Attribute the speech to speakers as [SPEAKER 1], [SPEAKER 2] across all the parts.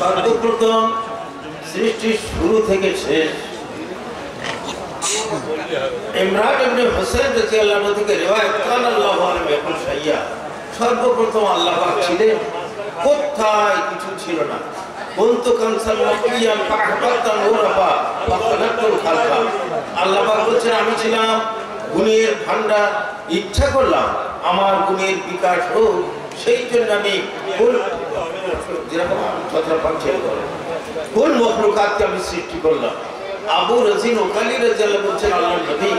[SPEAKER 1] সর্বপ্রথম সৃষ্টির শুরু থেকে শেষ ইমরান ইবনে হুসাইন রাদিয়াল্লাহু আনহু থেকে রিওয়ায়াত কানা আল্লাহু আলাইহি ওয়া সাল্লাম সর্বপ্রথম আল্লাহ পাক ছিলেন কোথায় কিছু ছিল না কুনতু কানসাল মাকিয়ান ফাহবাতা নূরাবা ফাখলাতুল খালকা আল্লাহ পাক বলেন আমি ছিলাম গুণের ভান্ডার ইচ্ছা করলাম আমার গুণের বিকাশ হোক সেই জন্য আমি যেরকম ছত্রপাল ছেড়ে কোন মখলুকাতকে আমি সৃষ্টি করলাম আবু রাজিন ওকালি রাদিয়াল্লাহু বলছেন আল্লাহর নবী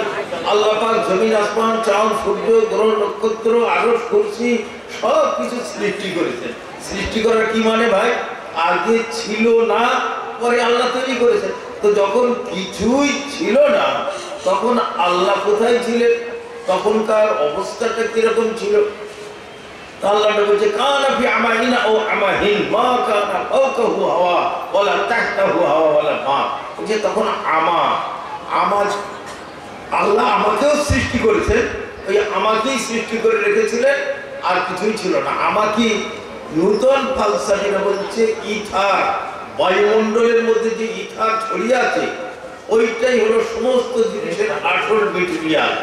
[SPEAKER 1] আল্লাহ পাক জমিন আসমান চাঁদ সূর্য গ্রহ নক্ষত্র আরশ কুরসি সব কিছু সৃষ্টি করেছেন সৃষ্টি করার কি মানে ভাই আগে ছিল না পরে আল্লাহ তৈরি করেছেন তো যখন কিছুই ছিল না তখন আল্লাহ কোথায় ছিলেন তখনকার অবস্থাটা কিরকম ছিল আল্লাহ বলছে কানা ফি আমাহিনা ও আমাহিন মা কানা ফাওকাহু হাওয়া ওয়ালা তাহতাহু হাওয়া ওয়ালা মা যে তখন আমাজ আল্লাহ আমাকেও সৃষ্টি করেছেন ওই আমাকেই সৃষ্টি করে রেখেছিলেন আর কিছুই ছিল না আমাকে নূতন ফালসাফিরা বলছে ইথার বায়ুমণ্ডলের মধ্যে যে ইথার ছড়িয়ে আছে ওইটাই হলো সমস্ত জিনিসের আসল মেটেরিয়াল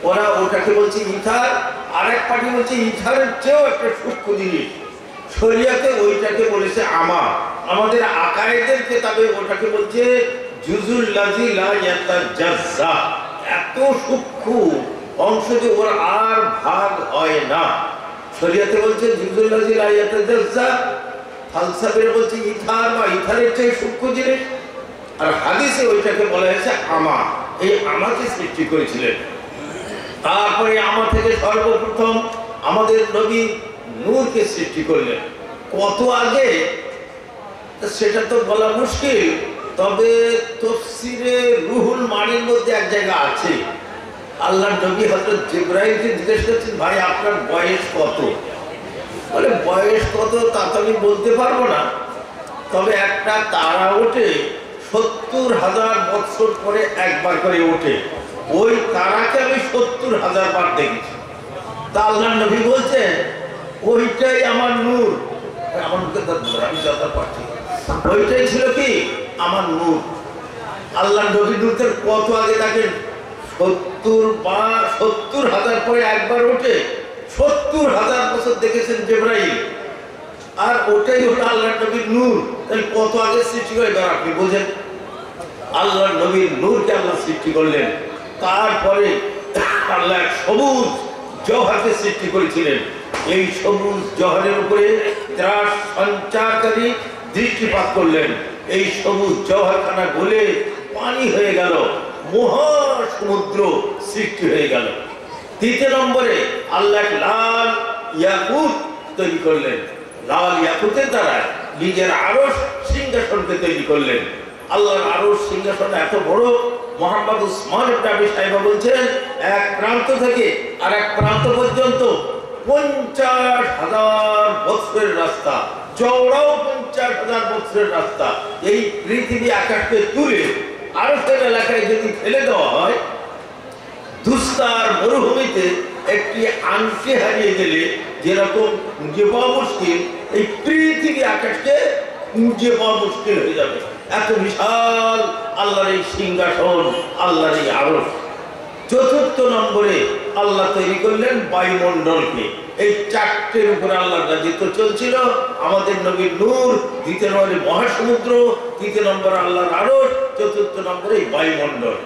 [SPEAKER 1] ওরা ওটাকে বলছে ইথার আরেক পার্টি বলছে ইথারের চেয়েও একটা সূক্ষ্ম জিনিস শরিয়াতে ওইটাকে বলেছে আমাদের আকায়েদের কিতাবে ওটাকে বলছে জুজুল লাজি লা ইয়াতাজাজ্জা এত সূক্ষ্ম অংশ যে ওর আর ভাগ হয় না শরিয়াতে বলছে জুজুল লাজি লা ইয়াতাজাজ্জা ফালসাফারে বলছে ইথার বা ইথারের চেয়ে সূক্ষ্ম জিনিস আর হাদিসে ওইটাকে বলা হয়েছে এই আমাকে সৃষ্টি করেছিলেন তারপরে আমার থেকে সর্বপ্রথম আমাদের নবী নূরকে সৃষ্টি করলেন কত আগে সেটা তো বলা মুশকিল তবে তাফসীরে রুহুল মানির মধ্যে এক জায়গা আছে আল্লাহর নবী হযরত জিবরাইলকে জিজ্ঞেস করছেন ভাই আপনার বয়স কত বলে বয়স কত তা তো আমি বলতে পারবো না তবে একটা তারা ওঠে ৭০,০০০ বছর পরে একবার করে ওঠে ওই তারাকে আমি ৭০,০০০ বার দেখেছি তা আল্লাহর নবী বলছেন ওইটাই আমার নূর আমার মুখে আমি যতটা পাচ্ছি ওইটাই ছিল কি আমার নূর আল্লাহর নবী নূরের কত আগে দেখেন ৭০,০০০ পরে একবার ওঠে ৭০,০০০ বছর দেখেছেন জিবরাইল আর ওটাই হলো আল্লাহর নবীর নূর তাহলে কত আগে সৃষ্টি করে আপনি বোঝেন আল্লাহর নবীর নূরকে আল্লাহ সৃষ্টি করলেন তারপরে আল্লাহ সবুজ জওহরকে সৃষ্টি করেছিলেন এই সবুজ জওহরের উপরে ত্রাস সঞ্চারকারী দৃষ্টিপাত করলেন এই সবুজ জওহরখানা গলে পানি হয়ে গেল মহাসমুদ্র সৃষ্টি হয়ে গেল তৃতীয় নম্বরে আল্লাহ লাল ইয়াকুত তৈরি করলেন লাল ইয়াকুতের দ্বারা নিজের আরশ সিংহাসনকে তৈরি করলেন আল্লাহর আরশ সিংহাসন এত বড় মোহাম্মদ উসমান ইবনে আবি শাইবা বলছেন এক প্রান্ত থেকে আরেক প্রান্ত পর্যন্ত ৫০,০০০ বছরের রাস্তা চওড়াও ৫০,০০০ বছরের রাস্তা এই পৃথিবী আকাশকে তুলে আরশের এলাকায় যদি ফেলে দেওয়া হয় দুস্তার মরুভূমিতে একটি আংটি হারিয়ে গেলে যেরকম খুঁজে পাওয়া মুশকিল এই পৃথিবী আকাশকে খুঁজে পাওয়া মুশকিল হয়ে যাবে এত বিশাল আল্লাহর এই সিংহাসন আল্লাহর এই আরশ চতুর্থ নম্বরে আল্লাহ তৈরি করলেন বায়ুমণ্ডলকে এই চারটের উপরে আল্লাহর রাজিত্ব চলছিল আমাদের নবীর নূর দ্বিতীয় নম্বরে মহাসমুদ্র তৃতীয় নম্বরে আল্লাহর আরশ চতুর্থ নম্বরে এই বায়ুমণ্ডল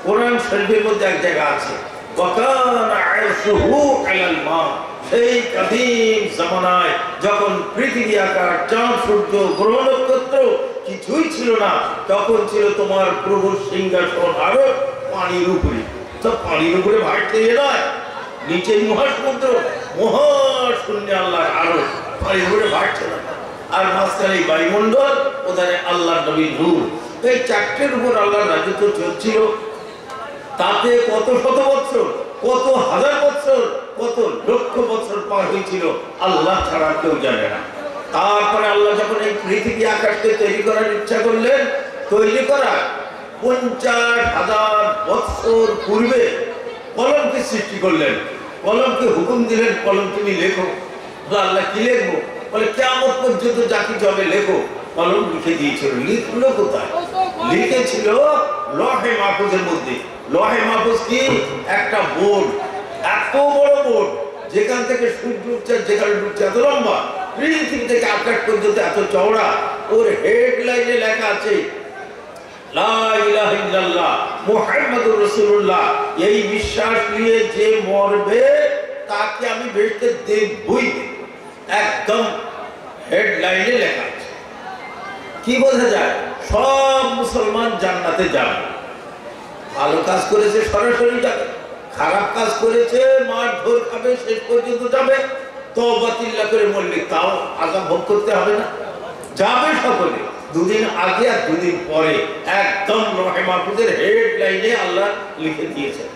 [SPEAKER 1] কোরআন শরীফের মধ্যে এক জায়গা আছে ওয়াকানা আরশুহু আলাল মা সেই কাদিম জামানায় যখন পৃথিবী আকাশ চাঁদ সূর্য গ্রহ নক্ষত্র কিছুই ছিল না তখন ছিল তোমার প্রভুর সিংহাসন আরো পানির উপরে তো পানির উপরে ভাসতে নয় নিচে মহাসমুদ্র মহাশূন্য আল্লাহর আরশ পানির উপরে ভাসছে না আর মাঝখানে বায়ুমণ্ডল ওখানে আল্লাহর নবীর নূর এই চারটের উপর আল্লাহর রাজত্ব চলছিল তাতে কত শত বছর কত হাজার বছর কত লক্ষ বছর পার হয়েছিল আল্লাহ ছাড়া কেউ জানে না তারপরে আল্লাহ যখন এই পৃথিবী আকাশকে তৈরি করার ইচ্ছা করলেন তৈরি করা ৫০,০০০ বছর পূর্বে কলমকে সৃষ্টি করলেন কলমকে হুকুম দিলেন কলম তুমি লেখো আল্লাহ কি লিখবো বলে কিয়ামত পর্যন্ত যা কিছু হবে লেখো কলম লিখে দিয়েছিল। লিখলো কোথায়? লিখেছিল লহে মাহফুজের মধ্যে। লহে মাহফুজ কি? একটা বোর্ড, এত বড় বোর্ড, যেখান থেকে সূর্য উঠছে, যেখানে ডুবছে, এত লম্বা, পৃথিবী থেকে আকাশ পর্যন্ত এত চওড়া। ওর হেডলাইনে লেখা আছে লা ইলাহা ইল্লাল্লাহ মুহাম্মাদুর রাসূলুল্লাহ। এই বিশ্বাস নিয়ে যে মরবে তাকে আমি বেহেশতে দেবই। একদম হেডলাইনে লেখা আছে। কি বোঝা যায়? সব মুসলমান জান্নাতে যাবে। ভালো কাজ করেছে সরাসরি যাবে, খারাপ কাজ করেছে মার ধর খাবে, শেষ পর্যন্ত যাবে। তওবা তিল্লা করে মরলে তাও আযাব ভোগ করতে হবে না, যাবে সকলে। দুদিন আগে আর দুদিন পরে একদম লহে মাহফুজের হেডলাইনে আল্লাহ লিখে দিয়েছেন।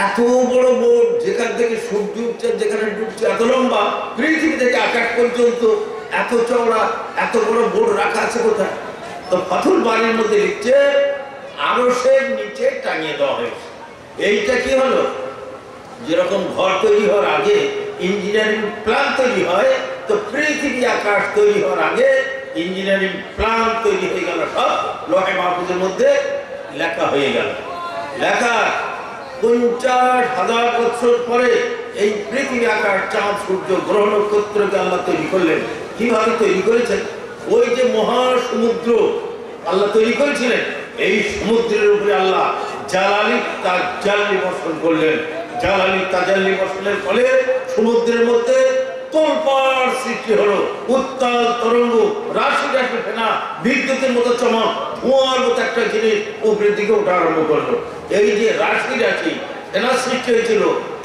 [SPEAKER 1] এত বড় বোর্ড, যেখান থেকে সূর্য উঠছে, যেখানে ডুবছে, এত লম্বা, পৃথিবী থেকে আকাশ পর্যন্ত এত চওড়া, এত বড় বোর্ড রাখা আছে কোথায়? তো ফাতুল বাড়ির মধ্যে লিখছে আরশের নিচে টাঙিয়ে দেওয়া হয়েছে। এইটা কি হলো? যেরকম ঘর তৈরি হওয়ার আগে ইঞ্জিনিয়ারিং প্ল্যান তৈরি হয়, তো পৃথিবী আকাশ তৈরি হওয়ার আগে ইঞ্জিনিয়ারিং প্ল্যান তৈরি হয়ে গেল, সব লহে মাহফুজের মধ্যে লেখা হয়ে গেল। লেখা 50,000 বছর পরে এই পৃথিবী আকাশ চাঁদ সূর্য গ্রহ নক্ষত্রকে আল্লাহ তৈরি করলেন। কিভাবে তৈরি করেছেন? ওই যে মহাসমুদ্র আল্লাহ তৈরি করেছিলেন, এই সমুদ্রের উপরে আল্লাহ জালালি তাজাল্লি বর্ষণ করলেন। জালালি তাজাল্লি বর্ষণের ফলে সমুদ্রের মধ্যে তোলপাড় সৃষ্টি হলো, উত্তাল তরঙ্গ, রাশি রাশি ফেনা, বিদ্যুতের মতো চমক, ধোঁয়ার মতো একটা জিনিস উপরের দিকে ওঠা আরম্ভ করলো। এই যে রাশি রাশি ফেনা সৃষ্টি হয়েছিল,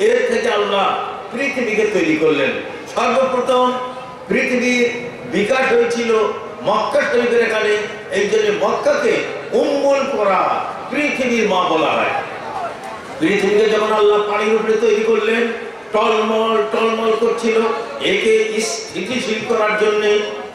[SPEAKER 1] এর থেকে আল্লাহ পৃথিবীকে তৈরি করলেন। সর্বপ্রথম পৃথিবীর বিকাশ হয়েছিল মক্কা শরীফের এখানে। এই জন্য মক্কাকে উম্মুল কুরা, পৃথিবীর মা বলা হয়। পৃথিবীকে যখন আল্লাহ পানির উপরে তৈরি করলেন, টলমল টলমল করছিল, একে স্থিতিশীল করার জন্য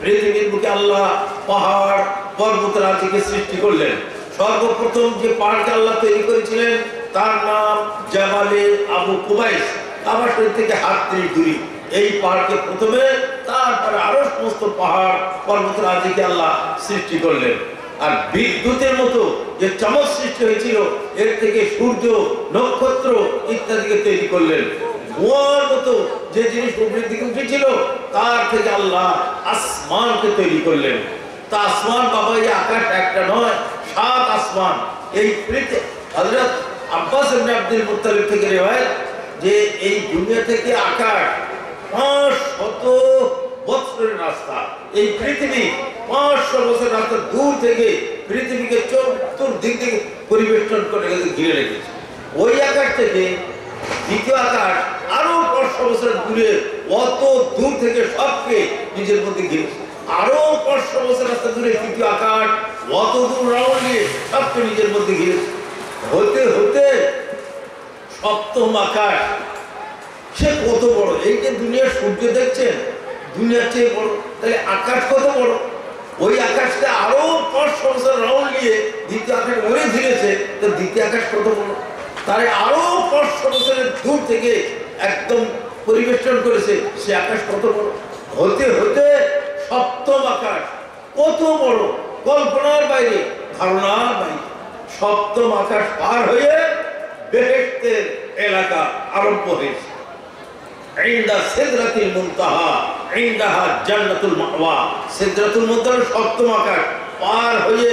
[SPEAKER 1] পৃথিবীর বুকে আল্লাহ পাহাড় পর্বতরাজিকে সৃষ্টি করলেন। সর্বপ্রথম যে পাহাড়কে আল্লাহ তৈরি করেছিলেন তার নাম জাবালে আবু কুবাইস, কাবা শরীফ থেকে হাত 30 দূরে। এই পাহাড়কে প্রথমে, তারপরে আরো সমস্ত পাহাড় পর্বতরাজিকে আল্লাহ সৃষ্টি করলেন। আর বিদ্যুতের মতো যে চমক সৃষ্টি হয়েছিল, এর থেকে সূর্য নক্ষত্র ইত্যাদিকে তৈরি করলেন। ধোঁয়ার মতো যে জিনিস উপরের দিকে উঠেছিল, তার থেকে আল্লাহ আসমানকে তৈরি করলেন। তা আসমান বাবা, এই আকাশ একটা নয়, 7 আসমান। এই হযরত আব্বাস ইবনে আব্দুল মুত্তালিব থেকে রিওয়ায়াত যে এই দুনিয়া থেকে আকাশ 500 বছরের রাস্তা। এই পৃথিবী 500 বছর রাস্তা দূর থেকে পৃথিবীকে চতুর্দিক থেকে পরিবেষ্টন করে ঘিরে রেখেছে। ওই আকাশ থেকে দ্বিতীয় আকাশ আরো 500 বছর দূরে, অত দূর থেকে সবকে নিজের মধ্যে ঘিরেছে। আরো 500 বছর রাস্তা দূরে তৃতীয় আকাশ, অত দূর রাউন্ড নিয়ে সবকে নিজের মধ্যে ঘিরেছে। হতে হতে সপ্তম আকাশ, সে কত বড়! এই যে দুনিয়ার সূর্য দেখছেন, দুনিয়ার চেয়ে বড়, তাহলে আকাশ কত বড়! ওই আকাশটা আরো 500 বছর রাউন্ড নিয়ে দ্বিতীয় আকাশ ওরে ঘিরেছে, তো দ্বিতীয় আকাশ কত বড়! তারে আরো 500 বছরের দূর থেকে একদম পরিবেষ্টন করেছে, সে আকাশ কত বড়! হতে হতে সপ্তম আকাশ কত বড়! কল্পনার বাইরে, ধারণার বাইরে। সপ্তম আকাশ পার হয়ে বেহেশতের এলাকা আরম্ভ হয়েছে। ইনদা সিদরাতুল মুনতাহা ইনদাহা জান্নাতুল মাওয়া। সিদরাতুল মুনতাহা সপ্তম আকাশ পার হয়ে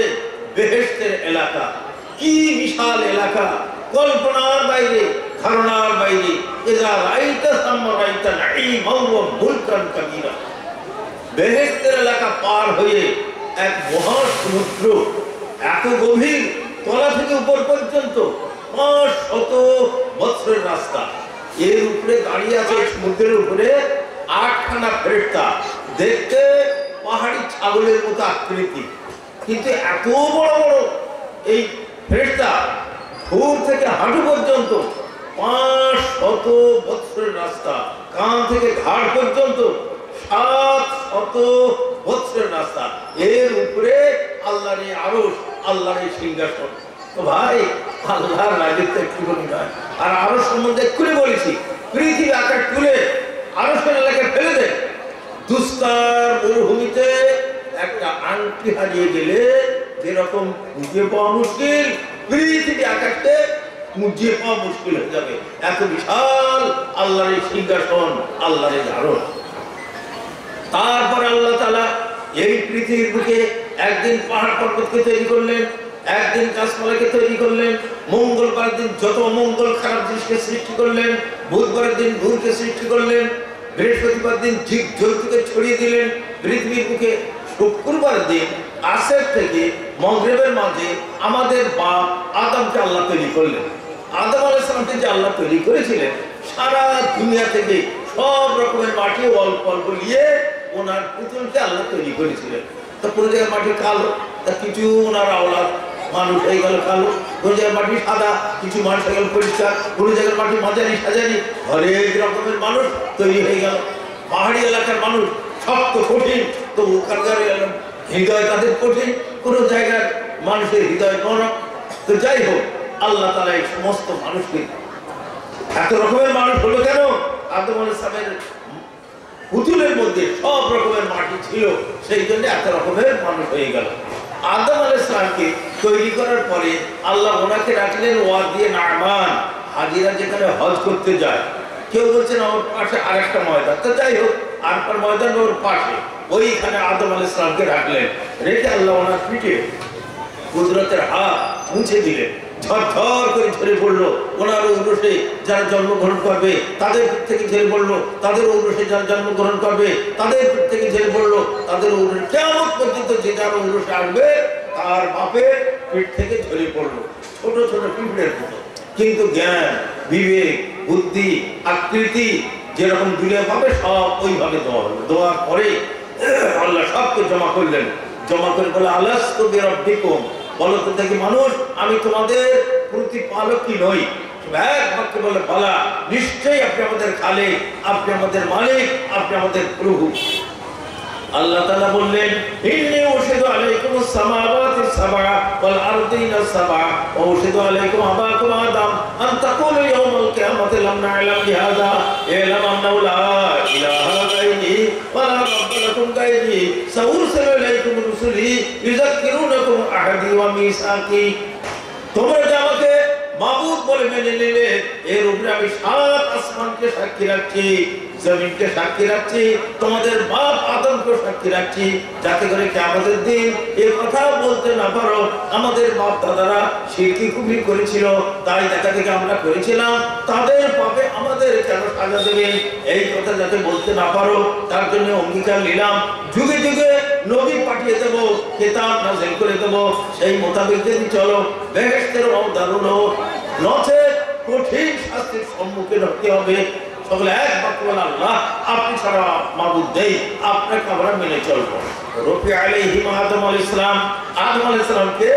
[SPEAKER 1] বেহেশতের এলাকা। কি বিশাল এলাকা! কল্পনার বাইরে, ধারণার বাইরে। ইযা রাইতা সাম্মা রাইতা নাঈমান ওয়া মুলকান কাবীরা। বেহেশতের এলাকা পার হয়ে এক মহাসমুদ্র, এত গভীর, তলা থেকে উপর পর্যন্ত 500 বছরের রাস্তা। এর উপরে দাঁড়িয়ে আছে, সমুদ্রের উপরে 8খানা ফেরেশতা, দেখতে পাহাড়ি ছাগলের মতো আকৃতি, কিন্তু এত বড় বড় এই ফেরেশতা। দূর থেকে হাঁটু পর্যন্ত 500 বছরের রাস্তা, কান থেকে ঘাড় পর্যন্ত 700 বছরের রাস্তা। এর উপরে আল্লাহর আরশ, আল্লাহর সিংহাসন। তো ভাই, আল্লাহর রাজত্ব একটু নয়। আর আরশ সম্বন্ধে এক্ষুনি বলেছি, পৃথিবী আকাশ তুলে আরশের এলাকায় ফেলে দেয়। দুস্তার মরুভূমিতে আংটি হারিয়ে গেলে যেরকম খুঁজে পাওয়া মুশকিল, পৃথিবী আকাশে খুঁজে পাওয়া মুশকিল হয়ে যাবে। এত বিশাল আল্লাহর এই সিংহাসন, আল্লাহর এই আরশ। তারপর আল্লাহ তাআলা এই পৃথিবীর বুকে একদিন পাহাড় পর্বতকে তৈরি করলেন, একদিন গাছপালাকে তৈরি করলেন, মঙ্গলবার দিন যত মঙ্গল খারাপ জিনিসকে সৃষ্টি করলেন, বুধবারের দিন ভূরকে সৃষ্টি করলেন, বৃহস্পতিবার দিন জীব জন্তুকে ছড়িয়ে দিলেন পৃথিবীর বুকে। শুক্রবার দিন আসর থেকে মাগরিবের মাঝে আমাদের বাপ আদমকে আল্লাহ তৈরি করলেন। আদম আলাইহিস সালামকে যে আল্লাহ তৈরি করেছিলেন, সারা দুনিয়া থেকে সব রকমের মাটি অল্প অল্প নিয়ে ওনার পুতুলকে আল্লাহ তৈরি করেছিলেন। তো কোনো জায়গায় মাটি কালো, তা কিছু ওনার আওলাদ মানুষ হয়ে গেল কালো, কোনো জায়গায় মাটি সাদা, কিছু মানুষ হয়ে গেল পরিষ্কার, কোনো জায়গায় মাটি মাঝারি সাজারি, হরেক রকমের মানুষ তৈরি হয়ে গেল। পাহাড়ি এলাকার মানুষ শক্ত কঠিন, তো ওখানকার হৃদয় তাদের কঠিন, কোনো জায়গার মানুষের হৃদয় নরম। তো যাই হোক, আল্লাহ তাআলা এই সমস্ত মানুষকে, এত রকমের মানুষ হলো কেন? আদম আলাইহিস সালামের পুতুলের মধ্যে সব রকমের মাটি ছিল, সেই জন্য এত রকমের মানুষ হয়ে গেল। আদম আলাইহিস সালামকে তৈরি করার পরে আল্লাহ ওনাকে রাখলেন ওয়াদি নামান। হাজিরা যেখানে হজ করতে যায়, কেউ বলছেন ওর পাশে আরেকটা ময়দান, তো যাই হোক আরেকটা ময়দান ওর পাশে, ওইখানে আদম আলাইহিস সালামকে রাখলেন। রেখে আল্লাহ ওনার পিঠে কুদরতের হাত মুছে দিলেন, ঝরঝর করে ঝরে পড়লো। ওনার ঔরসে যারা জন্মগ্রহণ করবে তাদের পিঠ থেকে ঝরে পড়লো, তাদের ঔরসে যারা জন্মগ্রহণ করবে তাদের পিঠ থেকে ঝরে পড়লো, তাদের ঔরসে কিয়ামত পর্যন্ত যে যার ঔরসে আসবে তার বাপের পিঠ থেকে ঝরে পড়লো। ছোট ছোট পিঁপড়ের মতো, কিন্তু জ্ঞান, বিবেক, বুদ্ধি, আকৃতি যেরকম দুনিয়া পাবে সব ওইভাবে দেওয়া হলো। দেওয়ার পরে আল্লাহ সবকে জমা করলেন। জমা করে বলে আলাস্তু বিরাব্বিকুম, বলো তো দেখি মানুষ আমি তোমাদের প্রতিপালক কি নই? এক বাক্যে বলে বলা, নিশ্চয়ই আপনি আমাদের খালিক, আপনি আমাদের মালিক, আপনি আমাদের প্রভু। আল্লাহ তাআলা বললেন ইন্নী উশহিদু আলাইকুমুস সামাওয়াতিস সাবআ ওয়াল আরদিনাস সাবআ ওয়া উশহিদু আলাইকুম আবাকুম আদম আন তাকুলু ইয়াওমাল কিয়ামাতি লাম না'লাম বিহাযা ইলাম আন্নাহু লা ইলাহা গায়রি ওয়া লা রাব্বা লাকুম গায়রি সাউরসিলু ইলাইকুম রুসুলি ইউযাক্কিরুনাকুম আহাদি ওয়া মিসাকি। তোমরা যে আমাকে মাবুদ বলে মেনে নিলে, এর উপরে আমি সাত আসমানকে সাক্ষী রাখছি, জমিনকে সাক্ষী রাখছি, তোমাদের বাপ আদমকে সাক্ষী রাখছি, যাতে করে কিয়ামতের দিন এই কথা বলতে না পারো আমাদের বাপ দাদারা শিরকি কুফরি করেছিল, তাই দেখা থেকে আমরা করেছিলাম, তাদের পাপে আমাদের কেন সাজা দেবেন, এই কথা যাতে বলতে না পারো তার জন্য অঙ্গীকার নিলাম। যুগে যুগে নবী পাঠিয়ে দেব, কিতাব নাযিল করে দেব, সেই মোতাবেক যদি চলো বেহেশতের দারুণ হোক, নচেত কঠিন শাস্তির সম্মুখীন হতে হবে। সকলে এক বাক্য বলে আল্লাহ আপনি ছাড়া মাবুদ নেই, আপনাকে আমরা মেনে চলবো। রফি আলাইহিম আদম আলাইহিস সালাম, আদম আলাইহিস সালামকে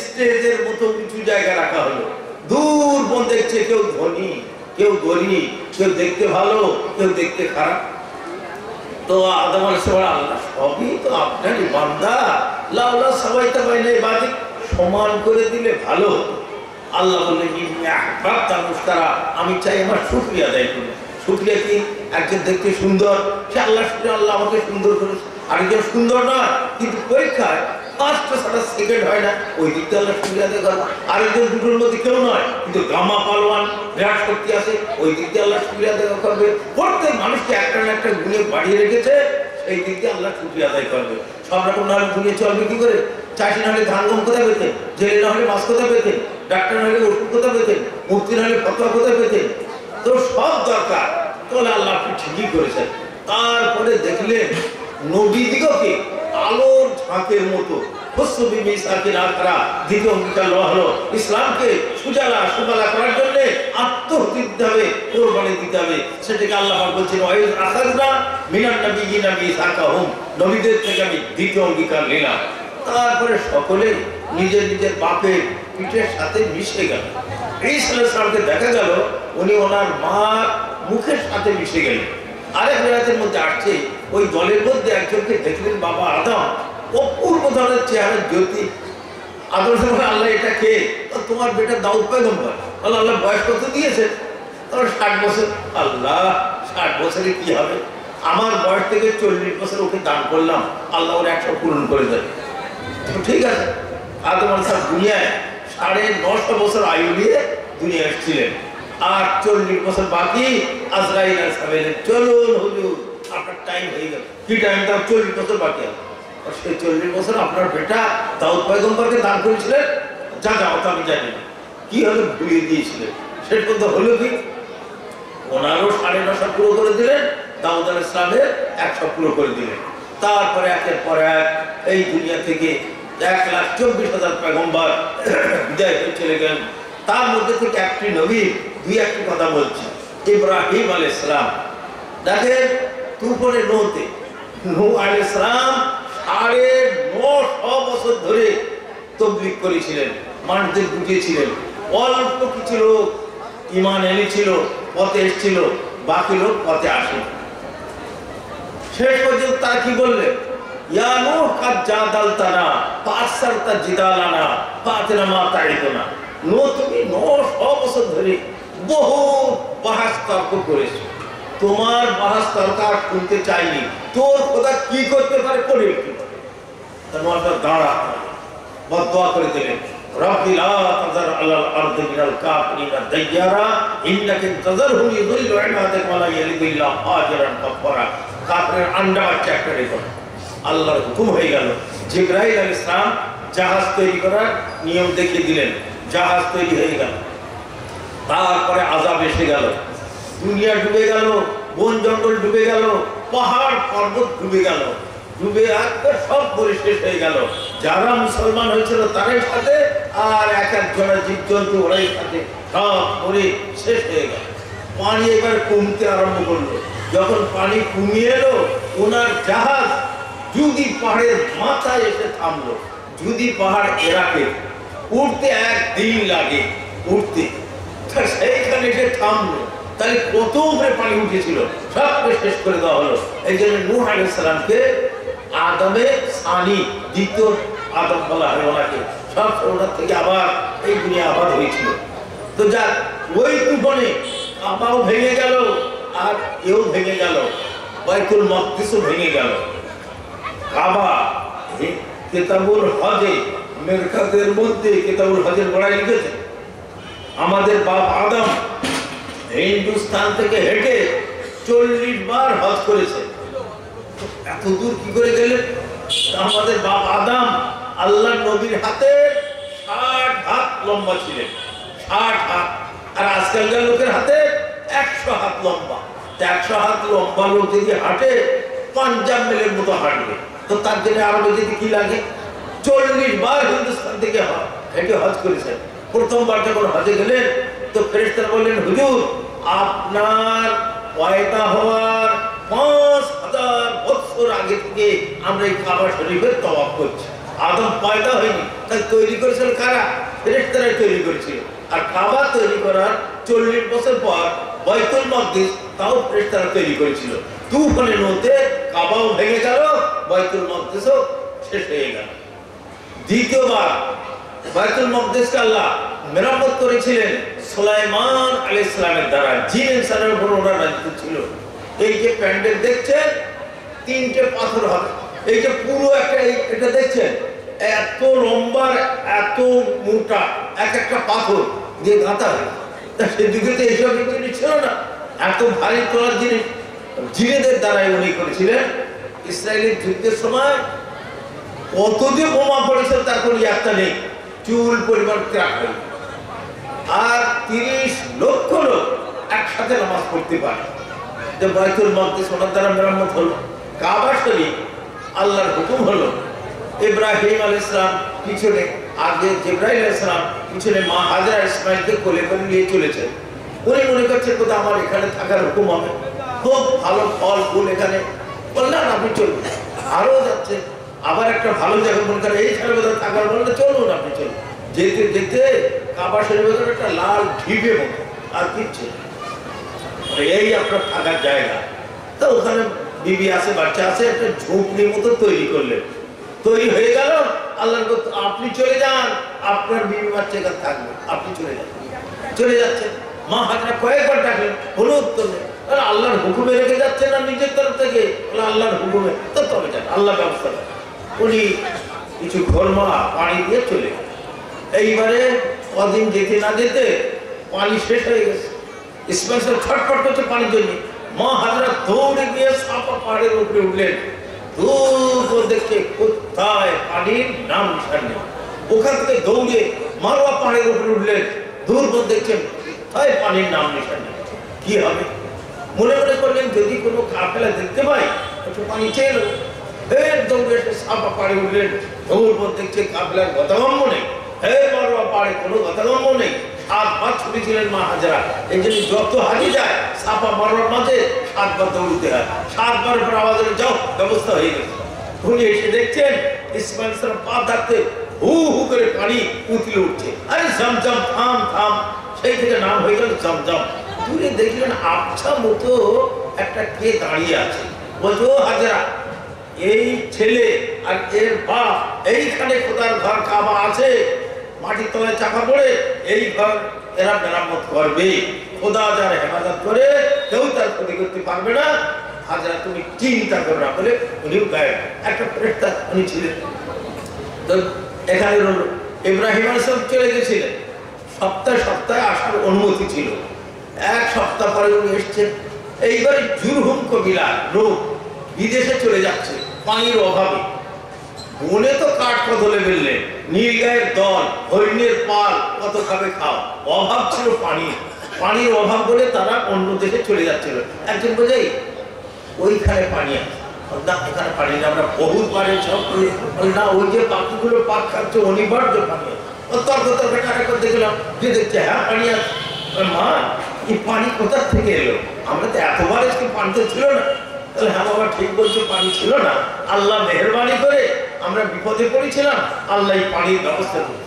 [SPEAKER 1] স্টেজের মতো কিছু জায়গা রাখা হলো। দূর বোন দেখছে, কেউ ধনী, কেউ গরিব, কেউ দেখতে ভালো, কেউ দেখতে খারাপ। তো আদম আলাইহিস সালাম আল্লাহ সবই তো আপনারই বান্দা, লাউলা সাবাইতা বাইনা ইবাদিক, সমান করে দিলে ভালো। আল্লাহ বললেন আমি চাই আমার শুকরিয়া আদায় করবো। শুকরিয়া কি? একজন দেখতে সুন্দর, সে আল্লাহ শুকরিয়া, আল্লাহ আমাকে সুন্দর করেছে। আরেকজন সুন্দর না, কিন্তু পরীক্ষায় ফার্স্ট সেকেন্ড হয় না, ওই দিক থেকে আল্লাহ শুকরিয়া আদায় করবো। আরেকজন দুটোর মধ্যে কেউ নয়, কিন্তু গামা পালোয়ান, বিরাট শক্তি আছে, ওই দিক থেকে আল্লাহ শুকরিয়া আদায় করবে। প্রত্যেক মানুষকে একটা না একটা গুণে বাড়িয়ে রেখেছে, এই দিক দিয়ে আল্লাহ শুকরিয়া আদায় করবে। সব রকম নাহলে দুনিয়া চলবে কি করে? চাষি না হলে ধান গম কোথায় পেতেন? জেলে না হলে মাছ কোথায় পেতেন? ডাক্তার না হলে ওষুধ কোথায় পেতেন? মুক্তি না হলে ফতোয়া কোথায় পেতেন? তো সব দরকার, তাহলে আল্লাহ আপনি ঠিকই করেছেন। তারপরে দেখলেন নবীদিগকে আলোর ঝাঁকের মতো দ্বিতীয় অঙ্গীকার নেওয়া হলো। ইসলামকে সুজালা সুবালা করার জন্য আত্মহতি দিতে হবে, কোরবানি দিতে হবে। সেটাকে আল্লাহ বলছেন নবীদের থেকে আমি দ্বিতীয় অঙ্গীকার নিলাম। তারপরে সকলে নিজের নিজের বাপের পিঠের সাথে মিশে গেল। ঈসা আলাইহিস সালামকে দেখা গেল উনি ওনার মার মুখের সাথে মিশে গেলেন। আরেক রাতের মধ্যে আসছে, ওই দলের মধ্যে একজনকে দেখলেন বাবা আদম, অপূর্ব ধরনের চেহারা জ্যোতি। আদম সাহেব আল্লাহ এটা কে? তোমার বেটা দাউদ পয়গম্বর। আল্লাহ বয়স কত দিয়েছে? তোমার 60 বছর। আল্লাহ 60 বছরে কি হবে? আমার বয়স থেকে 40 বছর ওকে দান করলাম, আল্লাহ ওর 100 পূরণ করে দেবে। ঠিক আছে, আদম আলাইহিস দুনিয়ায় 950 বছর আয়ু নিয়ে দুনিয়া এসেছিলেন, আর 40 বছর বাকি। আজরাইল আলাইহিস সালাম চলুন হুজুর আপনার টাইম হয়ে গেল। কি টাইম? তার 40 বছর বাকি আছে। আর সেই 40 বছর আপনার বেটা দাউদ পয়গম্বরকে দান করেছিলেন। যা যাও তো আমি জানি না কি হলো, ভুলিয়ে দিয়েছিলেন। শেষ পর্যন্ত হলো কি, ওনারও 950 পুরো করে দিলেন, দাউদ আলাইহিস সালামের 100 পুরো করে দিলেন। তারপরে একের পর এক এই দুনিয়া থেকে 1,24,000 পয়গম্বর বিদায় হয়ে চলে গেলেন। তার মধ্যে থেকে একটি নবী দুই একটি কথা বলছি। ইব্রাহিম আলাইহিস সালাম, দেখেন তুফানে নূতে নূহ আলাইহিস সালাম 950 বছর ধরে তাবলীগ করেছিলেন, মানুষদের বুঝিয়েছিলেন। অল্প কিছু লোক ঈমান এনেছিল, পথে এসেছিল, বাকি লোক পথে আসেনি। শেষ পর্যন্ত তারা কি বললেন? ইয়া নূহ কাদ জাদালতানা ফাসারতা জিদালানা ফাতিনা মা তাইদুনা। নূহ তুমি 900 বছর ধরে বহু বাহাস তর্ক করেছো, তোমার বাহাস তর্ক আর শুনতে চাইনি। তোর খোদা কি করতে পারে করে একটু তোমারটা দাঁড়া বদদুয়া করে দিলেন, রব্বি লা তাযার আলাল আরদি মিনাল কাফিরিনা দাইয়ারা ইন্নাকা তাযারহুম ইযিল্লু ইবাদাকা ওয়া লা ইয়ালিদু ইল্লা ফাজিরান কাফারা। কাফের আন্ডা বাচ্চা একটা রেখো। আল্লাহর হুকুম হয়ে গেল। জিবরাইল আলাইহিস সালাম জাহাজ তৈরি করার নিয়ম দেখিয়ে দিলেন, জাহাজ তৈরি হয়ে গেল। তারপরে আযাব এসে গেল, দুনিয়া ডুবে গেল, বন জঙ্গল ডুবে গেল, পাহাড় পর্বত ডুবে গেল, ডুবে একবার সব পরিশেষ হয়ে গেল। যারা মুসলমান হয়েছিল তারাই সাথে, আর এক একজনের জীবজন্তু ওরাই সাথে, সব পরে শেষ হয়ে গেল। পানি এবার কমতে আরম্ভ করলো। যখন পানি কমিয়ে এলো, ওনার জাহাজ যদি পাহাড়ের মাথায় এসে থামলো, যদি পাহাড় এরাকে উঠতে 1 দিন লাগে উঠতে, সেইখানে এসে থামলো, তাহলে কত উপরে পানি উঠেছিল, সবকে শেষ করে দেওয়া হলো। এই জন্য নূহ আলাইহিস সালামকে আদমে সানি, দ্বিতীয় আদম বলা হয় ওনাকে। সব ওনার থেকে আবার এই দুনিয়া আবার হয়েছিল। তো যাক, ওই তুফানে কাবাও ভেঙে গেল, আর এও ভেঙে গেল, বাইতুল মাকদিসও ভেঙে গেল। কাবা কিতাবুল হজে, মেরকাতের মধ্যে কিতাবুল হজের বড়াই লিখেছে, আমাদের বাপ আদম হিন্দুস্তান থেকে হেঁটে 40 বার হজ করেছে। এত দূর কি করে গেলেন? আমাদের বাপ আদম আল্লাহর নবীর হাতে 60 হাত লম্বা ছিলেন, 60 হাত। আর আজকালকার লোকের হাতে 100 হাত লম্বা। 100 হাত লম্বা লোক যদি হাঁটে, পাঞ্জাব মেলের মতো হাঁটবে। তো তার জন্য আরবে যদি কি লাগে, 40 বার হিন্দুস্তান থেকে হেঁটে হজ করেছেন। প্রথমবার যখন হজে গেলেন, তো ফেরেশতারা বললেন, হুজুর আপনার পয়দা হওয়ার 5000 বছর আগে থেকে আমরা এই কাবা শরীফের তওয়াফ করছি। আদম পয়দা হয়নি, তাই তৈরি করেছিল কারা? ফেরেশতারাই তৈরি করেছিল। আর কাবা তৈরি করার 40 বছর পর বাইতুল মাকদিস তাও ফেরেশতারা তৈরি করেছিল। তুফানের মধ্যে কাবাও ভেঙে গেল, বাইতুল মাকদিসও শেষ হয়ে গেল। দ্বিতীয়বার বাইতুল মাকদিসকে আল্লাহ মেরামত করেছিলেন সুলাইমান আলাইহিস সালামের দ্বারা, জিন ইনসানের উপর ওনার রাজত্ব ছিল। এই যে প্যান্ডেল দেখছেন, 3টে পাথর হবে। এই যে পুরো একটা, এটা দেখছেন এত লম্বা, এত মোটা, এক একটা পাথর দিয়ে গাঁথা হয়। সেদিকে তো এইসব জিনিস ছিল না, এত ভারী তোলার জিনিস জিনেদের দ্বারাই উনি করেছিলেন। ইসরায়েলের যুদ্ধের সময় কত যে বোমা পড়েছে তার কোনো একটা নেই, চুল পরিমাণ ক্রাক হয়ে। আর 30 লক্ষ লোক একসাথে নামাজ পড়তে পারে। যে বাইতুল মাকদিস ওনার দ্বারা মেরামত হলো। কাবা শরীফ আল্লাহর হুকুম হলো। ইব্রাহিম আলাইহিস সালাম পিছনে, আগে জিবরাইল আলাইহিস সালাম পিছনে, মা হাজরা ইসমাইলকে কোলে করে নিয়ে চলেছেন। উনি মনে করছেন কোথাও আমার এখানে থাকার হুকুম হবে, খুব ভালো ফল ফুল এখানে। বললেন আপনি চলুন, আরো যাচ্ছে। আবার একটা ভালো জায়গা মনে করেন এইখানে কোথাও থাকার, বললে চলুন আপনি চলুন। যেতে যেতে কাবা শরীফের একটা লাল ঢিপে মতো, আর কিচ্ছু এই আপনার থাকার জায়গা। তো ওখানে বিবি আছে, বাচ্চা আছে, একটা ঝুপড়ির মতো তৈরি করলেন। তৈরি হয়ে গেল। আল্লাহ আপনি চলে যান, আপনার বিবি বাচ্চা এখানে থাকবে, আপনি চলে যান। চলে যাচ্ছেন। মা হাজরা কয়েকবার ডাকলেন, হলো উত্তর নেই। আল্লাহর হুকুমে রেখে যাচ্ছে না নিজের তরফ থেকে? আল্লাহর হুকুমে। তো তবে যান, আল্লাহ ব্যবস্থা করেন। উনি কিছু ঘরমা পানি দিয়ে চলে গেলেন। এইবারে কদিন যেতে না যেতে পানি শেষ হয়ে গেছে। ইসমাইল সাহেব ছটফট করছে পানির জন্য। মা হাজরা দৌড়ে গিয়ে সাপা পাহাড়ের উপরে উঠলেন। দূর দেখছে কোথায় পানির নাম নিশান নেই। ওখান থেকে দৌড়ে মারোয়া পাহাড়ের উপরে উঠলেন। দূর দেখছেন কোথায় পানির নাম নিশান নেই। কি হবে মনে মনে করলেন, যদি কোনো কাফেলা দেখতে পাই একটু পানি চেয়ে নেব। ফের দৌড়ে এসে সাপা পাহাড়ে উঠলেন। দৌড় দেখছে কাফেলার গতাগম্য নেই। মারোয়া পাহাড়ে কোনো গতাগম্য নেই। 7 বার ছুটেছিলেন মা হাজরা। এই জন্য যত হাজি যায় সাপা মারোয়ার মাঝে 7 বার দৌড়তে হয়। 7 বার পর আওয়াজ হলে যাও, ব্যবস্থা হয়ে গেছে। উনি এসে দেখছেন ইসমাইল সাহেব পা থাকতে হু হু করে পানি উতলে উঠছে। আরে জমজম, থাম থাম। সেই থেকে নাম হয়ে গেল জমজম। দূরে দেখলেন আবছা মতো একটা কে দাঁড়িয়ে আছে। বলছো হাজরা, এই ছেলে আর এর বাপ এইখানে খোদার ঘর কাবা আছে, মাটির তলায় চাপা পড়ে এই ঘর এরা মেরামত করবে। খোদা যার হেফাজত করে কেউ তার ক্ষতি করতে পারবে না। হাজরা তুমি চিন্তা করো না বলে উনিও গায়েব। একটা ফেরেশতা উনি ছিলেন। তো এখানে রইল। ইব্রাহিম আলাইহিস সালাম চলে গেছিলেন। সপ্তাহে সপ্তাহে আসার অনুমতি ছিল। 1 সপ্তাহ পরে উনি এসছেন। এইবার জুরহুম কবিলা লোক বিদেশে চলে যাচ্ছে পানির অভাবে। বনে তো কাঠ কদলে ফেললেন, নীলগায়ের দল, হরিণের পাল, কত খাবে খাও। অভাব ছিল পানির অভাব বলে তারা অন্য দেশে চলে যাচ্ছিল। একজন বোঝাই ওইখানে পানি আছে, না এখানে পানি না, আমরা বহুত পানি সব না, ওই যে পাখিগুলো পাক খাচ্ছে অনিবার্য পানি আছে। তর্ক তর্ক দেখলাম যে দেখছে হ্যাঁ পানি আছে। মা এই পানি কোথা থেকে এলো? আমরা তো এতবার আজকে পানি তো ছিল না। তাহলে হ্যাঁ বাবা ঠিক বলছো, পানি ছিল না। আল্লাহ মেহেরবানি করে আমরা বিপদে পড়েছিলাম, আল্লাহ এই পানির ব্যবস্থা করে।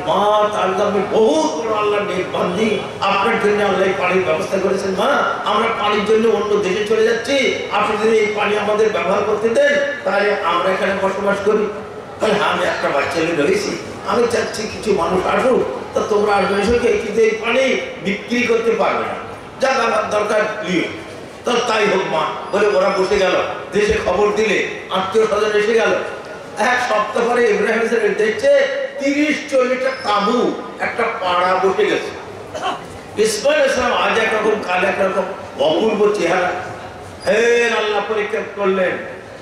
[SPEAKER 1] মা তাহলে আমি বহুত বড় আল্লাহ মেহেরবানি, আপনার জন্য আল্লাহ এই পানির ব্যবস্থা করেছেন। মা আমরা পানির জন্য অন্য দেশে চলে যাচ্ছি, আপনি যদি এই পানি আমাদের ব্যবহার করতে দেন তাহলে আমরা এখানে বসবাস করি। তাহলে আমি একটা বাচ্চা নিয়ে রয়েছি, আমি চাচ্ছি কিছু মানুষ আসুক, তা তোমরা আসবে এসে কিন্তু এই পানি বিক্রি করতে পারবে না, যা আমার দরকার লিও। তো তাই হোক মা বলে ওরা বসে গেল। দেশে খবর দিলে আত্মীয় স্বজন এসে গেল। 1 সপ্তাহ পরে ইব্রাহিম দেখছে 30-40টা তাঁবু একটা পাড়া বসে গেছে। ইসমাইল ইসলাম আজ একরকম কাল একরকম অপূর্ব চেহারা। হে আল্লাহ পরীক্ষা করলেন,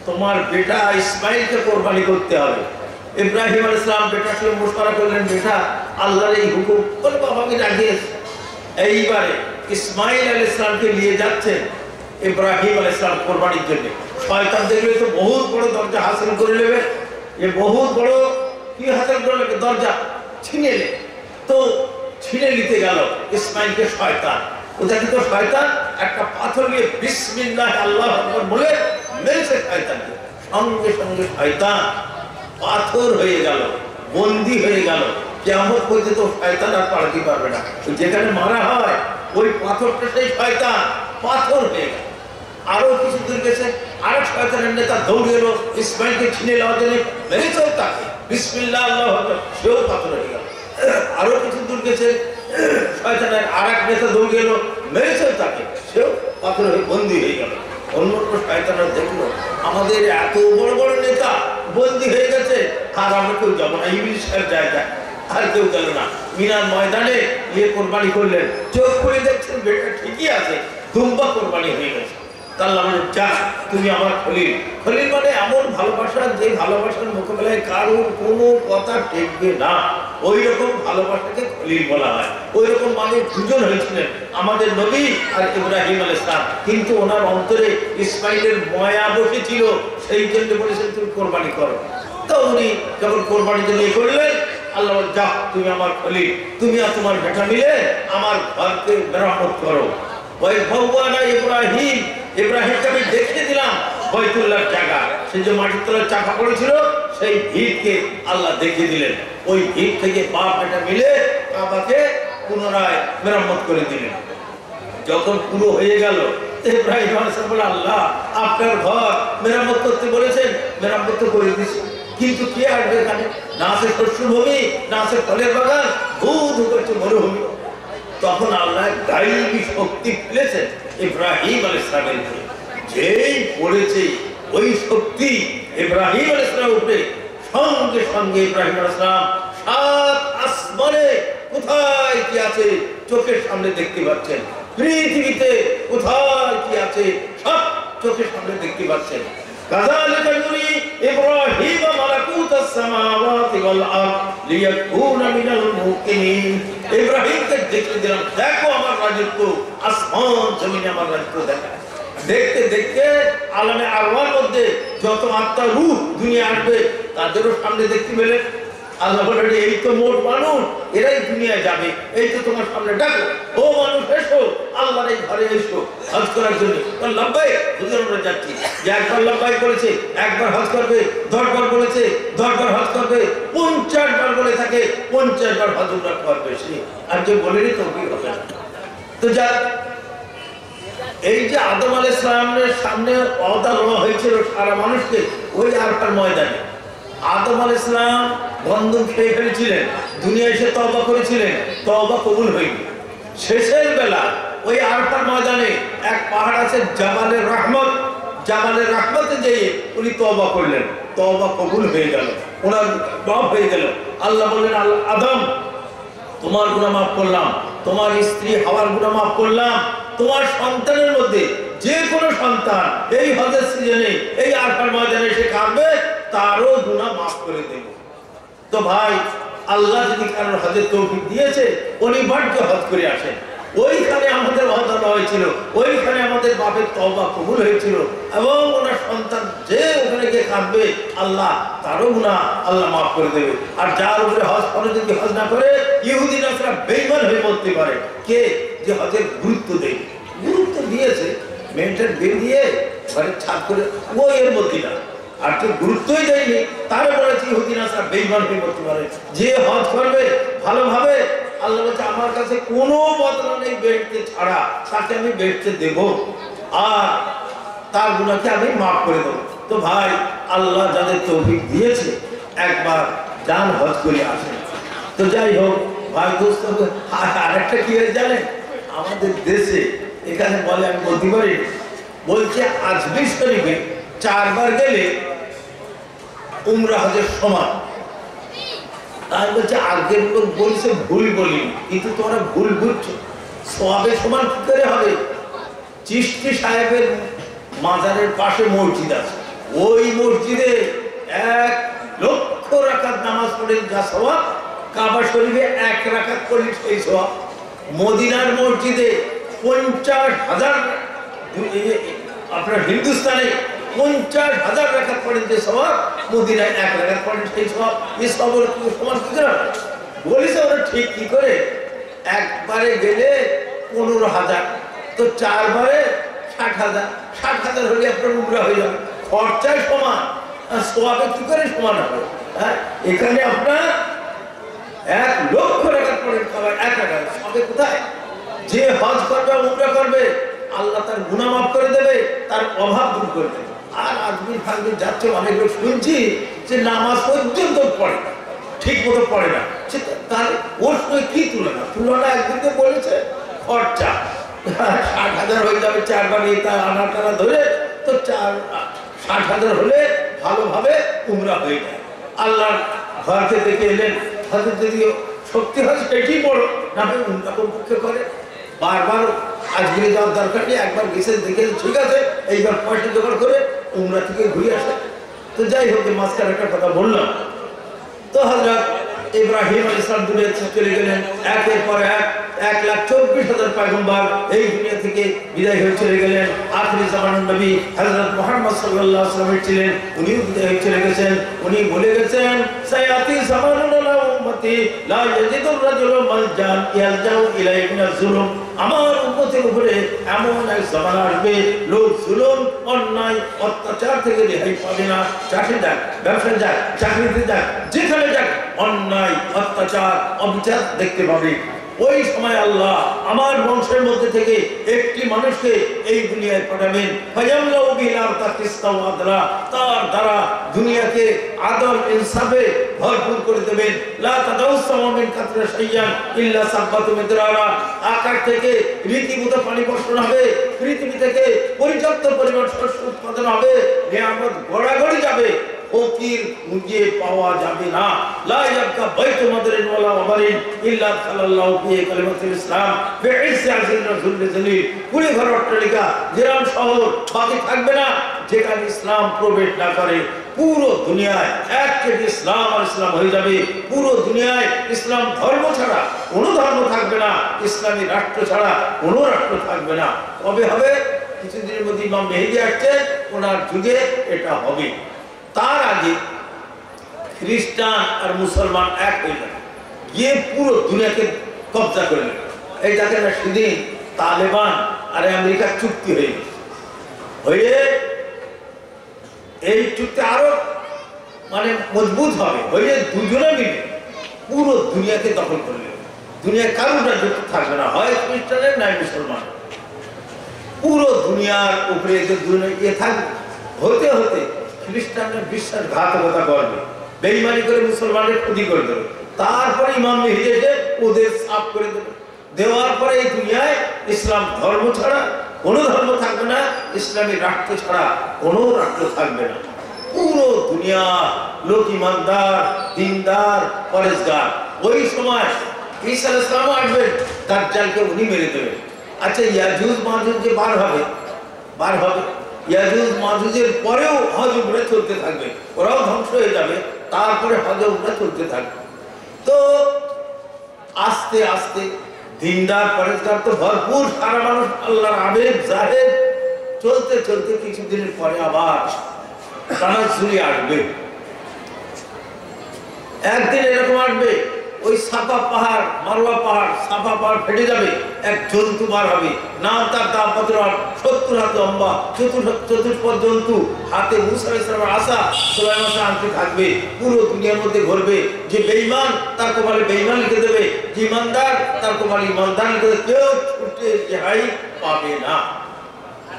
[SPEAKER 1] তোমার বেটা ইসমাইলকে কোরবানি করতে হবে। ইব্রাহিম আলাইহিস সালাম বেটার সঙ্গে মুশাওয়ারা করলেন, বেটা আল্লাহর এই হুকুম। বলে বাবা আমি রাজি আছি। এইবারে ইসমাইল আলাইহিস সালামকে নিয়ে যাচ্ছেন ইব্রাহিম আলাইহিস সালাম কোরবানির জন্য। শয়তান দেখলে তো বহুত বড় দরজা হাসিল করে নেবে, এ বহুত বড় কি হাসিল করে নেবে, দরজা ছিনে নেবে। তো ছিনে নিতে গেল ইসমাইলকে শয়তান। ওটাকে তো শয়তান একটা পাথর নিয়ে বিসমিল্লাহ আল্লাহু আকবার বলে মেরেছে শয়তানকে। সঙ্গে সঙ্গে শয়তান পাথর হয়ে গেল, বন্দী হয়ে গেল। কিয়ামত পর্যন্ত শয়তান আর পালাতে পারবে না। যেখানে মারা হয় ওই পাথরটা সেই শয়তান পাথর হয়ে গেল। আরো কিছু দূর গেছে, আরেক শয়তানের নেতা দৌড়ে এলো ইসমাইলকে ছিনে নেওয়ার জন্য, মেরেছেও তাকে বিসমিল্লাহ আল্লাহু আকবার, সেও পাথর হয়ে গেল। আরো কিছু দূর গেছে, শয়তানের আরেক নেতা দৌড়ে এলো, মেরেছেও তাকে, সেও পাথর হয়ে বন্দী হয়ে গেল। অন্য শয়তানরা দেখলো আমাদের এত বড় বড় নেতা বন্দী হয়ে গেছে, আর আমরা কেউ যাবো না, ইবলিসের জায়গায় আর কেউ গেল না। মিনার ময়দানে গিয়ে কোরবানি করলেন, চোখ খুলে দেখছেন বেটা ঠিকই আছে, দুম্বা কোরবানি হয়ে গেছে। আল্লাহ বলে যা তুমি আমার খলিল। খলিল মানে এমন ভালোবাসা যে ভালোবাসার মোকাবেলায় কারোর কোনো কথা টেকবে না, ওই রকম ভালোবাসাকে খলিল বলা হয়। ওই রকম মানুষ দুজন হয়েছিলেন, আমাদের নবী আর ইব্রাহিম আলাইহিস সালাম। কিন্তু ওনার অন্তরে ইসমাইলের মায়া বসেছিল, সেই জন্য বলেছেন তুমি কোরবানি করো। তো উনি যখন কোরবানির জন্য করলেন, আল্লাহ যা তুমি আমার খলিল, তুমি আর তোমার বেটা মিলে আমার ঘরকে মেরামত করো। ওই ভগবান ইব্রাহিম, ইব্রাহিমকে আমি দেখিয়ে দিলাম বাইতুল্লাহর জায়গা, সেই যে মাটির তলায় চাপা পড়েছিল সেই ভিতকে আল্লাহ দেখিয়ে দিলেন। ওই ভিত থেকে বাপ বেটা মিলে কাবাকে পুনরায় মেরামত করে দিলেন। যখন পুরো হয়ে গেল ইব্রাহিম আলাইহিস সালাম বলে আল্লাহ আপনার ঘর মেরামত করতে বলেছেন, মেরামত করে দিয়েছি, কিন্তু কে আসবে এখানে? না আছে শস্যভূমি, না আছে ফলের বাগান, ধু ধু করছে মরুভূমি। তখন আল্লাহ গাইবী শক্তি ফেলেছেন, ইব্রাহিম আলাইহিস সালামের উপরে। যেই পড়েছে ওই শক্তি ইব্রাহিম আলাইহিস সালামের উপরে, সঙ্গে সঙ্গে ইব্রাহিম আলাইহিস সালাম সাত আসমানে কোথায় কি আছে চোখের সামনে দেখতে পাচ্ছেন, পৃথিবীতে কোথায় কি আছে সব চোখের সামনে দেখতে পাচ্ছেন। কাযালিকা নুরি ইব্রাহিম মালাকুতাস সামাওয়াতি ওয়াল আরদ লিয়াকুনা মিনাল মুকিনিন। ইব্রাহিমকে দেখে দিলাম, দেখো আমার রাজত্ব, আসমান জমিনে আমার রাজত্ব দেখো। দেখতে দেখতে আলামে আরওয়ার মধ্যে যত আত্মা রূহ দুনিয়া আসবে তাদেরও সামনে দেখতে পেলেন। আল্লাহ বলেন, এই তো মোট মানুষ, এরাই দুনিয়ায় যাবে, এই তো তোমার সামনে ডাকো, ও মানুষ এসো আল্লাহর এই ঘরে এসো হজ করার জন্য। লাব্বাই, হুজুর আমরা যাচ্ছি। যে একবার লাব্বাই বলেছে একবার হজ করবে, 10 বার বলেছে 10 বার হজ করবে, 50 বার বলে থাকে 50 বার হজ উমরা করবে সে, আর যে বলেনি তো কি হবে না। তো যা এই যে আদম আলাইহিস সালামের সামনে ওয়াদা দেওয়া হয়েছিল সারা মানুষকে, ওই আরফার ময়দানে আদম আলাইহিস সালাম বন্ধন খেয়ে ফেলেছিলেন, দুনিয়া এসে তওবা করেছিলেন, তওবা কবুল হয়নি। শেষের বেলা ওই আরফার ময়দানে এক পাহাড় আছে জাবালের রহমত, জাবালের রহমতে যেয়ে উনি তওবা করলেন, তওবা কবুল হয়ে গেল, ওনার মাফ হয়ে গেল। আল্লাহ বললেন, আদম তোমার গুনাহ মাফ করলাম, তোমার স্ত্রী হাওয়ার গুনাহ মাফ করলাম, তোমার সন্তানের মধ্যে যে কোনো সন্তান এই হজের সিজনে এই আরফার ময়দানে এসে কাঁদবে তারও গুনাহ মাফ করে দেব। তো ভাই, আল্লাহ যদি কারোর হজের তৌফিক দিয়েছে অনিবার্য হজ করে আসেন। ওইখানে আমাদের ওয়াদা হয়েছিল, ওইখানে আমাদের বাপের তওবা কবুল হয়েছিল, এবং ওনার সন্তান যে ওখানে গিয়ে কাঁদবে আল্লাহ তারও গুনাহ আল্লাহ মাফ করে দেবে। আর যার উপরে হজ করে যদি হজ না করে, ইহুদি নাসরা বেঈমান হয়ে বলতে পারে কে যে হজের গুরুত্ব দেয়, গুরুত্ব দিয়েছে মেয়েটার বিয়ে দিয়ে ঘরের ছাদ করে, ও এর মধ্যে না, আর তো গুরুত্বই দেয়নি, তার বলেছে ইহুদি নাসরা বেঈমান হয়ে বলতে পারে। যে হজ করবে ভালোভাবে, আল্লাহ বলছে আমার কাছে কোনো বদলা নেই বেড়তে ছাড়া, তাকে আমি বেড়তে দেব আর তার গুনাহকে আমি মাফ করে দেবো। তো ভাই, আল্লাহ যাদের তৌফিক দিয়েছে একবার যান হজ করে আসেন। তো যাই হোক ভাই দোস্ত, আরেকটা কি হয়ে জানেন, আমাদের দেশে এখানে বলে, আমি বলতে পারি, বলছে আজমির শরীফে 4 বার গেলে উমরা হজের সমান। তাই বলছে আগের লোক বলছে ভুল বলি, কিন্তু তোমরা ভুল বুঝছো, সওয়াবের সমান কি করে হবে? চিশতি সাহেবের মাজারের পাশে মসজিদ আছে, ওই মসজিদে 1 লক্ষ রাকাত নামাজ পড়ে যা সওয়াব, কাবা শরীফে 1 রাকাত পড়লে সেই সওয়াব, মদিনার মসজিদে 50,000, আপনার হিন্দুস্তানে 50,000 রাকাত পড়েন যে সওয়াব, মদিনায় 1 রাকাত পড়েন সেই সওয়াব। এই সওয়াবের সমান কি করে বলিস? ওরা ঠিক কি করে? একবারে গেলে 15,000, তো 4 বারে 60,000, 60,000 হলে আপনার উমরা হয়ে যাবে। খরচায় সমান, আর সওয়াবে কি করে সমান হবে? হ্যাঁ, এখানে আপনার 1 লক্ষ রাকাত পড়েন, খাবার 1 রাকাত, সবে কোথায়? যে হজ করবে উমরা করবে আল্লাহ তার গুনাহ মাফ করে দেবে, তার অভাব দূর করে দেবে। আর আজমির ফাজমির যাচ্ছে, অনেক লোক শুনছি যে নামাজ পর্যন্ত পড়ে না, ঠিক মতো পড়ে না, তার ওর সঙ্গে কি তুলনা একদিকে বলেছে খরচা 60,000 হয়ে যাবে 4 বার এটা আনা টানা ধরে, তো 60,000 হলে ভালোভাবে উমরা হয়ে যায়। আল্লাহর ঘরকে দেখে এলেন, হয়তো যদি শক্তি হয় সেটাই বড়, না হয় উমরা পক্ষে করে। বারবার আজমিরে যাওয়ার দরকার নেই, একবার গেছে দেখে ঠিক আছে, এইবার পয়সা জোগাড় করে উমরা থেকে ঘুরে আসে। তো যাই হোক, মাঝখানে একটা কথা বললাম। তো হযরত ইব্রাহিম আলাইহিস সালাম দুনিয়া থেকে চলে গেলেন, একের পর 1,24,000 পয়গম্বর এই দুনিয়া থেকে বিদায় হয়ে চলে গেলেন। আখিরি জামানার নবী হযরত মুহাম্মদ সাল্লাল্লাহু আলাইহি ওয়াসাল্লাম ছিলেন, উনিও বিদায় হয়ে চলে গেছেন। উনি বলে গেছেন, সায়াতি জামানুন লা উম্মতি লা ইয়াজিদুর রাজুলু মালজান ইয়ালজাউ ইলাইহি মিনাজ জুলুম। আমার উম্মতের উপরে এমন এক জামানা আসবে, লোক জুলুম, অন্যায়, অত্যাচার থেকে রেহাই পাবে না। চাকরি যাক, ব্যবসা যাক, চাকরিতে যাক, যেখানে যাক, অন্যায়, অত্যাচার, অবিচার দেখতে পাবে। ওই সময় আল্লাহ আমার বংশের মধ্যে থেকে একটি মানুষকে এই দুনিয়ায় পাঠাবেন, ফায়ামলাউ বিল আরদা কিসতাও আদলা, তার দ্বারা দুনিয়াকে আদল ইনসাফে ভরপুর করে দেবেন। লা তাদাউসামু মিন কাতরা শাইয়ান ইল্লা সাব্বাতু মিদরারা, আকাশ থেকে রীতিমতো পানি বর্ষণ হবে, পৃথিবী থেকে পর্যাপ্ত পরিমাণ শস্য উৎপাদন হবে, নিয়ামত গড়াগড়ি যাবে, ফকির খুঁজে পাওয়া যাবে না। লা ইয়াবকা বাইতু মাদরিন ওয়ালা ওয়াবারিন ইল্লা সাল্লাল্লাহু ফিহি কালিমাতুল ইসলাম বিইজ্জি আজিজ রাসূল জালিল, পুরো ঘর অট্টালিকা গ্রাম শহর বাকি থাকবে না যেখানে ইসলাম প্রবেশ না করে। পুরো দুনিয়ায় একটি ইসলাম আর ইসলাম হয়ে যাবে। পুরো দুনিয়ায় ইসলাম ধর্ম ছাড়া কোনো ধর্ম থাকবে না, ইসলামী রাষ্ট্র ছাড়া কোনো রাষ্ট্র থাকবে না। কবে হবে? কিছুদিনের মধ্যে ইমাম মেহেদী আসছে, ওনার যুগে এটা হবে। তার আগে খ্রিস্টান আর মুসলমান এক হয়ে যাবে, গিয়ে পুরো দুনিয়াকে কবজা করে নেবে। এই দেখেন না, সেদিন তালেবান আর আমেরিকার চুক্তি হয়ে এই চুক্তি আরো মানে মজবুত হবে, হয়ে দুজনে মিলে পুরো দুনিয়াকে দখল করে নেবে। দুনিয়ার কারোটা যুক্ত থাকবে না, হয় খ্রিস্টানের নাই মুসলমান, পুরো দুনিয়ার উপরে থাকবে। হতে হতে খ্রিস্টানরা বিশ্বাসঘাতকতা করবে, বেঈমানি করে মুসলমানদের ক্ষতি করে দেবে, তারপরে ইমাম মেহেদী এসে ওদের সাফ করে দেবে। দেওয়ার পরে এই দুনিয়ায় ইসলাম ধর্ম ছাড়া কোনো ধর্ম থাকবে না, ইসলামী রাষ্ট্র ছাড়া কোনো রাষ্ট্র থাকবে না। পুরো দুনিয়া লোক ইমানদার, দিনদার, পরেশগার। ওই সময় ঈসা আলাইহিস সালাম আসবেন, দাজ্জালকে উনি মেরে দেবেন। আচ্ছা, ইয়াজুজ মাজুজ যে বার হবে, ইয়াজুজ মাজুজের পরেও হজ উমরা চলতে থাকবে, ওরাও ধ্বংস হয়ে যাবে, তারপরে হজ উমরা চলতে থাকবে। তো আস্তে আস্তে দিনদার পরেশগার তো ভরপুর, সারা মানুষ আল্লাহর আবেদ জাহেদ, চলতে চলতে কিছুদিনের পরে আবার তানাজ্জুলি আসবে। একদিন এরকম আসবে, ওই সাফা পাহাড়, মারওয়া পাহাড়, সাফা পাহাড় ফেটে যাবে, এক জন্তু বার হবে, নাম তার দাবপাত্র 70 হাত লম্বা, চতুষ্পদ জন্তু, হাতে মুসা আলাইহিস সালামের আসা, সুলাইমান আনতে থাকবে, পুরো দুনিয়ার মধ্যে ঘুরবে। যে বেঈমান তার কপালে বেঈমান লিখে দেবে, যে ইমানদার তার কপালে ইমানদার লিখে দেবে, কেউ ছুটে রেহাই পাবে না।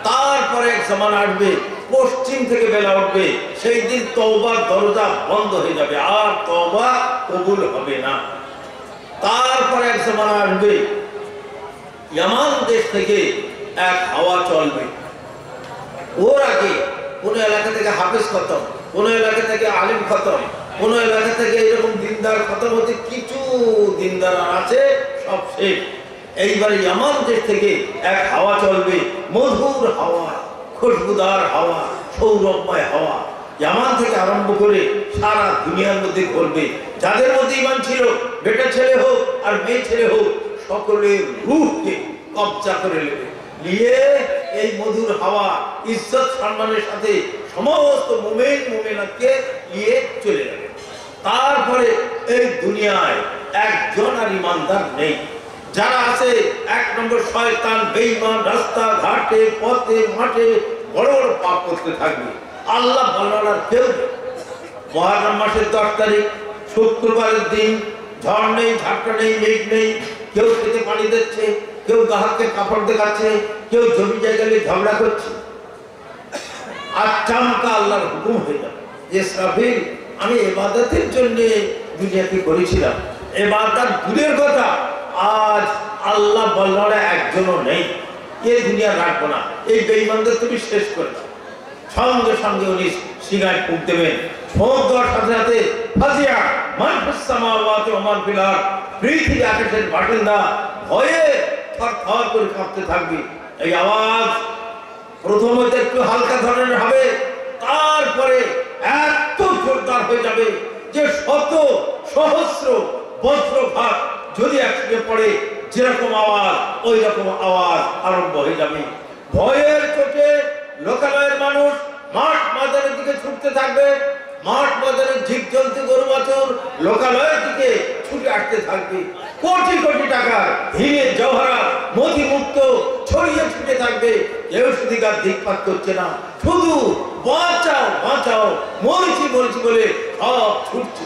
[SPEAKER 1] তারপরে এক জামানা আসবে, পশ্চিম থেকে বেলা উঠবে, সেই দিন তওবার দরজা বন্ধ হয়ে যাবে, আর তওবা কবুল হবে না। তারপরে এক জামানা আসবে, ইয়ামান দেশ থেকে এক হাওয়া চলবে। ওর আগে কোন এলাকা থেকে হাফেজ খতম, কোন এলাকা থেকে আলিম খতম, কোন এলাকা থেকে এরকম দিনদার খতম হতে, কিছু দিনদার আছে, সব শেষ। এইবারে ইয়ামান দেশ থেকে এক হাওয়া চলবে, মধুর হাওয়া, খুশবুদার হাওয়া, সৌরভময় হাওয়া, ইয়ামান থেকে আরম্ভ করে সারা দুনিয়ার মধ্যে ঘুরবে। যাদের মধ্যে ঈমান ছিল, বেটা ছেলে হোক আর মেয়ে ছেলে হোক, সকলের রূহকে কবজা করে নেবে, নিয়ে এই মধুর হাওয়া ইজ্জত সম্মানের সাথে সমস্ত মুমিন মুমিনাতকে নিয়ে চলে যাবে। তারপরে এই দুনিয়ায় একজন আর ইমানদার নেই। যারা আছে, এক নম্বর শয়তান, বেঈমান, রাস্তা ঘাটে পথে মাঠে বড় বড় পাপ করতে থাকবে। আল্লাহ বলার কেউ নেই। মুহররম মাসের 10 তারিখ শুক্রবারের দিন, ঝড় নেই, ঝাপটা নেই, মেঘ নেই, কেউ খেতে পানি দিচ্ছে, কেউ গ্রাহককে কাপড় দেখাচ্ছে, কেউ জমি জায়গা নিয়ে ঝগড়া করছে, আর চামকা আল্লাহর হুকুম হয়ে যাবে যে ইসরাফিল, আমি ইবাদতের জন্য দুনিয়াকে করেছিলাম, ইবাদত দূরের কথা, আজ আল্লাহ বলার একজনও নেই, এই দুনিয়া রাখবো না, এই বেঈমানদের তুমি শেষ করে দাও। সঙ্গে সঙ্গে উনি সিগায় ফুঁক দেবেন, ফোঁক দেওয়ার সাথে সাথে ফাজিয়া মান ফিস সামাওয়াতি ওয়া মান ফিল আরদ, পৃথিবী আকাশের বাসিন্দা ভয়ে থরথর করে কাঁপতে থাকবে। এই আওয়াজ প্রথমে একটু হালকা ধরনের হবে, তারপরে এত জোরদার হয়ে যাবে যে শত সহস্র বজ্রঘাত যদি একসঙ্গে পড়ে, যেরকম আওয়াজ ওই রকম আওয়াজ আরম্ভ হয়ে যাবে। ভয়ের চোটে লোকালয়ের মানুষ মাঠ ময়দানের দিকে ছুটতে থাকবে, মাঠ ময়দানের জীবজন্তু গরু বাছুর লোকালয়ের দিকে ছুটে আসতে থাকবে। কোটি কোটি টাকার হিরে জওহরাত মতি মুক্ত ছড়িয়ে ছুটে থাকবে। কেউ সেদিকার দিকপাত করছে না, শুধু বাঁচাও বাঁচাও, মরেছি মরেছি বলে সব ছুটছে।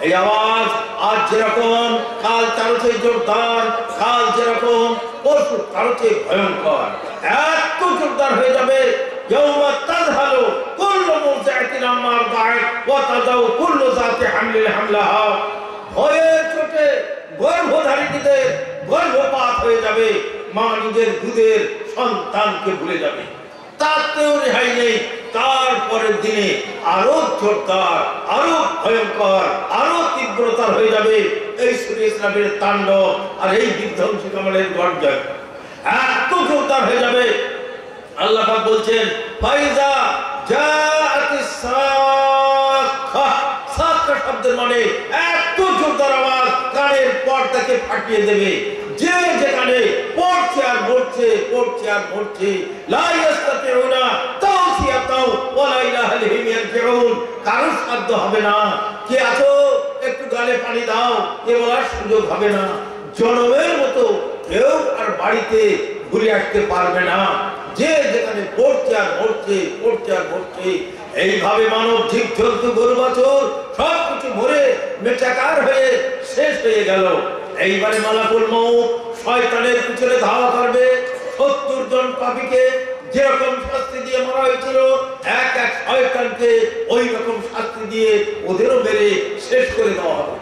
[SPEAKER 1] এই আওয়াজ আজ যেরকম, কাল তার চেয়ে জোরদার, কাল যেরকম, পরশু তার চেয়ে ভয়ঙ্কর, এত জোরদার হয়ে যাবে। ইয়াউমা তাযহালু কুল্লু মুরদিআতিন আম্মা আরদাআত ওয়া তাযাউ কুল্লু যাতি হামলিন হামলাহা। ভয়ের চোটে গর্ভধারিণীদের গর্ভপাত হয়ে যাবে, মা নিজের দুধের সন্তানকে ভুলে যাবে, তাতেও রেহাই নেই। তারপরের দিনে আরো জোরদার, আরো ভয়ঙ্কর, আরো তীব্রতার হয়ে যাবে এই সূরা ইসরাফিলের তাণ্ডব আর এই বিধ্বংসী কামানের গর্জন, এত জোরদার হয়ে যাবে। আল্লাহ পাক বলছেন ফাইজা জাআতিস সাক্কা। সাক্কা শব্দের মানে এত জোরদার আওয়াজ, কানের পর্দাকে ফাটিয়ে দেবে। যে যেখানে পড়ছে আর মরছে, পড়ছে আর মরছে, লা ইস্তাতিউনা তাওসিয়াতাও ওয়া লা ইলাহা ইল্লাহুম ইয়ারজিউন। কারো সাধ্য হবে না, কে আছো একটু গালে পানি দাও এ বলার সুযোগ হবে না। জনমের মতো কেউ আর বাড়িতে ঘুরে আসতে পারবে না। যে যেখানে পড়ছে আর মরছে, পড়ছে আর মরছে। এইভাবে মানব জীব জন্তু গরু বাছুর সবকিছু মরে মেটাকার হয়ে শেষ হয়ে গেল। এইবারে মালাকুল মউত শয়তানের পিছনে ধাওয়া করবে। 70 জন পাপীকে যেরকম শাস্তি দিয়ে মারা হয়েছিল, এক এক শয়তানকে ওই রকম শাস্তি দিয়ে ওদেরও মেরে শেষ করে দেওয়া হবে,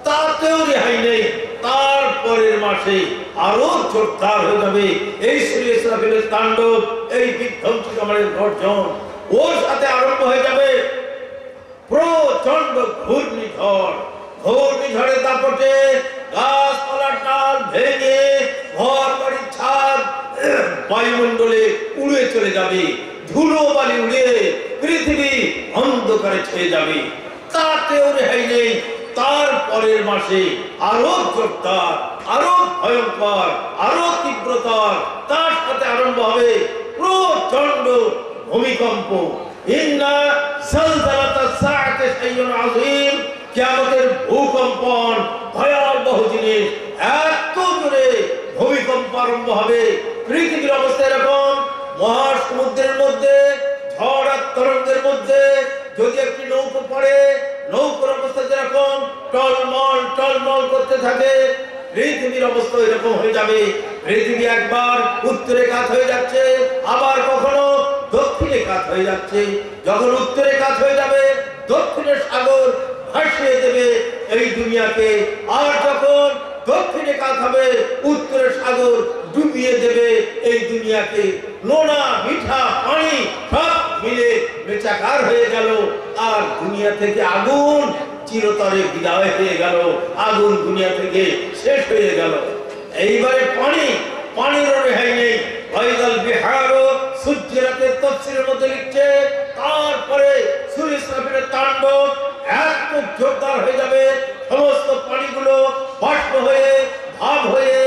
[SPEAKER 1] তাতেও রেহাই নেই। তারপরের মাসে আরো জোরদার হয়ে যাবে এই সূরা ইসরাফিলের তাণ্ডব, এই বিধ্বংসী কামানের গর্জন। ওর সাথে আরম্ভ হয়ে যাবে প্রচন্ড ঘূর্ণিঝড়। ঘূর্ণিঝড়ের দাপটে গাছপালার ডাল ভেঙে ঘর বাড়ির ছাদ বায়ুমণ্ডলে উড়ে চলে যাবে, ধুলো বালি উড়ে পৃথিবী অন্ধকারে ছেয়ে যাবে, তাতেও রেহাই নেই। তারপরের মাসে আরো জোরদার, আরো ভয়ঙ্কর, আরো তীব্রতার, তার সাথে আরম্ভ হবে প্রচন্ড ভূমিকম্প। ইন্না যালজালাতাস সাআতি শাইউন আযীম। কিয়ামতের ভূকম্পন ভয়াবহ জিনিস। এত জোরে ভূমিকম্প আরম্ভ হবে, পৃথিবীর অবস্থা এরকম। মহাসমুদ্রের মধ্যে ঝড় আর তরঙ্গের মধ্যে যদি একটি নৌকো পড়ে, নৌকোর অবস্থা যেরকম টলমল টলমল করতে থাকে, পৃথিবীর অবস্থা এরকম হয়ে যাবে। পৃথিবী একবার উত্তরে কাত হয়ে যাচ্ছে, আবার কখনো দক্ষিণে কাত হয়ে যাচ্ছে। যখন উত্তরে কাত হয়ে যাবে, দক্ষিণের সাগর ভাসিয়ে দেবে এই দুনিয়াকে, আর যখন দক্ষিণে কাত হবে, উত্তরের সাগর ডুবিয়ে দেবে এই দুনিয়াকে। নোনা মিঠা পানি সব মিলে মেচাকার হয়ে গেল, আর দুনিয়া থেকে আগুন চিরতরে বিদায় হয়ে গেল, আগুন দুনিয়া থেকে শেষ হয়ে গেল। এইবারে পানি, পানির রেহাই নেই। ওয়াইদাল বিহারু সুজ্জিরাতের তাফসীরের মধ্যে লিখছে, তারপরে সূরা ইসরাফিলের তাণ্ডব এত জোরদার হয়ে যাবে, সমস্ত পানিগুলো বাষ্প হয়ে, ভাব হয়ে,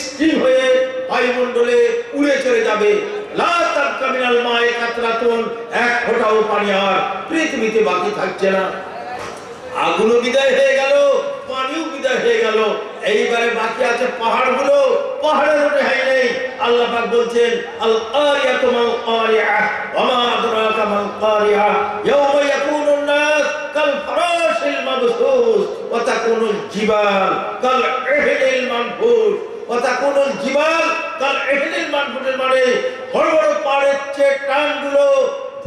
[SPEAKER 1] স্টিম হয়ে বায়ুমণ্ডলে উড়ে চলে যাবে। লা তাবকা মিনাল মা'i কাতরাতুন। এক ফোঁটাও পানি আর পৃথিবীতে বাকি থাকছে না। আগুনও বিদায় হয়ে গেল, পানিও বিদায় হয়ে গেল। এইবারে বাকি আছে পাহাড়গুলো, পাহাড়ের রেহাই নেই। আল্লাহ পাক বলছেন আল কারিয়াতু মাল কারিয়া ওয়া মা আদরাকা মাল কারিয়া ইয়াওমা ইয়াকুনুন নাস কাল ফারাশিল মাবসুস ওয়া তাকুনুল জিবাল কাল ইহলিল মানফুস ওয়া তাকুনুল জিবাল কাল ইহলিল মানফুসের মানে বড় বড় পাহাড়ের চট্টানগুলো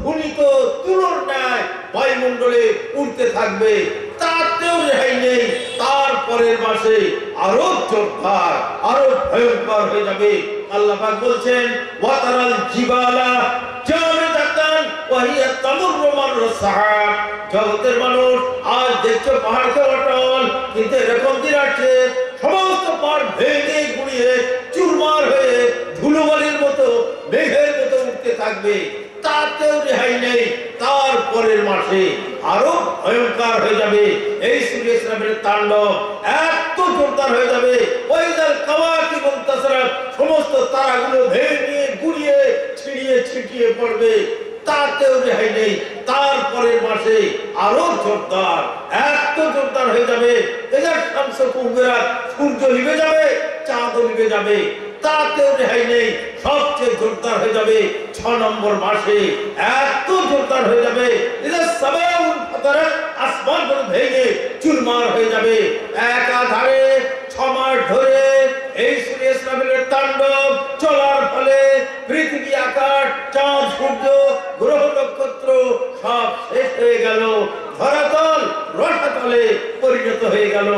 [SPEAKER 1] ধুনিত তুলোর ন্যায় বায়ুমণ্ডলে উড়তে থাকবে, তাতেও রেহাই নেই। তারপরের মাসে আরো জোরদার, আরো ভয়ঙ্কর হয়ে যাবে। আল্লাহ পাক বলছেন ওয়াতারাল জিবালা জামিদাতান ওয়া হিয়া তামুররু মাররা সাহাব। জগতের মানুষ আজ দেখছো পাহাড়কে অটল, কিন্তু এরকম দিন আসছে সমস্ত পাহাড় ভেঙে গুঁড়িয়ে চুরমার হয়ে ধুলোবালির মতো মেঘের মতো উঠতে থাকবে, তাতেও রেহাই নেই। তারপরের মাসে আরো ভয়ঙ্কর হয়ে যাবে এই সূরা ইসরাফিলের তাণ্ডব, এত জোরদার হয়ে যাবে। ওয়াইদাল কাওয়াকিবু ইনতাসারাত। সমস্ত তারাগুলো ভেঙে গুঁড়িয়ে ছিড়িয়ে ছিটিয়ে পড়বে, তাতেও রেহাই নেই। তারপরের মাসে আরো জোরদার, এত জোরদার হয়ে যাবে। এজার শামসু কুবরাত। সূর্য নিভে যাবে, চাঁদও নিভে যাবে, তাতেও রেহাই নেই। সবচেয়ে জোরদার হয়ে যাবে 6 নম্বর মাসে, এত জোরদার হয়ে যাবে। এদের সামাউন ফাতারাত। আসমান ভেঙে চুরমার পরিণত হয়ে গেল।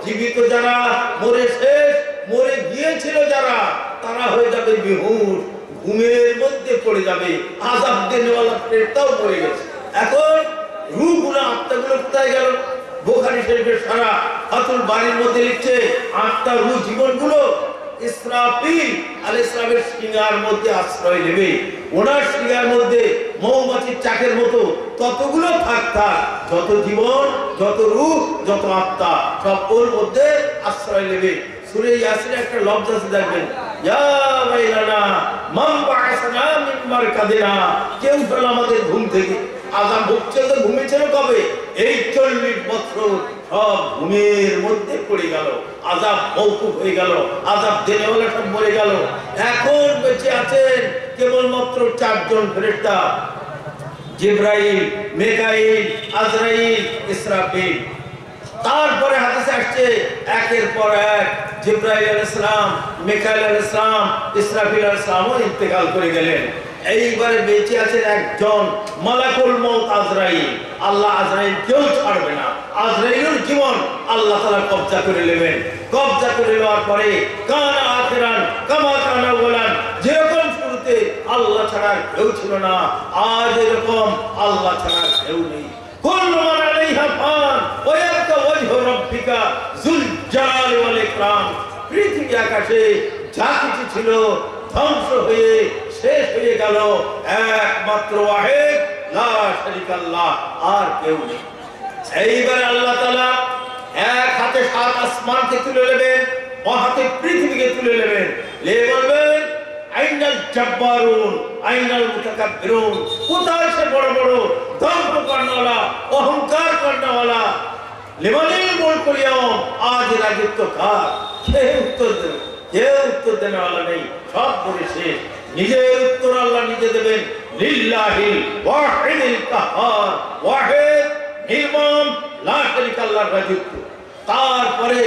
[SPEAKER 1] জীবিত যারা মরে শেষ, মরে গিয়েছিল যারা, তারা হয়ে যাবে বেহুশ, ঘুমের মধ্যে পড়ে যাবে। আযাব দেনেওয়ালা ফেরেশতাও মরে গেছে। এখন রূহগুলো, আত্মাগুলো কোথায় গেল? বুখারী শরীফের সারা ফাতুল বারীর মধ্যে লিখছে আত্মা, রূহ, জীবনগুলো ইসরাফিল আলাইহিস সালামের সিংহার মধ্যে আশ্রয় নেবে। ওনার সিংহার মধ্যে মৌমাছির চাকের মতো ততগুলো থাক, যত জীবন, যত রূহ, যত আত্মা, সব ওর মধ্যে আশ্রয় নেবে। সূরা ইয়াসিনের একটা লফজ আছে, দেখবেন, ইয়া ওয়াইলানা মান বা'আসানা মিন মারকাদিনা, কে উঠালো আমাদের ঘুম থেকে? আযাব হচ্ছে তো ঘুমিয়েছিল কবে? এই 40 বছর সব ঘুমের মধ্যে পড়ে গেল, আযাব মওকুফ হয়ে গেল, আযাব দেনেওয়ালা সব মরে গেল। এখন বেঁচে আছেন কেবলমাত্র 4 জন ফেরেশতা, জিবরাইল, মিকাইল, আজরাইল, ইসরাফিল। তারপরে হাদিসে আসছে একের পর এক জিবরাইল আলাইহিস সালাম, মিকাইল আলাইহিস সালাম, ইসরাফিল আলাইহিস সালামও ইন্তেকাল করে গেলেন। এইবারে বেঁচে আছেন একজন মালাকুল মউত আজরাইল। আল্লাহ আজরাইল কেউ ছাড়বে না। আজরাইলের জীবন আল্লাহ তাআলা কবজা করে নেবেন। কবজা করে নেওয়ার পরে কানা আখিরান কামা কানা আউয়ালান, যেরকম শুরুতে আল্লাহ ছাড়া কেউ ছিল না, আজ এরকম আল্লাহ ছাড়া কেউ নেই। কুল্লু মান আলাইহা ফান ওয়া ইয়াবকা ওয়াজহু রাব্বিকা যুল জালালি ওয়াল ইকরাম। পৃথিবী আকাশে যা কিছু ছিল ধ্বংস হয়ে শেষ হয়ে গেল, একমাত্র ওয়াহিদ লা শারীকা লাহ, আর কেউ নেই। এইবারে আল্লাহ তাআলা এক হাতে 7 আসমানকে তুলে নেবেন, ও হাতে পৃথিবীকে তুলে নেবেন, বলবেন আইনাল জাব্বারুন আইনাল মুতাকাব্বিরুন, কোথায় সে বড় বড় দম্ভ করনেওয়ালা, অহংকার করনেওয়ালা? লিমানিল মুলকুল ইয়াওম, আজ রাজত্ব কার? কেউ উত্তর দেবে, কেউ উত্তর দেনেওয়ালা নেই, সব বলে শেষ। নিজের উত্তর আল্লাহ নিজে দেবেন, লিল্লাহিল ওয়াহিদিল কাহ্হার, ওয়াহিদ, নির্মম, লা শারীকা লাহর রাজত্ব। তারপরে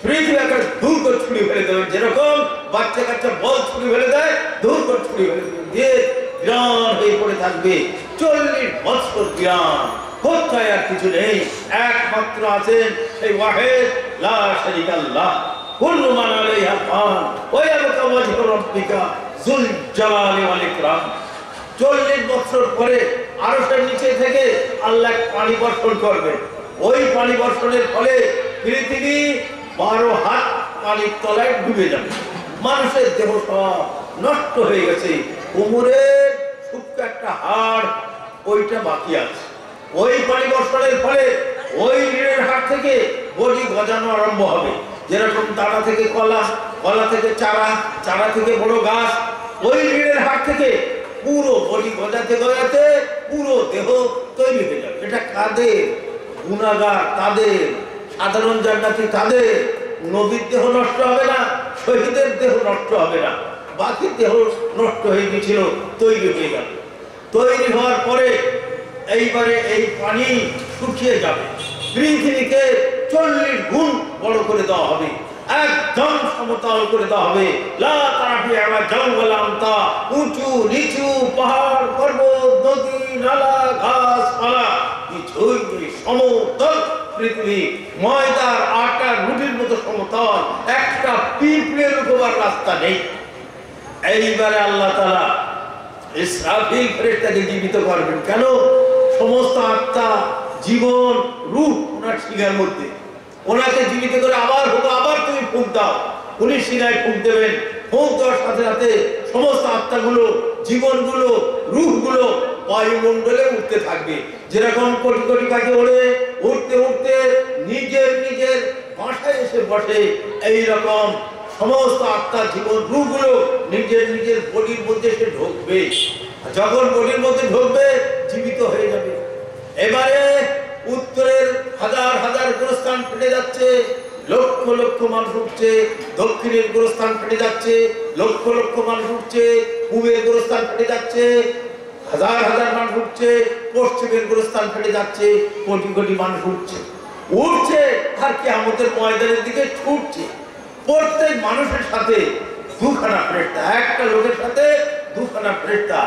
[SPEAKER 1] পৃথিবীকে দূর করে ছুড়ে ফেলে দেবেন, যেরকম বাচ্চা কাচ্চা বল ছুড়ে ফেলে দেয়, দূর করে ছুড়ে ফেলে দেবেন, দিয়ে বিরান হয়ে পড়ে থাকবে 40 বছর বিরান। কোথায় আর কিছু নেই, একমাত্র আছেন সেই ওয়াহিদ লা শারীকা লাহ। কুল্লু মান আলাইহা ফান ওয়া ইয়াবকা ওয়াজহু রাব্বিকা যুল জালালি ওয়াল ইকরাম। 40 বছর পরে আরশের নিচে থেকে আল্লাহ পানি বর্ষণ করবে। ওই পানি বর্ষণের ফলে পৃথিবী 12 হাত পানির তলায় ডুবে যাবে। মানুষের দেহ সব নষ্ট হয়ে গেছে, কোমরের শুকনো একটা হাড় ওইটা বাকি আছে। ওই পানি বর্ষণের ফলে ওই ঋণের হাড় থেকে বডি গজানো আরম্ভ হবে। যেরকম দানা থেকে কলা, কলা থেকে চারা, চারা থেকে বড় গাছ, ওই ঋণের হাড় থেকে পুরো বডি গজাতে গজাতে পুরো দেহ তৈরি হয়ে যাবে। এটা কাদের? গুনাহগার তাদের, সাধারণ জান্নাতি তাদের। নবীর দেহ নষ্ট হবে না, শহীদের দেহ নষ্ট হবে না, বাকি দেহ নষ্ট হয়ে গেছিল, তৈরি হয়ে গেল। তৈরি হওয়ার পরে এইবারে এই পানি শুকিয়ে যাবে, পৃথিবীকে 40 গুণ বড় করে দেওয়া হবে, একদম সমতল করে দেওয়া হবে। লা তারাফি আলা জঙ্গল আমতা, উঁচু নিচু পাহাড় পর্বত নদী নালা গাছপালা কিছুই নেই, সমতল পৃথিবী, ময়দার আটার রুটির মতো সমতল, একটা পিঁপড়ের উপর রাস্তা নেই। এইবারে আল্লাহ তাআলা ইসরাফিল ফেরেশতাকে জীবিত করবেন। কেন? সমস্ত আত্মা, জীবন, রূহ ওনার সিংহের মধ্যে, ওনাকে জীবিত করে আবার হতো, আবার তুমি ফুঁক দাও। উনি সিনায় ফুঁক দেবেন, ফুঁক দেওয়ার সাথে সাথে সমস্ত আত্মাগুলো, জীবনগুলো, রূহগুলো বায়ুমণ্ডলে উঠতে থাকবে। যেরকম কোটি কোটি পাখি ওড়ে, উঠতে উঠতে নিজের নিজের বাসায় এসে বসে, এইরকম সমস্ত আত্মা, জীবন, রূহগুলো নিজের নিজের বডির মধ্যে এসে ঢুকবে। যখন বডির মধ্যে ঢুকবে জীবিত হয়ে যাবে। এবারে উত্তরের হাজার হাজার গোরস্থান ফেটে যাচ্ছে, লক্ষ লক্ষ মানুষ উঠছে। দক্ষিণের গোরস্থান ফেটে যাচ্ছে, লক্ষ লক্ষ মানুষ উঠছে। পূবের গোরস্থান ফেটে যাচ্ছে, হাজার হাজার মানুষ উঠছে। পশ্চিমের গোরস্থান ফেটে যাচ্ছে, কোটি কোটি মানুষ উঠছে উঠছে আর কিয়ামতের ময়দানের দিকে ছুটছে। প্রত্যেক মানুষের সাথে দুখানা ফেরেশতা, একটা লোকের সাথে দুখানা ফেরেশতা।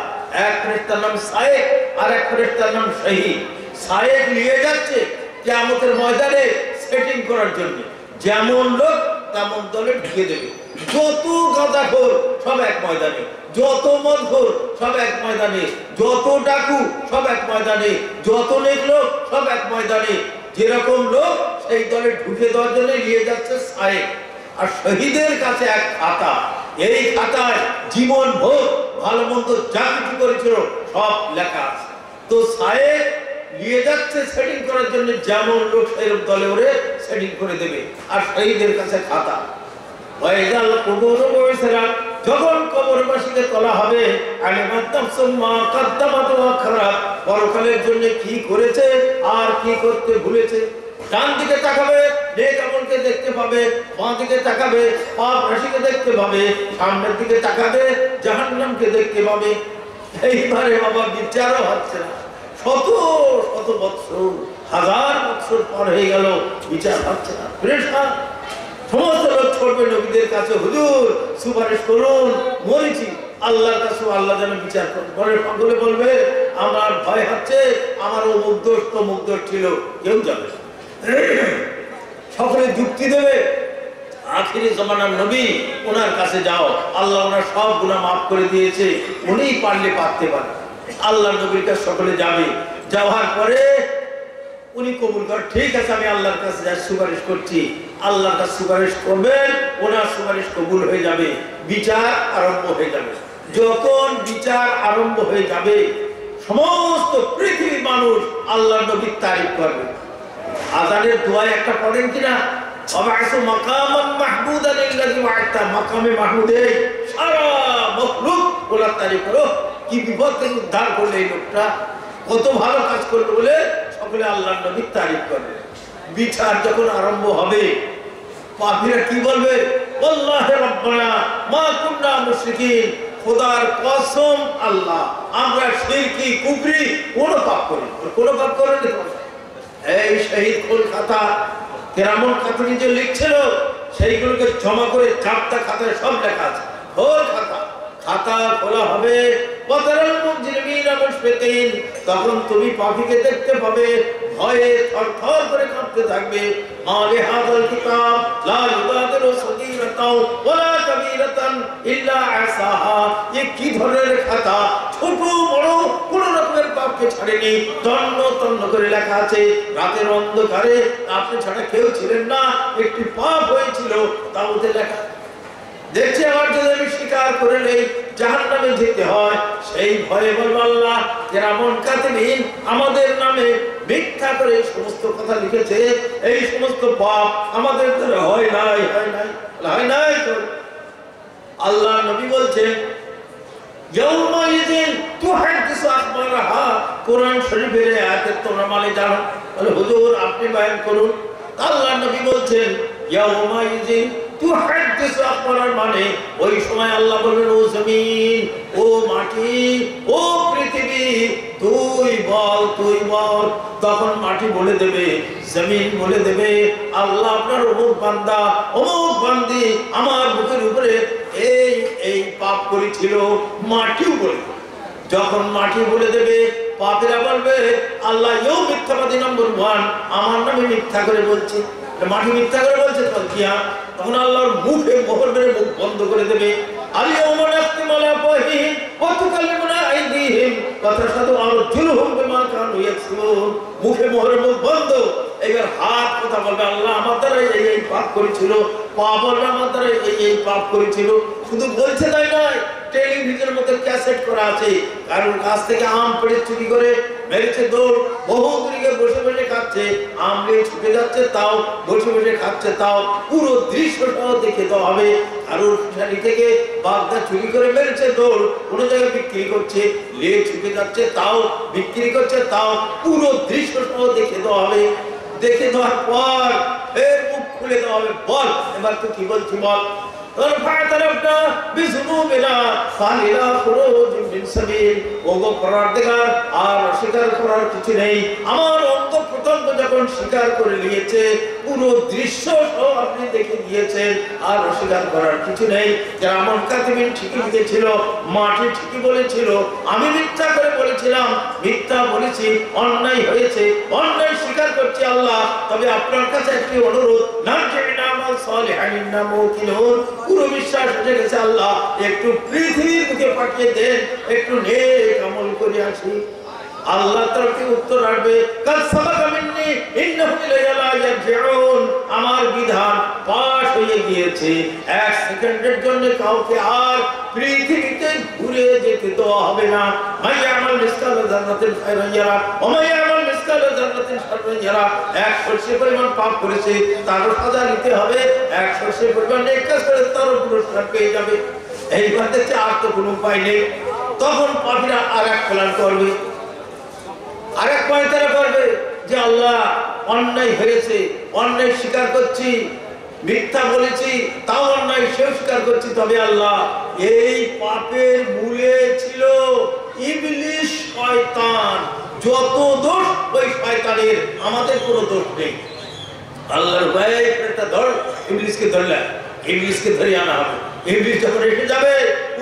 [SPEAKER 1] এক ফেরেশতার নাম সায়েক আর এক ফেরেশতার নাম শহীদ। সায়েক নিয়ে যাচ্ছে কিয়ামতের ময়দানে, সেটিং করার জন্য যেমন লোক তেমন দলে ঢুকে দেবে। যত গাঁজাখোর সব এক ময়দানে, যত মদখোর সব এক ময়দানে, যত ডাকু সব এক ময়দানে, যত নেক লোক সব এক ময়দানে। যেরকম লোক সেই দলে ঢুকে দেওয়ার জন্য নিয়ে যাচ্ছে সাহেব। আর শহীদের কাছে এক খাতা, এই খাতায় জীবন ভোর ভালো মন্দ যা কিছু করেছিল সব লেখা আছে। তো সাহেব নিয়ে যাচ্ছে সেটিং করার জন্য, যেমন লোক সেরকম দলে ওরে সেটিং করে দেবে। আর শহীদের কাছে খাতা। যখন কবরবাসীকে তোলা হবে, পরকালের জন্য কি করেছে আর কি করতে ভুলেছে। ডান দিকে তাকাবে, নেক আমলকে দেখতে পাবে, বাঁ দিকে তাকাবে, পাপ রাশিকে দেখতে পাবে, সামনের দিকে তাকাবে, জাহান্নামকে দেখতে পাবে। এইবারে বাবা বিচারও হচ্ছে না। শত শত বৎসর, হাজার বৎসর পর হয়ে গেল, বিচার হচ্ছে না। সমস্ত লোক ছড়বে নবীদের কাছে, হুজুর সুপারিশ করুন, মরেছি। আল্লাহর কাছে আল্লাহ যেন বিচার করুন। বলে বলবে আমার ভয় হচ্ছে, আমার অমুক দোষ তমুক দোষ ছিল, কেউ যাবে। সকলে যুক্তি দেবে, আখিরি জমানার নবী, ওনার কাছে যাও, আল্লাহ ওনার সব গুনাহ মাফ করে দিয়েছে, উনি পারলে পারতে পারে। আল্লাহ নবীর কাছে সকলে যাবে। যাওয়ার পরে উনি কবুল করেন, ঠিক আছে আমি আল্লাহর কাছে যা সুপারিশ করছি। আল্লাহর কাছে সুপারিশ করবেন, ওনার সুপারিশ কবুল হয়ে যাবে, বিচার আরম্ভ হয়ে যাবে। যখন বিচার আরম্ভ হয়ে যাবে, সমস্ত পৃথিবীর মানুষ আল্লাহর নবীর তারিফ করবে। আযানের দোয়ায় একটা পড়েন কিনা, আবাসু মাকামান মাহমুদান আল্লাযী ওয়া'আতা, মাকামে মাহমুদে সারা মখলুক ওনার তারিফ করো। কি বিপদ থেকে উদ্ধার করলে এই লোকটা, কত ভালো কাজ করলো বলে সকলে আল্লাহর নবীর তারিফ করবে। বিচার যখন আরম্ভ হবে, পাপীরা কি বলবে, আল্লাহে রাব্বানা মা কুননা মুশরিকিন, খোদার কসম আল্লাহ আমরা শিরকি কুফরি কোনো পাপ করিনি, কোনো পাপ করিনি। এই শহীদ কোন খাতা, কেরামুল কাতরি যে লিখছিল, সেইগুলোকে জমা করে চাপটা খাতায় সব লেখা আছে। খোল খাতা, খাতা খোলা হবে, তখন তুমি পাপীকে দেখতে পাবে, ভয়ে থরথর করে কাঁপতে থাকবে। মালে হাযাল কিতাব লা ইউগাদিরু সগীরাতাও ওয়ালা কাবীরাতান ইল্লা আসাহা, এ কি ধরনের খাতা, ছোট বড় কোন রকমের পাপকে ছাড়েনি, তন্ন তন্ন করে লেখা আছে। রাতের অন্ধকারে আপনি ছাড়া কেউ ছিলেন না, একটি পাপ হয়েছিল তাও লেখা। দেখছি আমার যদি আমি স্বীকার করে নেই জাহান্নামে যেতে হয়, সেই ভয়ে বলবো আল্লাহ কেরামুল কাতিবিন আমাদের নামে মিথ্যা করে সমস্ত কথা লিখেছে, এই সমস্ত পাপ আমাদের দ্বারা হয় নাই, হয় নাই, হয় নাই। তো আল্লাহ নবী বলছে ইয়াউমা ইযিন তুহাদ্দিসু আখবারাহা, কোরআন শরীফের আয়াতে তোমরা মানে জানো। বলে হুজুর আপনি বয়ান করুন। আল্লাহ নবী বলছেন ইয়াউমা ইযিন তুহাদ্দিসু আখবারাহা, মানে ওই সময় আল্লাহ বলবেন ও জমিন, ও মাটি, ও পৃথিবী তুই বল, তুই বল। তখন মাটি বলে দেবে, জমিন বলে দেবে আল্লাহ আপনার অমুক বান্দা অমুক বান্দি আমার বুকের উপরে এই এই পাপ করেছিল। মাটিও বলবে, যখন মাটি বলে দেবে পাপীরা বলবে আল্লাহ ইও মিথ্যাবাদী নম্বর 1, আমার নামে মিথ্যা করে বলছে। মাটি মিথ্যা করে বলছে, তখন আল্লাহর মুখে মোহর মেরে মুখ বন্ধ করে দেবে। আলিয়াউমা নাখতিমু আলা আফওয়াহিহিম ওয়া তুকাল্লিমুনা আইদিহিম ওয়া তাশহাদু আরজুলুহুম বিমা কানু ইয়াকসিবুন, মুখে মোহর মুখ বন্ধ। এবার হাত কথা বলবে আল্লাহ আমার দ্বারা এই এই পাপ করেছিল, পা বলবে আমার দ্বারা এই এই পাপ করেছিল। শুধু বলছে তাই নয়, টেলিভিশনের মধ্যে ক্যাসেট করা আছে, কারোর কাছ থেকে আম পেড়ে চুরি করে মেরেছে দৌড়, বহু দূরে বসে বসে খাচ্ছে, আম নিয়ে ছুটে যাচ্ছে তাও, বসে বসে খাচ্ছে তাও, পুরো দৃশ্যটাও দেখে দেওয়া হবে। কারোর শাড়ি থেকে বাগদা চুরি করে মেরেছে দৌড়, কোনো জায়গায় বিক্রি করছে, লে ছুটে যাচ্ছে তাও, বিক্রি করছে তাও, পুরো দৃশ্যটাও দেখে দেওয়া হবে। দেখে দেওয়ার পর ফের মুখ খুলে দেওয়া হবে, বল এবার তুই কি বলছি বল। আর অস্বীকার করার কিছু নেই, আমার অন্তঃপ্রকাশ প্রত্যঙ্গ যখন স্বীকার করে নিয়েছে, পুরো দৃশ্য সহ আপনি দেখে দিয়েছেন, আর অস্বীকার করার কিছু নেই। যেমন কাতিবিন ঠিকই লিখেছিল, মাটি ঠিকই বলেছিল, আমি মিথ্যা করে বলেছিলাম, মিথ্যা বলেছি, অন্যায় হয়েছে, অন্যায় স্বীকার করছি আল্লাহ। তবে আপনার কাছে একটি অনুরোধ, পুরো বিশ্বাস হয়ে গেছে আল্লাহ, একটু পৃথিবীর বুকে পাঠিয়ে দেন, একটু নেক আমল করে আসি। আল্লাহ তাআলা উত্তর আসবে, আমার বিধান পাশ হয়ে গিয়েছে, এক সেকেন্ডের জন্য কাউকে আর পৃথিবীতে ঘুরে যেতে দেওয়া হবে না। মাইয়ামাল মিসকাল যারাতিন খায়রান ইয়ারা ওয়া মাইয়ামাল মিসকাল যারাতিন শাররান ইয়ারা। 100 পরিমাণ পাপ করেছে তারও সাজা নিতে হবে, 100 পরিমাণ নেক কাজ করে তারও পুরস্কার পেয়ে যাবে। এইবার দেখছে আর তো কোনো উপায় নেই। তখন পাপীরা আর এক প্ল্যান করবে, আরেক পয়তারা করবে যে আল্লাহ অন্যায় হয়েছে, অন্যায় স্বীকার করছি, মিথ্যা বলেছি, তাও অন্যায় সেও স্বীকার করছি। তবে আল্লাহ, এই পাপের মূলে ছিল ইবলিশ শয়তান, যত দোষ ওই শয়তানের, আমাদের কোনো দোষ নেই। আল্লাহর ভয়ে একটা ধর, ইবলিশকে ধরলে, ইবলিশকে ধরে আনা হবে। ইবলিশ যখন এসে যাবে,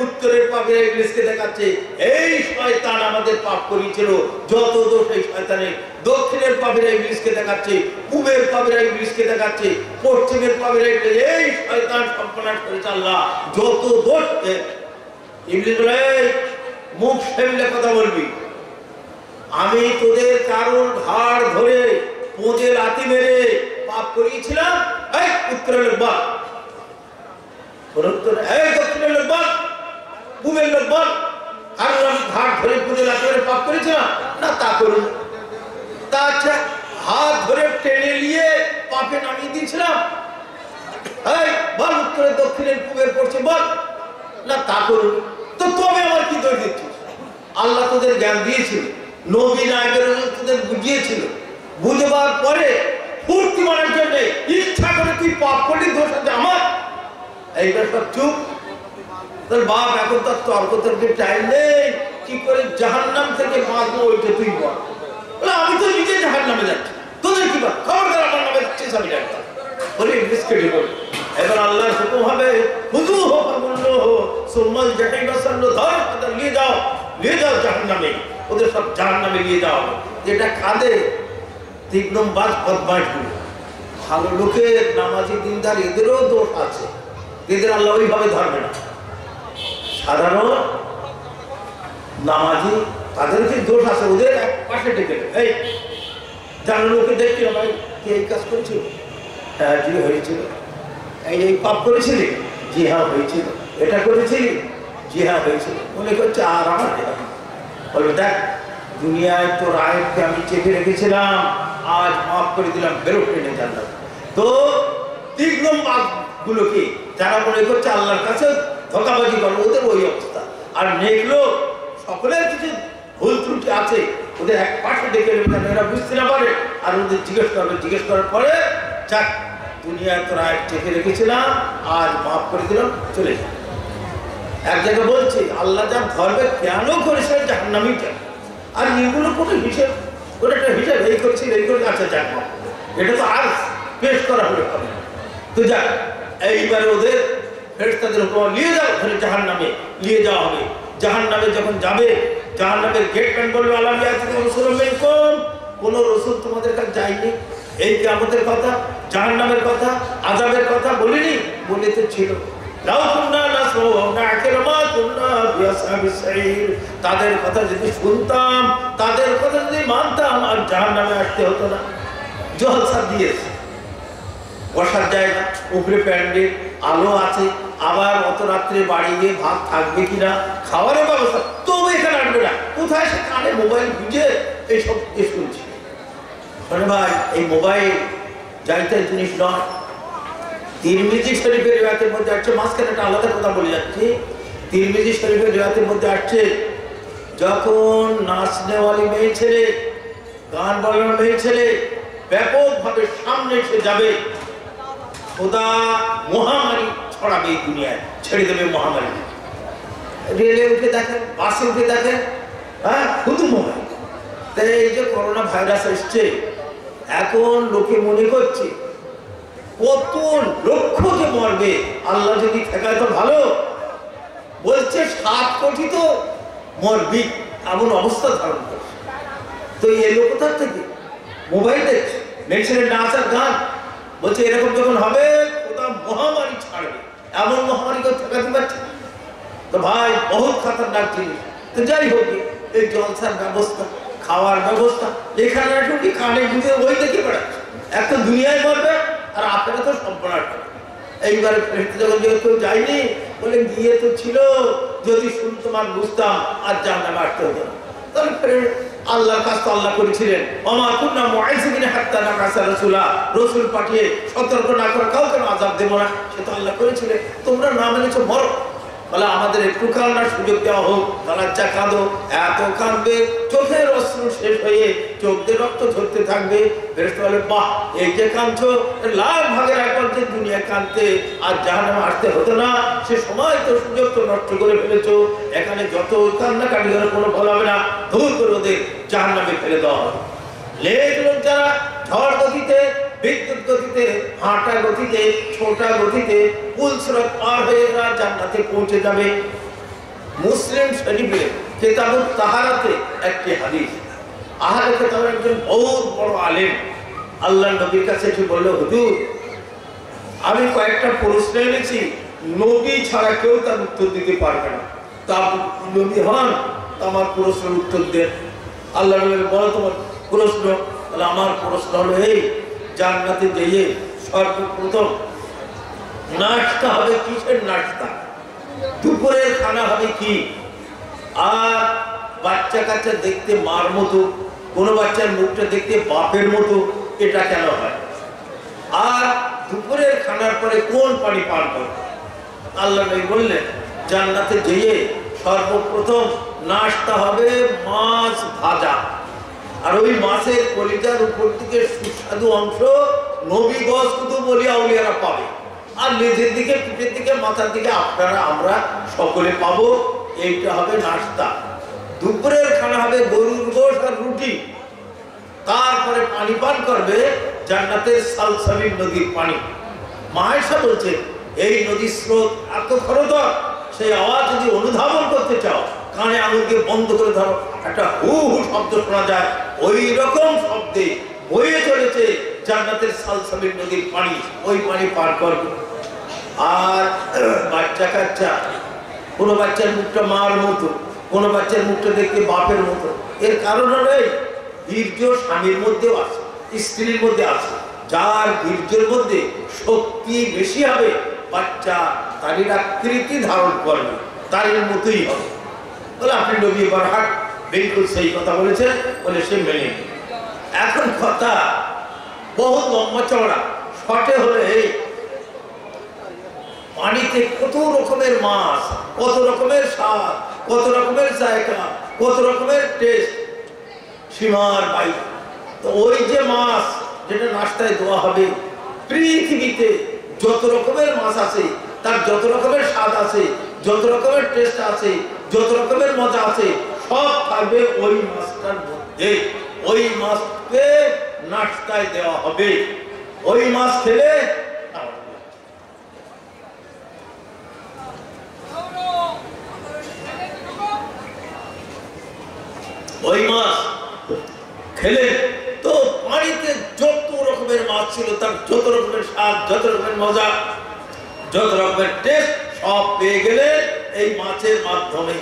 [SPEAKER 1] উত্তরের পাপীরা ইবলিশকে দেখাচ্ছে, এই শয়তান আমাদের পাপ করেছিল, যত দোষ এই শয়তানের। দক্ষিণের পাপীরা ইবলিশকে দেখাচ্ছে, পূবের পাপীরা ইবলিশকে দেখাচ্ছে, পশ্চিমের পাপীরা এই শয়তান সম্পন্ন করেছে আল্লাহ, যত দোষ। ইবলিশ বলে, মুখ সামলে কথা বলবি, আমি তোদের কারোর ঘাড় ধরে পোঁদে লাথি মেরে পাপ করিয়েছিলাম। এই উত্তরের লোক বল, দক্ষিণের লোক বল, পূবের লোক বল, কারোর আমি ঘাড় ধরে পোঁদে লাথি মেরে পাপ করেছিলাম না? তা করুন। তা আচ্ছা, হাত ধরে টেনে নিয়ে পাপে নামিয়ে দিয়েছিলাম? এই বল, উত্তরের দক্ষিণের পূবের পশ্চিম বল। না, তা করুন। তো তবে আমার কি দোষ দিচ্ছিস? আল্লাহ তোদের জ্ঞান দিয়েছিল, নবী নায়কের তোদের বুঝিয়েছিল, বুঝবার পরে ফুর্তি মারার জন্য ইচ্ছা করে তুই পাপ করলি, দোষ আছে আমার। এইটা সব চুপ। তোর বাপ এখন তার তর্ক তর্কের টাইম নেই, কি করে জাহান্নাম থেকে বাঁচবো ওইটা তুই বল। আমি তো নিজে জাহান্নামে যাচ্ছি, তোদের কি বা খবরদার আমার নামে যাচ্ছিস, আমি ডাক্তার বলে বিস্কেট বল। এবার আল্লাহর হুকুম হবে, হুজু হোক বললো সুম্মাল জাটাই বাসাল্লো, ধর তাদের নিয়ে যাও, নিয়ে যাও জাহান্নামে, ওদের সব জাহান্নামে নিয়ে যাওয়া হবে। যেটা কাঁদে তিগ্নমবাজ বদমাইশগুলো, ভালো লোকের নামাজি দিনদার এদেরও দোষ আছে, এদের আল্লাহ ওইভাবে ধরবে না। সাধারণ নামাজি তাদের যে দোষ আছে, ওদের এক পাশে ডেকে দেবে, এই জানো লোকে দেখছিল ভাই কে এই কাজ করেছিল? হ্যাঁ জি হয়েছিল। এই পাপ করেছিলি? জি হ্যাঁ হয়েছিল। এটা করেছিলি? জি হ্যাঁ হয়েছিল। মনে করছে আর আমার বলবে, দেখ দুনিয়ায় তোর আয়াতকে আমি চেপে রেখেছিলাম, আজ মাফ করে দিলাম, বেরো টেনে জানলাম। তো তিগ্নম বাঘগুলোকে যারা মনে করছে আল্লাহর কাছে ধোঁকাবাজি করবে, ওদের ওই অবস্থা। আর নেকলো সকলের কিছু ভুল ত্রুটি আছে, ওদের এক পাশে ডেকে নেবেন, এরা বুঝতে না পারে, আর ওদের জিজ্ঞেস করবে, জিজ্ঞেস করার পরে যাক দুনিয়ায় তোর আয়াত চেপে রেখেছিলাম, আজ মাফ করে দিলাম, চলে যা। এক জায়গায় বলছে আল্লাহ যা ধরবে কেন করেছে জাহান্নামী কেন, আর এগুলো কোনো হিসেব, কোনো একটা হিসেব এই করছি এই করে, আচ্ছা যাক এটা তো আর পেশ করা হলে হবে। তো যাক, এইবার ওদের ফেরেশতাদের উপর নিয়ে যাও, ওখানে জাহান্নামে নিয়ে যাওয়া হবে। জাহান্নামে যখন যাবে, জাহান্নামের গেটম্যান বলবে, আলামিয়া থেকে রাসূলুম মিনকুম, কোন রাসূল তোমাদের কাছে যায়নি? এই কিয়ামতের কথা, জাহান্নামের কথা, আযাবের কথা বলিনি? বলিতে ছিল। তাদের কথা যদি শুনতাম, তাদের কথা যদি মানতাম, আর জাহান্নামে আসতে হতো না। জলসা দিয়েছে, বসার জায়গা, উপরে প্যান্ডেল, আলো আছে, আবার অত রাত্রে বাড়ি গিয়ে ভাত থাকবে কিনা, খাওয়ারের ব্যবস্থা, তবু এখানে আসবে না। কোথায় সে কানে মোবাইল বুঝে এইসব শুনছি। শোনে ভাই, এই মোবাইল যাইতে জিনিস নয়। তিরমিজি শরীফের রিওয়ায়াতের মধ্যে আসছে, মাঝখানে একটা আলাদা কথা বলে যাচ্ছি। তিরমিজি শরীফের রিওয়ায়াতের মধ্যে আসছে, যখন নাচনেওয়ালি মেয়ে ছেলে, গান বাজানোর মেয়ে ছেলে ব্যাপকভাবে সামনে এসে যাবে, খোদা মহামারী ছড়াবে এই দুনিয়ায়, ছেড়ে দেবে মহামারী। রেলে উঠে দেখেন, বাসে উঠে দেখেন, হ্যাঁ শুধু মহামারী। তাই এই যে করোনা ভাইরাস এসছে, এখন লোকে মনে করছে কত লক্ষ যে মরবে, আল্লাহ যদি ঠেকায় তো ভালো। বলছে 7 কোটি তো মরবি, এমন অবস্থা ধারণ করছে। তো এলো কোথার থেকে? মোবাইল দেখছে, মেশিনের নাচ আর গান। বলছে এরকম যখন হবে কোথাও মহামারী ছাড়বে, এমন মহামারীকে ঠেকাতে পারছে। তো ভাই বহুত খাতারনাক জিনিস। তো যাই হোক, এই জলসার ব্যবস্থা, খাওয়ার ব্যবস্থা, এখানে একটু কানে গুঁজে ওই দেখে বেড়াচ্ছে। একটা দুনিয়ায় মরবে আর আপনারা তো সম্পূর্ণ। এইবারে যখন কেউ যায়নি বলে গিয়ে তো ছিল, যদি শুনতাম আর বুঝতাম আর জাহান্নামে আসতে হতো না। তাহলে আল্লাহর কাজ তো আল্লাহ করেছিলেন, ওমা কুন্না মুআযিবিনা হাত্তা নাবআসা রাসূলা, রাসূল পাঠিয়ে সতর্ক না করে কাউকে আযাব দেব না, সে তো আল্লাহ করেছিলেন। তোমরা না মেনেছো মরো। বলে আমাদের একটু কান্নার সুযোগ দেওয়া হোক। কালাচ্চা কাঁদো, এত কাঁদবে চোখের অশ্রু শেষ হয়ে চোখ দিয়ে রক্ত ঝরতে থাকবে। ফেরেশতা বলে বাহ, এই যে কাঁদছো লাখ ভাগের একবার যে দুনিয়া কাঁদতে আর জাহান্নামে আসতে হতো না, সে সময় তো সুযোগ তো নষ্ট করে ফেলেছো। এখানে যত কান্নাকাটি করে কোনো ফল হবে না, দূর করে ওদের জাহান্নামে ফেলে দেওয়া হবে। লেখ লোক যারা ঝড় গতিতে, বিদ্যুৎ গতিতে, হাঁটা গতিতে, ছোটা গতিতে পুলসরাত পার হয়ে জান্নাতে পৌঁছে যাবে। মুসলিম শরীফে কিতাবুত তাহারাতে একটি হাদিস। আহলে কিতাবের একজন বহুত বড় আলেম আল্লাহর নবীর কাছে এসে বলল, হুজুর আমি কয়েকটা প্রশ্ন এনেছি, নবী ছাড়া কেউ তার উত্তর দিতে পারবে না। তা নবী হন, আমার প্রশ্নের উত্তর দেন। আল্লাহ নবী বলো তোমার প্রশ্ন। তাহলে আমার প্রশ্ন হলো এই, জান্নাতে যেয়ে সর্বপ্রথম নাস্তা হবে কিসের নাস্তা? দুপুরের খানা হবে কি? আর বাচ্চা কাচ্চা দেখতে মার মতো, কোনো বাচ্চার মুখটা দেখতে বাপের মতো, এটা কেন হয়? আর দুপুরের খানার পরে কোন পানি পান করবে? আল্লাহ নবী বললেন, জান্নাতে যেয়ে সর্বপ্রথম নাস্তা হবে মাছ ভাজা। আর ওই মাছের কলিজার উপর দিকে সুস্বাদু অংশ নবীগণ শুধু বলি আউলিয়ারা পাবে, আর লেজের দিকে, পিঠের দিকে, মাথার দিকে আপনারা আমরা সকলে পাবো। এইটা হবে নাস্তা। দুপুরের খানা হবে গরুর গোশত আর রুটি। তারপরে পানি পান করবে জান্নাতের সালসাবিল নদীর পানি। মা আয়েশা বলছে, এই নদীর স্রোত এত খরদর, সেই আওয়াজ যদি অনুধাবন করতে চাও কানে আঙুলকে বন্ধ করে ধরো, একটা হু হু শব্দ শোনা যায়। ওই রকম শব্দে বয়ে চলেছে জান্নাতের সালসাবিল নদীর পানি। ওই পানি পার করবে। আর বাচ্চা কাচ্চা, কোনো বাচ্চার মুখটা মার মতো, কোনো বাচ্চার মুখটা দেখতে বাপের মতো। এর কারণ হলো বীর্য স্বামীর মধ্যেও আছে, স্ত্রীর মধ্যে আছে। যার বীর্যের মধ্যে শক্তি বেশি হবে, বাচ্চা তারই আকৃতি ধারণ করবে, তারই মতোই হবে। বলে আপনি নবী বরহাট বিলকুল সেই কথা বলেছেন, বলে সে মেনে। এখন কথা বহুত লম্বা চওড়া, শর্টে হলে এই পানিতে কত রকমের মাছ, কত রকমের স্বাদ, কত রকমের জায়গা, কত রকমের টেস্ট, সীমার বাইরে। তো ওই যে মাছ যেটা নাস্তায় দেওয়া হবে, পৃথিবীতে যত রকমের মাছ আছে, তার যত রকমের স্বাদ আছে, যত রকমের টেস্ট আছে, যত রকমের মজা আছে, সব থাকবে ওই মাছটার মধ্যে। ওই মাছকে নাস্তায় দেওয়া হবে। ওই মাছ খেলে ওই মাছ খেলে তো পানিতে যত রকমের মাছ ছিল, তার যত রকমের স্বাদ, যত রকমের মজা, যত রকমের টেস্ট সব পেয়ে গেলে এই মাছের মাধ্যমে।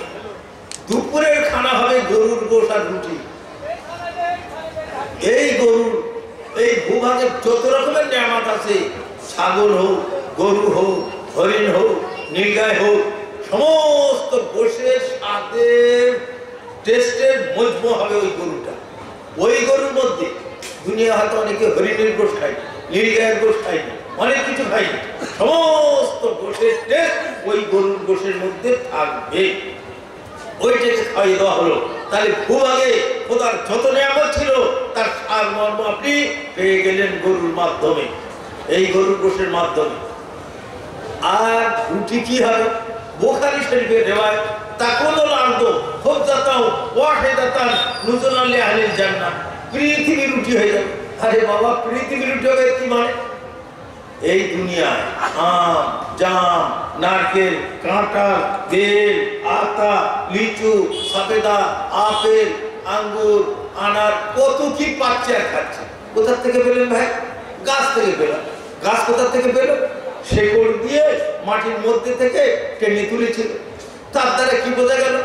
[SPEAKER 1] দুপুরের খানা হবে গরুর গোশত আর রুটি। এই গরুর এই ভূভাগের যত রকমের নিয়ামত আছে, ছাগল হোক, গরু হোক, হরিণ হোক, নীলগাই হোক, সমস্ত গোশের স্বাদের টেস্টের মজমু হবে ওই গরুটা। ওই গরুর মধ্যে দুনিয়া হয়তো অনেকে হরিণের গোশ খায়, নীলগায়ের গোশ খায়, অনেক কিছু খায়, সমস্ত গোশের টেস্ট ওই গরুর গোশের মধ্যে থাকবে। ওইটাকে খাইয়ে দেওয়া হলো। তাহলে ভূভাগে খোদার যত নিয়ামত ছিল তার সার মর্ম আপনি পেয়ে গেলেন গরুর মাধ্যমে, এই গরুর গোশের মাধ্যমে। আর রুটি কি হবে? বুখারী শরীফের রিওয়ায়াত, তাকুলুল আরদু খুবজাতাও ওয়াহিদাতান নুজুলান লিআহলিল জান্নাহ। পৃথিবী রুটি হয়ে যাবে, আরে বাবা পৃথিবীর জগৎ কি মানে? এই দুনিয়ায় আম, জাম, নারকেল, কাঁঠাল, বেল, আতা, লিচু, সবেদা, আপেল, আঙ্গুর, আনার কত কি পাচ্ছে আর খাচ্ছে। কোথা থেকে পেলেন ভাই? গাছ থেকে পেলাম। গাছ কোথা থেকে পেল? শেকড় দিয়ে মাটির মধ্যে থেকে টেনে তুলেছিল। তার দ্বারা কি বোঝা গেল?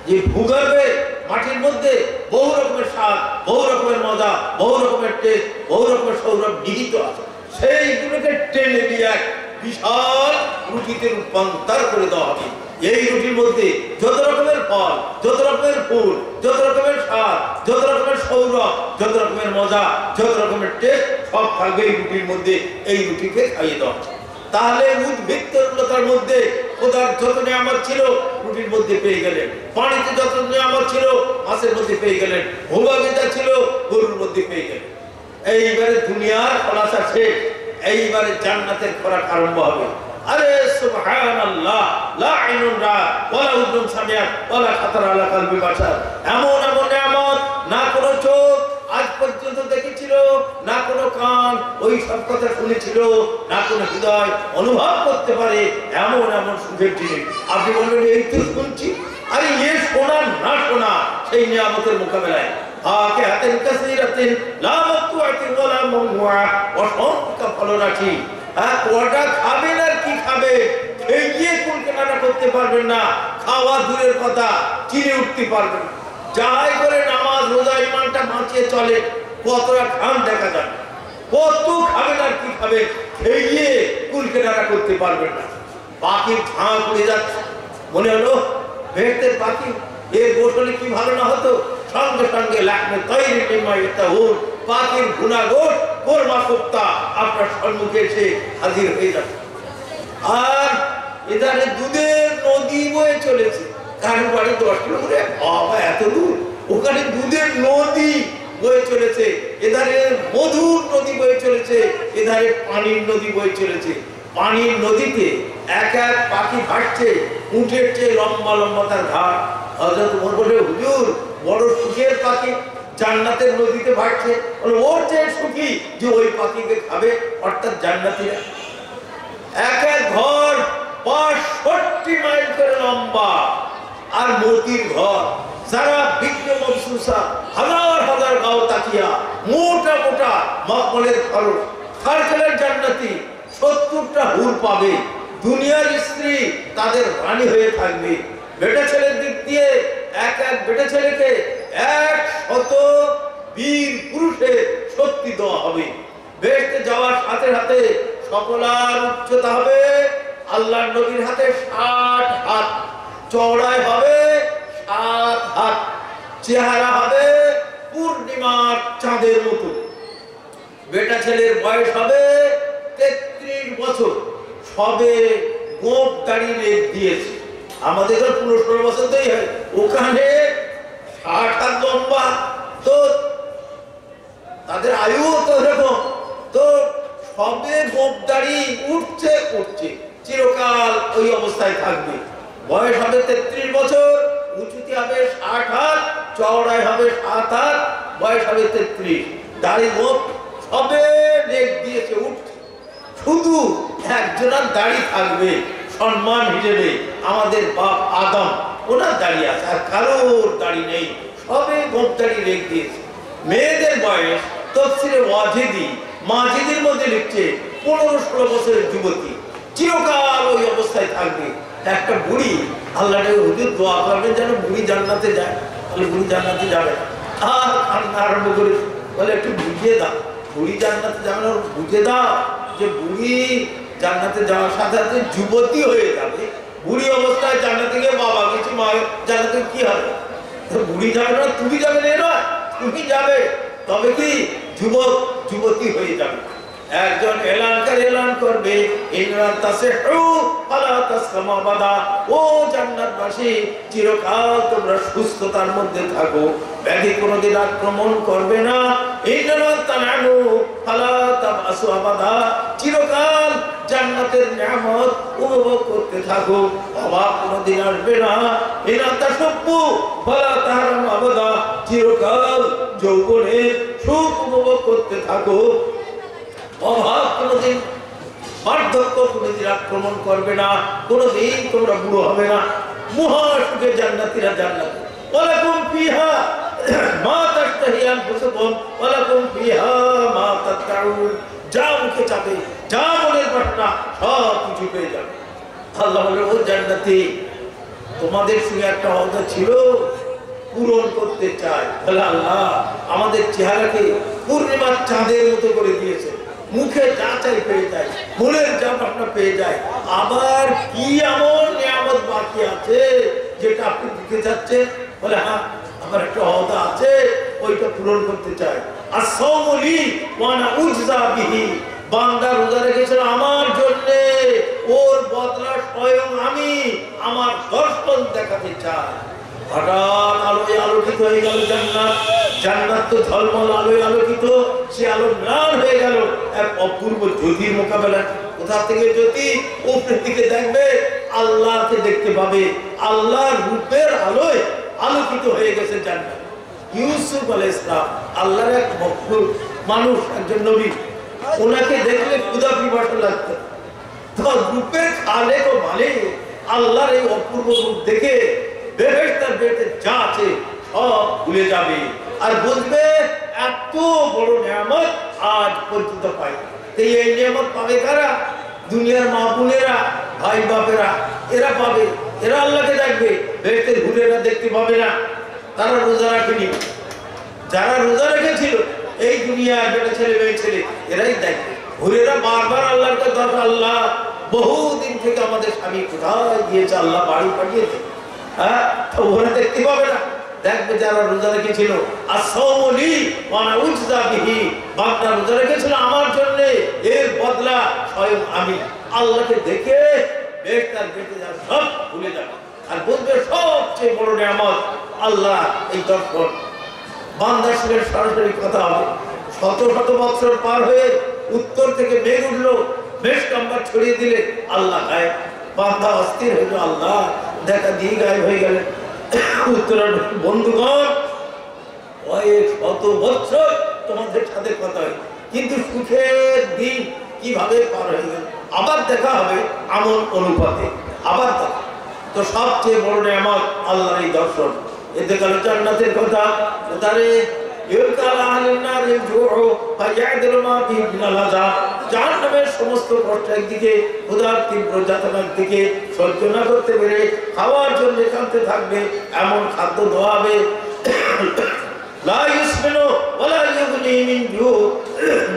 [SPEAKER 1] যে ভূগর্ভে মাটির মধ্যে বহু রকমের স্বাদ, বহু রকমের মজা, বহু রকমের টেস্ট, বহু রকমের সৌরভ নিহিত আছে। সেইগুলোকে টেনে দিয়ে এক বিশাল রুটিতে রূপান্তর করে দেওয়া হবে। এই রুটির মধ্যে যত রকমের ফল, যত রকমের ফুল, যত রকমের স্বাদ, যত রকমের সৌরভ, যত রকমের মজা, যত রকমের টেস্ট সব থাকবে এই রুটির মধ্যে। এই রুটিকে খাইয়ে দেওয়া। তাহলে উদ্ভিদ তরুলতার মধ্যে খোদার যত নিয়ামত ছিল রুটির মধ্যে পেয়ে গেলেন, পানিতে যত নিয়ামত ছিল মাছের মধ্যে পেয়ে গেলেন, ভূভাগে যা ছিল গরুর মধ্যে পেয়ে গেলেন। এইবারে দুনিয়ার খোলাসা শেষ, এইবারে জান্নাতের খোরাক আরম্ভ হবে। আরে সুবহানাল্লাহ, লা আইনুন রাআত ওয়ালা উযুন সামিআত ওয়ালা খাতার আলা কলবি বাশার। এমন এমন নিয়ামত না কোনো চোখ আজ পর্যন্ত দেখেছিল, না কোনো কান ওই সব কথা শুনেছিল, না কোনো হৃদয় অনুভব করতে পারে এমন এমন সুখের জিনিস। আপনি বলবেন এই তো শুনছি। আরে এ শোনা না শোনা সেই নিয়ামতের মোকাবেলায় ফাকিহাতিন কাসীরাতিন লা মাকতুআতিন ওয়ালা মামনুআ, অসংখ্য ফলরাশি। কটা খাবেন আর কি খাবে, খেয়ে কোন কেনাটা করতে পারবেন না, খাওয়া দূরের কথা চিনে উঠতে পারবেন না। যাই করে নামাজ রোজা ইমানটা বাঁচিয়ে চলে কতটা খান দেখা যায়। কত খাবেন আর কি খাবে, খেয়ে কুল কেনাটা করতে পারবেন না। পাখির ঝাঁ উড়ে যাচ্ছে, মনে হলো ভেড়তের পাখি এর গোসলে কি ভালো না হতো। সঙ্গে সঙ্গে লাগবে তৈরি পাখির গুণাগোট কোরমা কোপ্তা আপনার সম্মুখে এসে হাজির হয়ে যাচ্ছে। আর এখানে দুধের নদী বয়ে চলেছে। কারণ বাড়ি 10 কিলোমিটার, বাবা এত দূর, ওখানে দুধের নদী বয়ে চলেছে, এধারে মধুর নদী বয়ে চলেছে, এধারে পানির নদী বয়ে চলেছে। পানির নদীতে এক এক পাখি ভাসছে, উঠের চেয়ে লম্বা লম্বা তার ঘাট। হযরত ওমর বলে, হুজুর বড় সুখের পাখি জান্নাতের নদীতে ভাসছে। ওর চেয়ে সুখী যে ওই পাখিকে খাবে, অর্থাৎ জান্নাতীরা। এক এক ঘর 65 মাইল করে লম্বা, আর মতির ঘর যারা বিঘ্ন মনসুসা হাজার হাজার গাও তাকিয়া মোটা মোটা মকমলের খরচ খারজের জান্নাতি 70টা হুর পাবে। দুনিয়ার স্ত্রী তাদের রানী হয়ে থাকবে। বেটা ছেলের দিক দিয়ে এক এক বেটা ছেলেকে 100 বীর পুরুষের শক্তি দেওয়া হবে। বেহেশতে যাওয়ার সাথে সাথে সকলার উচ্চতা হবে আল্লাহর নবীর হাতে 60 হাত, চওড়ায় হবে 7 হাত, চেহারা হবে পূর্ণিমার চাঁদের মতো। বেটা ছেলের বয়স হবে 33 বছর, সবে গোপ দাড়ি রেখ দিয়েছে। আমাদের 15-16 বছর তো হয়, ওখানে 60 হাত লম্বা, তো তাদের আয়ু তো এরকম। তো সবে গোপ দাড়ি উঠছে উঠছে, চিরকাল ওই অবস্থায় থাকবে। বয়স হবে 33 বছর, উঁচুতে হবে 60 হাত, চওড়ায় হবে 7 হাত, বয়স হবে 33। দাড়ি গোপ সবে রেখ দিয়েছে, উঠছে। শুধু একজনের দাড়ি থাকবে সম্মান হিসেবে, আমাদের বাপ আদম, ওনার দাড়ি আছে, আর কারোর দাড়ি নেই, সবে গোপ দাড়ি রেখ দিয়েছে। মেয়েদের বয়স তফসিরে ওয়াজিদি মাজিদের মধ্যে লিখছে 15-16 বছরের যুবতী, চিরকাল ওই অবস্থায় থাকবে। একটা বুড়ি আল্লাহকে হুজুর দোয়া করবেন যেন বুড়ি জান্নাতে যায়। তাহলে বুড়ি জান্নাতে যাবে, আর কান্না আরম্ভ করে বলে একটু বুঝিয়ে দাও, বুড়ি জান্নাতে যাবে, বুঝে দাও যে বুড়ি জান্নাতে যাওয়ার সাথে সাথে যুবতী হয়ে যাবে। বুড়ি অবস্থায় জান্নাতে গিয়ে বাবা কিছু মা জান্নাতে কি হবে? বুড়ি যাবে না, তুমি যাবে না, তুমি যাবে, তবে কি যুবক যুবতী হয়ে যাবে। একজন এলান করবে, ও জান্নাতবাসী, চিরকাল তোমরা সুস্থতার মধ্যে থাকো, ব্যাধি কোনোদিন আক্রমণ করবে না। চিরকাল জান্নাতের নিয়ামত উপভোগ করতে থাকো, অভাব কোনোদিন আসবে না। ইনাতা সব্বু ফলা তাহারাম আবাদা, চিরকাল যৌবনের সুখ উপভোগ করতে থাকো, অভাব কোনোদিন, বার্ধক্য কোনোদিন আক্রমণ করবে না, কোনোদিন তোমরা বুড়ো হবে না। মহাসুখে জান্নাতীরা জান্নাতে ওয়ালাকুম ফিহা মা তাশতাহি আনফুসুকুম ওয়ালাকুম ফিহা মা তাদউন, যা মুখে চাবে, যা মনের বাসনা, সব কিছু পেয়ে যাবে। আল্লাহ বলে, ও জান্নাতি, তোমাদের সঙ্গে একটা ওয়াদা ছিল, পূরণ করতে চাই। বলে, আল্লাহ আমাদের চেহারাকে পূর্ণিমার চাঁদের মতো করে দিয়েছে, মুখে যা চাই পেয়ে যায়, মনের যা বাসনা পেয়ে যায়। আবার কি এমন নিয়ামত বাকি আছে যেটা আপনি দিতে চাচ্ছেন? বলে, হ্যাঁ আমার একটা ওয়াদা আছে, ওইটা পূরণ করতে চাই। আসসাউমুলি ওয়া আনা উজজা বিহি, বান্দা রোজা রেখেছিল আমার জন্য, ওর বদলা স্বয়ং আমি আমার দর্শন দেখাতে চাই। হঠাৎ আলোয় আলোকিত হয়ে গেল জান্নাত, জান্নাত তো ঝলমল আলোয় আলোকিত, সে আলো ম্লান হয়ে গেল। এক অপূর্ব জ্যোতির মোকাবেলা। কোথা থেকে জ্যোতি? উপরের দিকে দেখবে, আল্লাহকে দেখতে পাবে, আল্লাহর রূপের আলোয় আলোকিত হয়ে গেছে জান্নাত। ইউসুফ আলাইহিস সালাম আল্লাহর এক মখলুক মানুষ, একজন নবী, ওনাকে দেখলে ক্ষুধা পিপাসা লাগতো, তো রূপের খালেক ও মালিক আল্লাহর এই অপূর্ব রূপ দেখে বেহেশতের বেতে যা আছে সব ভুলে যাবে আর বুঝবে এত বড় নিয়ামত আজ পর্যন্ত পাই। এই নিয়ামত পাবে কারা? দুনিয়ার মা বোনেরা, ভাই বাপেরা, এরা পাবে, এরা আল্লাহকে দেখবে। বেহেশতের হুরেরা দেখতে পাবে না, তারা রোজা রাখেনি। যারা রোজা রেখেছিল এই দুনিয়ার বেটা ছেলে মেয়ে ছেলে, এরাই দেখবে। হুরেরা বারবার আল্লাহর কাছে, আল্লাহ বহুদিন থেকে আমাদের স্বামী কোথায় গিয়েছে, আল্লাহ বাড়ি পাঠিয়েছে, হ্যাঁ, ওরা দেখতে পাবে না। দেখবে যারা রোজা রেখেছিল, আসসাউমুলি ওয়া আনা উজজা বিহি, বান্দা রোজা রেখেছিল আমার জন্য, এর বদলা স্বয়ং আমি। আল্লাহকে দেখে বেহেশতের বেঁচে যা সব ভুলে যাবে আর বুঝবে সবচেয়ে বড় নিয়ামত আল্লাহ এই দর্শন। বান্দার সঙ্গে সরাসরি কথা হবে। শত শত বছর পার হয়ে উত্তর থেকে মেঘ উঠলো, মেঘ কাম্বার ছড়িয়ে দিলে আল্লাহ গায়েব। বান্দা অস্থির হইল, আল্লাহ দেখা দিয়ে গায়েব হয়ে গেলেন। উত্তরের বন্ধুগণ, কয়েক শত বছর তোমাদের সাথে কথা হয়, কিন্তু সুখের দিন কিভাবে পার হয়ে গেল। আবার দেখা হবে আমল অনুপাতে, আবার দেখা। তো সবচেয়ে বড় নিয়ামত আল্লাহর এই দর্শন। এতে কালে জান্নাতের কথা, তারে জাহান্নামের সমস্ত কষ্ট একদিকে, ক্ষুধার তীব্র যাতনার দিকে সহ্য না করতে পেরে খাওয়ার জন্য কাঁদতে থাকবে, এমন খাদ্য দেওয়াবে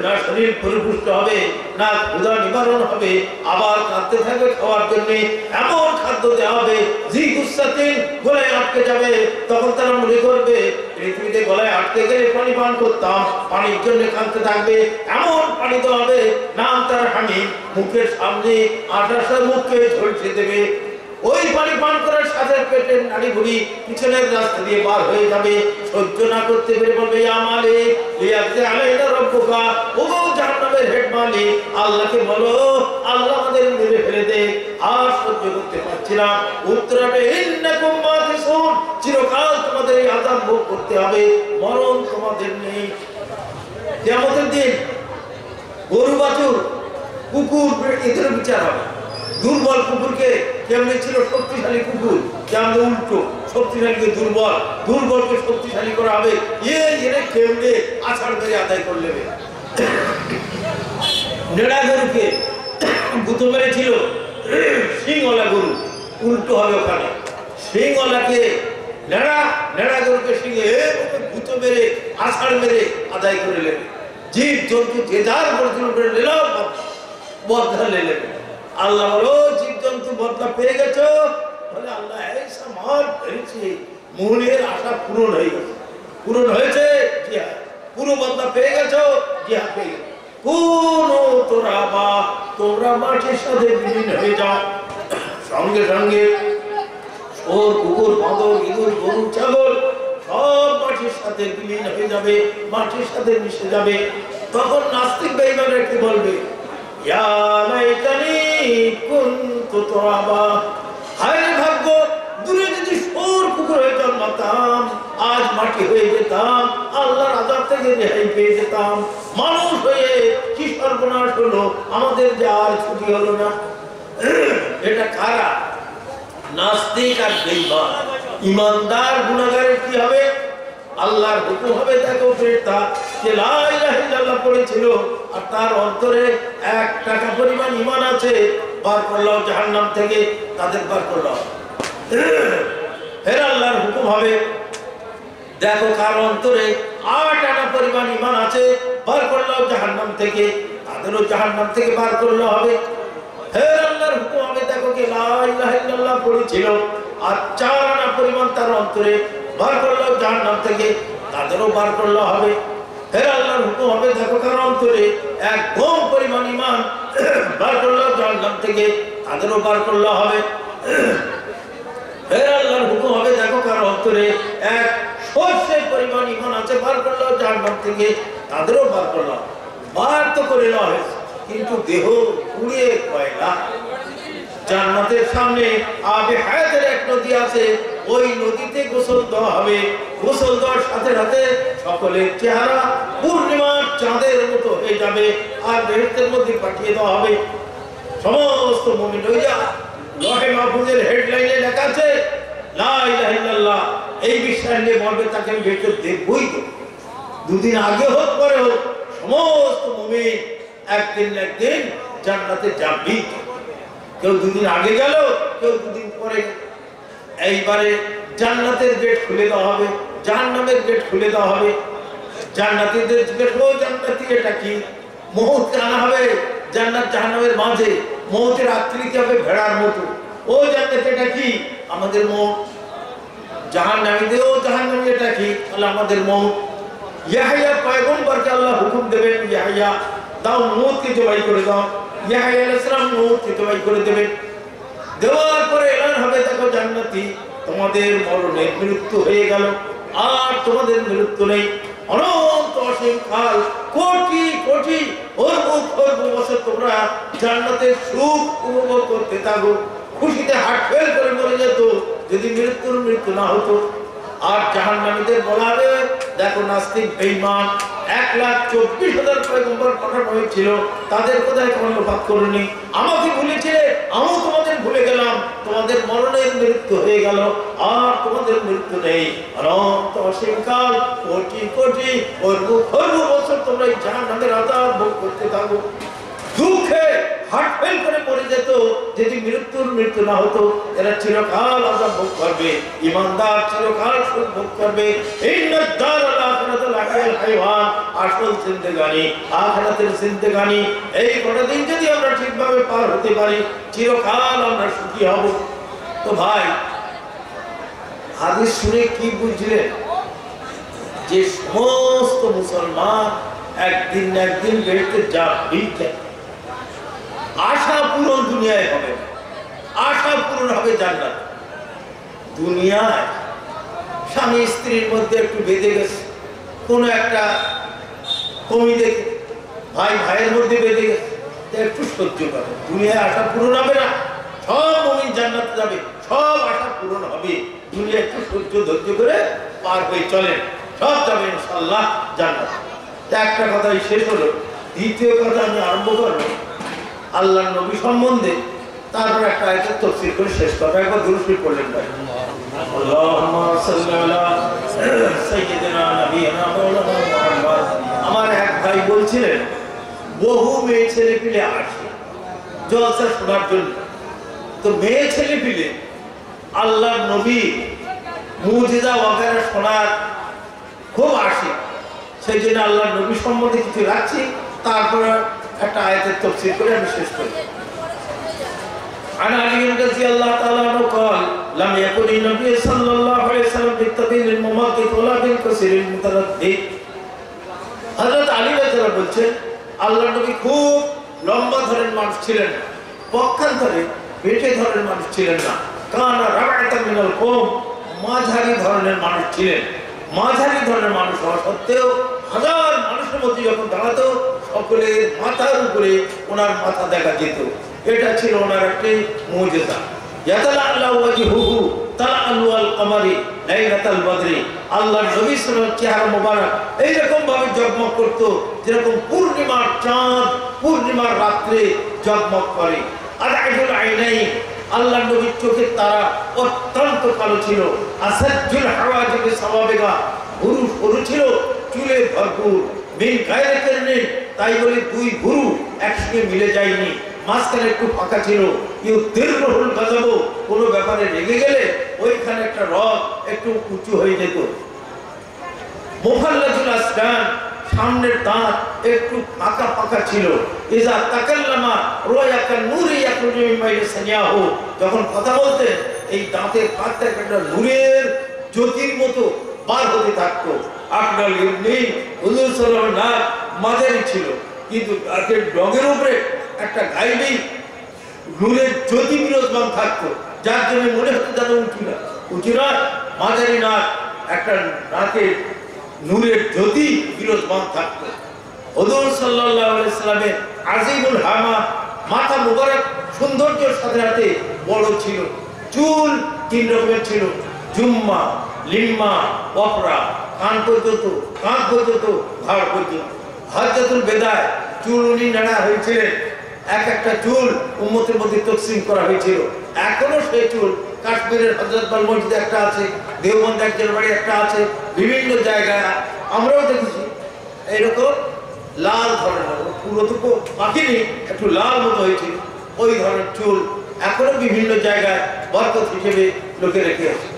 [SPEAKER 1] না শরীর পরিপুষ্ট হবে, না ক্ষুধা নিবারণ হবে, আবার কাঁদতে থাকবে খাওয়ার জন্য। এমন খাদ্য দেওয়া হবে জি গুসাতিন, গলায় আটকে যাবে। তখন তারা মনে করবে পৃথিবীতে গলায় আটকে গেলে পানি পান করতাম, পানির জন্য কাঁদতে থাকবে। এমন পানি দেওয়া হবে নাম তার হামি, মুখের সামনে আঠাশা মুখকে ঝলসে দেবে। ওই পানি পান করার সাথে পেটের নাড়ি ভুড়ি পিছনের রাস্তা দিয়ে পার হয়ে যাবে। সহ্য না করতে পেরে বলবে, ইয়া মালিক লিয়াকযি আলাইনা রাব্বুকা, ওগো জাহান্নামের হেড মালিক, আল্লাহকে বলো আল্লাহ আমাদের মেরে ফেলে দে, আর সহ্য করতে পারছি না। উত্তর হবে, ইন্নাকুম মাকিসুন, চিরকাল তোমাদের এই আযাব ভোগ করতে হবে, মরণ তোমাদের নেই। কিয়ামতের দিন গরু বাছুর কুকুর এদের বিচার হবে। দুর্বল কুকুরকে কেমনে ছিল শক্তিশালী কুকুর, কেমনে উল্টো শক্তিশালীকে দুর্বল, দুর্বলকে শক্তিশালী করা হবে। এনে কেমনে আছাড় ধরে আদায় করে নেবে। নেড়া গরুকে গুঁতো মেরেছিল সিংওয়ালা গরু, উল্টো হবে ওখানে। সিংওয়ালাকে নেড়া গরুকে সিংহে গুঁতো মেরে আছাড় মেরে আদায় করে নেবে। জীব জন্তু যে যার বর্জন করে নিলাম, বদলা নেবে। আল্লাহ বলো, জীব জন্তু বদলা পেয়ে গেছো? বলে আল্লাহ এই সামান পেয়েছি, মনের আশা পূরণ হয়ে গেছে। পূরণ হয়েছে? জি হ্যাঁ। পুরো বদলা পেয়ে গেছো? জি হ্যাঁ পেয়ে গেছো। তোমরা মাটির সাথে বিলীন হয়ে যাও। সঙ্গে সঙ্গে ওর কুকুর, বাঁদর, ইঁদুর, গরু, ছাগল সব মাটির সাথে বিলীন হয়ে যাবে, মাটির সাথে মিশে যাবে। তখন নাস্তিক বেঈমানরা কি বলবে? ইয়া লাইতানি কুনতু তুরাবা। হায় ভাগ্য, দূরে যদি সুর পুকুর হয়ে জন্মাতাম, আজ মাটি হয়ে যেতাম, আল্লাহর আযাব থেকে রেহাই পেয়ে যেতাম। মানুষ হয়ে কি সর্বনাশ হলো, আমাদের যে আর ছুটি হলো না। এটা কারা? নাস্তিক আর বেঈমান। ইমানদার গুনাহগারের কি হবে? আল্লাহর হুকুম হবে, দেখো ফেরেশতা যে লা ইলাহা ইল্লাল্লাহ পড়েছিল আর তার অন্তরে 1 টাকা পরিমাণ ঈমান আছে, বার করলো জাহান্নাম থেকে, তাদের বার করলো। ফের আল্লাহর হুকুম হবে, দেখো কার অন্তরে 8 আনা পরিমাণ ঈমান আছে, বার করলো জাহান্নাম থেকে, তাদেরও জাহান্নাম থেকে বার করলো হবে। ফের আল্লাহর হুকুম হবে, দেখো কে লা ইলাহা ইল্লাল্লাহ পড়েছিল আর 4 আনা পরিমাণ তার অন্তরে, বার করলো জাহান্নাম থেকে, তাদেরও বার করলো হবে। ফের আল্লাহর হুকুম হবে, দেখো কার অন্তরে 1 গম পরিমাণ ঈমান, বার করলো জাহান্নাম থেকে, তাদেরও বার করলো হবে। ফের আল্লাহর হুকুম হবে, দেখো কার অন্তরে 1 সরষের পরিমাণ ঈমান আছে, বার করলো জাহান্নাম থেকে, তাদেরও বার করলো। বার তো করে নেওয়া হয়েছে, কিন্তু দেহ পুড়িয়ে কয়লা। জান্নাতের সামনে আবে হায়াতের এক নদী আছে, ওই নদীতে গোসল দেওয়া হবে। গোসল দেওয়ার সাথে সাথে সকলের চেহারা পূর্ণিমার চাঁদের মতো হয়ে যাবে, আর বেহেশতের মধ্যে পাঠিয়ে দেওয়া হবে। সমস্ত মুমিন ওই যা লহে মাহফুজের হেডলাইনে লেখা আছে লা ইলাহা ইল্লাল্লাহ, এই বিশ্বাস নিয়ে মরবে, তাকে আমি বেহেশতে দেখবই তো। দুদিন আগে হোক পরে হোক, সমস্ত মুমিন একদিন না একদিন জান্নাতে যাবেই। কেউ দুদিন আগে গেল, কেউ দুদিন পরে। এইবারে জান্নাতের গেট খুলে দেওয়া হবে, জাহান্নামের গেট খুলে দেওয়া হবে। জান্নাতীদের জিজ্ঞেস করো, জান্নাতি এটা কি? মউতকে আনা হবে জান্নাত জাহান্নামের মাঝে, মউতের আকৃতি হবে ভেড়ার মতো। ও জান্নাত এটা কি? আমাদের মউত। জাহান্নামীদের, ও জাহান্নামী এটা কি? তাহলে আমাদের মউত। ইয়াহইয়া পয়গম্বরকে আল্লাহ হুকুম দেবেন, ইয়াহইয়া দাও মউতকে জবাই করে দাও। ইয়াহইয়া আলাইহিস সালাম মউতকে জবাই করে দেবেন। দেওয়ার পরে এলান হবে, দেখো জান্নাতি, তোমাদের মরণের মৃত্যু হয়ে গেল, আর তোমাদের মৃত্যু নেই। অনন্ত অসীম কাল, কোটি কোটি বছর তোমরা জান্নাতের সুখ উপভোগ করতে থাকো। খুশিতে হার্ট ফেল করে মরে যেত যদি মৃত্যু না হতো। আর জাহান্নামীদের বলা হবে, দেখো নাস্তিক বেঈমান 1,24,000 পয়গম্বর পাঠানো হয়েছিল, তাদের কোথায় কর্ণপাত করনি, আমাকে ভুলেছিলে, আমিও তোমাদের ভুলে গেলাম, তোমাদের মরণের মৃত্যু হয়ে গেল, আর তোমাদের মৃত্যু নেই। অনন্ত অসীম কাল, কোটি কোটি বছর তোমরা এই জাহান্নামের আযাব ভোগ করতে থাকো। দুঃখে হার্ট ফেল করে মরে যেত যদি মৃত্যু না হতো। এরা চিরকাল আযাব ভোগ করবে, ঈমানদার চিরকাল সুখ ভোগ করবে। ইন্নাদ দারাল আখিরাতুল হায়াওয়ান, আসল জিন্দেগানি, আখিরাতের জিন্দেগানি। এই কটা দিন যদি আমরা ঠিকভাবে পার হতে পারি, চিরকাল আমরা সুখী হব। তো ভাই, হাদিস শুনে কি বুঝলেন? যে সমস্ত মুসলমান একদিন না একদিন বেহেশতে যাবেই। আশা পূরণ দুনিয়ায় হবে, আশা পূরণ হবে জান্নাত। দুনিয়ায় স্বামী স্ত্রীর মধ্যে একটু বেঁধে গেছে, কোন একটা কমি দেখে, ভাই ভাইয়ের মধ্যে বেঁধে গেছে, একটু সহ্য করে। দুনিয়ায় আশা পূরণ হবে না, সব মুমিন জান্নাতে যাবে, সব আশা পূরণ হবে। দুনিয়া একটু সহ্য ধৈর্য করে পার হয়ে চলে, সব যাবে ইনশাআল্লাহ জান্নাত। একটা কথাই শেষ হলো। দ্বিতীয় কথা আমি আরম্ভ করবো আল্লাহর নবী সম্বন্ধে, তারপর একটা আয়াতের তাফসীর করে শেষ করব। একবার দুরূদ শরীফ পড়লেন ভাই। আল্লাহুম্মা সাল্লি আলা সাইয়্যিদিনা নাবিয়িনা মাওলানা মুহাম্মদ। আমার এক ভাই বলছিলেন বহু মেয়ে ছেলে পিলে আসে জলসা শোনার জন্য। তো মেয়ে ছেলে পিলে আল্লাহর নবী মুজিজা ওয়াগারা শোনার খুব আসে, সেই জন্য আল্লাহর নবী সম্বন্ধে কিছু রাখছি, তারপর একটা আয়াতের তাফসীর করে আমি শেষ করি। আনা আলী রাদিয়াল্লাহু তাআলা আনহু قال لم يكن النبي صلى الله عليه وسلم بالطويل المماطل ولا بالقصير المتردد। হযরত আলী রাদিয়াল্লাহু বলছেন আল্লাহর নবী খুব লম্বা ধরনের মানুষ ছিলেন না, পক্ষান্তরে বেটে ধরনের মানুষ ছিলেন না। কানা রাবাতান মিনাল কওম, মাঝারি ধরনের মানুষ ছিলেন। মাঝারি ধরনের মানুষ হওয়া সত্ত্বেও হাজার মানুষের মধ্যে যখন দাঁড়াতো, সকলের মাথার উপরে ওনার মাথা দেখা যেত। এটা ছিল ওনার একটি মুজিজা। ইয়াতালাল্লাহু ওয়াজহুহু তালাআলু আল কমারি লাইলাতাল বদরি, আল্লাহর নবী সাল্লাল্লাহু আলাইহি ওয়াসাল্লাম চেহারা মোবারক এইরকম ভাবে জগমগ করত যেরকম পূর্ণিমার চাঁদ পূর্ণিমার রাত্রে জগমগ করে। আদাইদুল আইনাই, আল্লাহর নবীর চোখের তারা অত্যন্ত কালো ছিল। আসাজ্জুল হাওয়াজিবি সাওয়াবিগা, গুরু সরু ছিল, চুলে ভরপুর। মিন গায়রে কারণে, তাই বলে দুই গুরু একসঙ্গে মিলে যায়নি, মাঝখানে একটু ফাঁকা ছিল। ইউদিররুল গাযাবু, কোনো ব্যাপারে রেগে গেলে ওইখানে একটা রথ একটু উঁচু হয়ে যেত। মুফাল্লাজুল আসনান, সামনের দাঁত একটু ফাঁকা ফাঁকা ছিল। ইজা তাকাল্লামা রুয়ায়াকান নূরি ইয়াখরুজু মিন বাইনি সানিয়াহু, যখন কথা বলতেন এই দাঁতের ফাঁক থেকে একটা নূরের জ্যোতির মতো বার হতে থাকতো। আপনার ইবনে হুজুর সাল্লাল্লাহু আলাইহি ওয়াসাল্লাম মাঝারি ছিল, কিন্তু তাদের ডগের উপরে একটা গাইবি নূরের জ্যোতি বিরাজমান থাকতো, যার জন্য মনে হতো যেন উঁচু না মাঝারি না, একটা নাকের নূরের জ্যোতি বিরাজমান থাকতো। হুজুর সাল্লাল্লাহু আলাইহি ওয়াসাল্লামের আজিমুল হামা, মাথা মুবারক সৌন্দর্যের সাথে সাথে বড় ছিল। চুল তিন রকমের ছিল, জুম্মা, লিম্মা, ওয়াফরা, কান পর্যন্ত, কাঁধ পর্যন্ত, ঘাড় পর্যন্ত। হজ্জাতুল বেদায় চুল উনি নাড়া হয়েছিলেন, এক একটা চুল উম্মতের মধ্যে তকসিম করা হয়েছিল। এখনো সেই চুল কাশ্মীরের হযরতবাল মসজিদে একটা আছে, দেওবন্দ একজন বাড়ি একটা আছে, বিভিন্ন জায়গায় আমরাও দেখেছি এইরকম লাল ধরনের, পুরো তো পাখিনি, একটু লাল মতো হয়েছিল ওই ধরনের চুল এখনো বিভিন্ন জায়গায় বরকত হিসেবে লোকে রেখে আছে।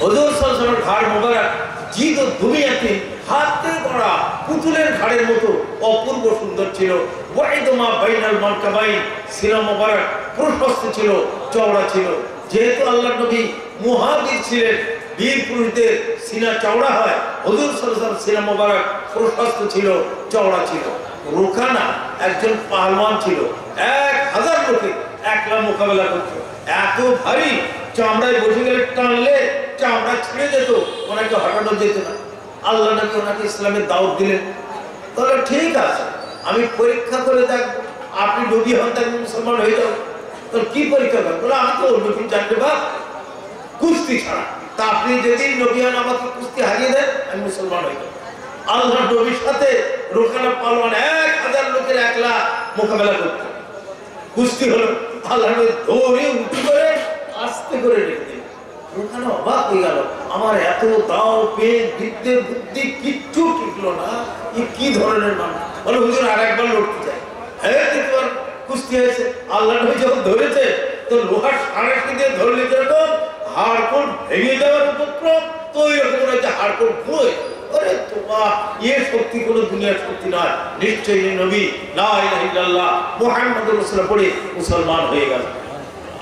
[SPEAKER 1] হুজুর সাল্লাল্লাহু আলাইহি ওয়াসাল্লামের ঘাড় মোবারক জিদ ও দুনিয়াতে হাতে গড়া পুতুলের ঘাড়ের মতো অপূর্ব সুন্দর ছিল। ওয়াইদমা বাইনাল মানকাবাইন, সিনা মোবারক প্রশস্ত ছিল, চওড়া ছিল। যেহেতু আল্লাহর নবী মুহাজির ছিলেন, বীর পুরুষদের সিনা চওড়া হয়, হুজুর সাল্লাল্লাহু আলাইহি ওয়াসাল্লাম সিনা মোবারক প্রশস্ত ছিল, চওড়া ছিল। রুকানা একজন পাহলওয়ান ছিল, 1000 লোকে একলা মোকাবেলা করত। এত ভারী, চামড়ায় বসে গেলে টানলে চামড়া ছিঁড়ে যেত, ওনাকে হটানো যেত না। আল্লাহ নবী ওনাকে ইসলামের দাওয়াত দিলেন। তাহলে ঠিক আছে, আমি পরীক্ষা করে দেখবো, আপনি নবী হন তাহলে মুসলমান হয়ে যাও। তো কি পরীক্ষা করেন? বলে আমি তো নবী জানতে পার কুস্তি ছাড়া, তা আপনি যেদিন নবী হন আমাকে কুস্তি হারিয়ে দেন, আমি মুসলমান হয়ে যাবো। আল্লাহ নবীর সাথে রোকানা পালওয়ান 1000 লোকের একলা মোকাবেলা করতেন। কুস্তি হলো, আল্লাহ ধরে উঁচু করে আস্তে করে রেখে দিলেন। রোকানা অবাক হয়ে গেল, আমার এত দাও পেয়ে বিদ্যে বুদ্ধি কিচ্ছু টিকলো না, কি ধরনের মানুষ। বলে হুজুর আর একবার লড়তে চাই। হ্যাঁ তোমার কুস্তি হয়েছে। আল্লাহ নবী যখন ধরেছে তো লোহার সাড়াশি দিয়ে ধরলে যেরকম হাড়কোড় ভেঙে যাওয়ার উপক্রম, তো ওই রকম হচ্ছে হাড়কোড় ভুঁয়ে। আরে তোমার এর শক্তি কোনো দুনিয়ার শক্তি নয়, নিশ্চয়ই নবী লা ইলাহা ইল্লাল্লাহ মুহাম্মাদুর রাসূলুল্লাহ পড়ে মুসলমান হয়ে গেল।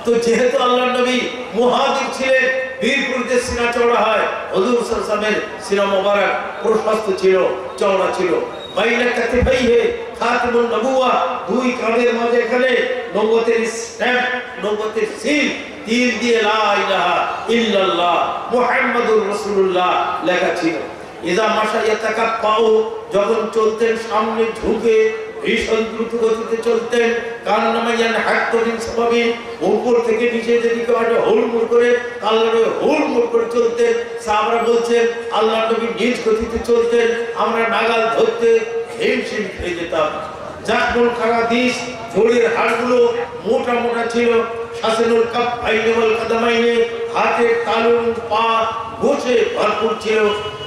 [SPEAKER 1] তো যেহেতু আল্লাহর নবী মুহাজির ছিলেন, বীর পুরুষদের সিনা চওড়া হয়, হুজুর সাল্লাল্লাহু আলাইহি ওয়াসাল্লামের সিনা মোবারক প্রশস্ত ছিল, চওড়া ছিল। বাইনা কাতিফাইহি খাতামুন নবুওয়া, দুই কাঁধের মাঝে এখানে নবুয়তের স্ট্যাম্প, নবুয়তের সিল, তীর দিয়ে লা ইলাহা ইল্লাল্লাহ মুহাম্মাদুর রাসূলুল্লাহ লেখা ছিল। ইজা মাশা ইয়াতাকাপ্পাউ, যখন চলতেন সামনে ঝুঁকে ভীষণ দ্রুত গতিতে চলতেন। কান্নামা ইয়ানহাত্তু মিন সাবাবিন, উপর থেকে নিচে দিকে হুড়মুড় করে আল্লাহর হুড়মুড় করে চলতেন। সাহাবারা বলছেন আল্লাহর নবী নিজ গতিতে চলতেন, আমরা নাগাল ধরতে হিমশিম খেয়ে যেতাম। জাকবুল খারাদিস, জোড়ের হাড়গুলো মোটা মোটা ছিল। শাসনুল কাফাইনি ওয়াল কাদামাইনি, হাতের তালুর পা গোছে ভরপুর ছিল।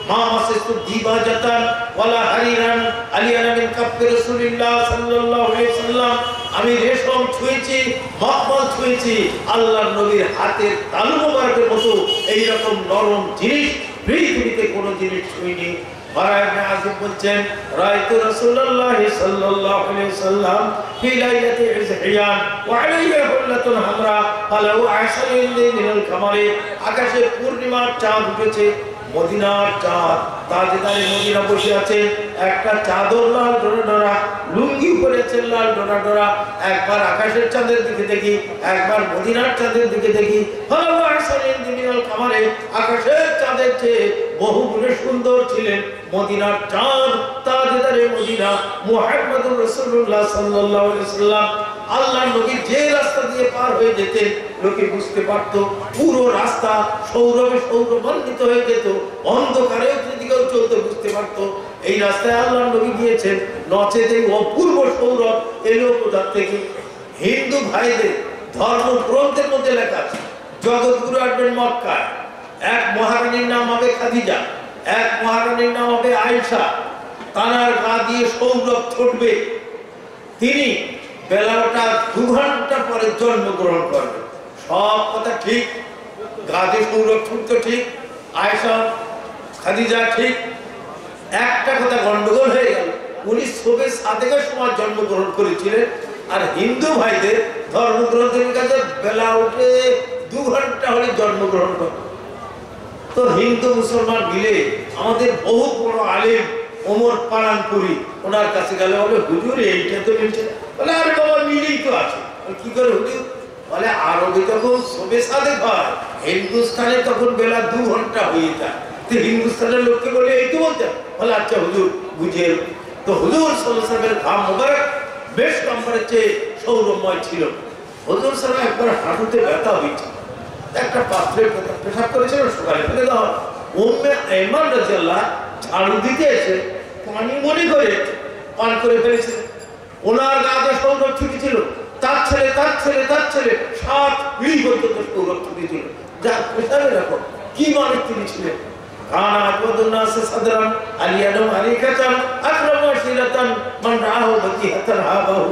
[SPEAKER 1] মা মাসিস্তু দিবাজাতান ওয়ালা হারিরান আলিয়ানা মিন কাফি রাসূলিল্লাহ সাল্লাল্লাহু আলাইহি ওয়াসাল্লাম, আমি রেশম ছুঁয়েছি, মখমল ছুঁয়েছি, আল্লাহর নবীর হাতের তালু মোবারকের মতো এই রকম নরম জিনিস পৃথিবীতে কোনো জিনিস ছুঁইনি। বারা ইবনে আযিব বলছেন রাআইতু রাসূলুল্লাহ সাল্লাল্লাহু আলাইহি ওয়াসাল্লাম ফি লাইলাতি ইজহিয়ান ওয়া আলাইহি হুল্লাতুন হামরা ফালাউ আশারিন মিনাল কামারি, আকাশে পূর্ণিমার চাঁদ উঠেছে, মদিনার চাঁদ, তাজদারে মদিনা বসে আছে, একটা চাদর লাল ডোরা ডোরা, লুঙ্গি পরেছেন লাল ডোরা ডোরা। একবার আকাশের চাঁদের দিকে দেখি, একবার মদিনার চাঁদের দিকে দেখি। ফালাউ আশারিন মিনাল কামারি, আকাশের চাঁদের চেয়ে বহু গুণে সুন্দর ছিলেন মদিনার চাঁদ, তাজদারে মদিনা মুহাম্মদুর রাসূলুল্লাহ সাল্লাল্লাহু আলাইহি ওয়াসাল্লাম। আল্লাহ নবী যে রাস্তা দিয়ে পার হয়ে যেতেন লোকে বুঝতে পারত পুরো রাস্তা সৌরভে সৌরমণ্ডিত হয়ে যেত, অন্ধকারে দিকেও চলতে বুঝতে পারত এই রাস্তায় আল্লাহ নবী গিয়েছেন। নচেত এই অপূর্ব সৌরভ এলো কোথা থেকে? হিন্দু ভাইদের ধর্মগ্রন্থের মধ্যে লেখা আছে জগৎগুরু আসবেন মক্কায়, এক মহারানীর নাম হবে খাদিজা, এক মহারানীর নাম হবে আয়েশা, তানার গা দিয়ে সৌরভ ছুটবে, তিনি বেলাটা 2 ঘন্টা পরে জন্মগ্রহণ করবেন। সব কথা ঠিক, গা দিয়ে সৌরভ ছুটতো ঠিক, আয়েশা খাদিজা ঠিক, একটা কথা গন্ডগোল হয়ে গেল, উনি সবে সাদেকের সময় জন্মগ্রহণ করেছিলেন আর হিন্দু ভাইদের ধর্মগ্রন্থের কাছে বেলা উঠে 2 ঘন্টা হলে জন্মগ্রহণ করবে। তো হিন্দু মুসলমান মিলে আমাদের বহুত বড় আলেম ওমর পালানপুরি ওনার কাছে গেলে বলে হুজুর এইটা তো মিলছে, বলে আরে বাবা মিলেই তো আছে। কি করে হুজুর? বলে আরবে যখন সবে সাদেক হয় হিন্দুস্তানে তখন বেলা 2 ঘন্টা হয়ে যায়, তো হিন্দুস্তানের লোককে বলে এই তো বলতে, বলে আচ্ছা হুজুর বুঝিয়ে। তো হুজুর সাল্লাল্লাহু আলাইহি ওয়াসাল্লামের ঘাম মোবারক বেশ নম্বরের চেয়ে সৌরময় ছিল। হুজুর সাল্লাল্লাহু একবার হাঁটুতে ব্যথা হয়েছে, একটা পাত্রে পেশাব করেছিল, সকালে ফেলে দেওয়া। উম্মে আইমান রাদিয়াল্লাহু ঝাড়ু দিতে এসে পানি মনে করে পান করে ফেলেছে। ওনার গায়ে সৌরভ ছুটেছিল, তার ছেলে 7 পিঁড়ি পর্যন্ত সৌরভ ছুটেছিল। যা পেশাবে রাখো কি মানুষ তিনি ছিলেন। কানা আজওয়াদুন নাস সাদরান আলিয়াদুম আলিকাতান আকরামু শিরাতান মান রাহু বাকিহাতান হাবাহু।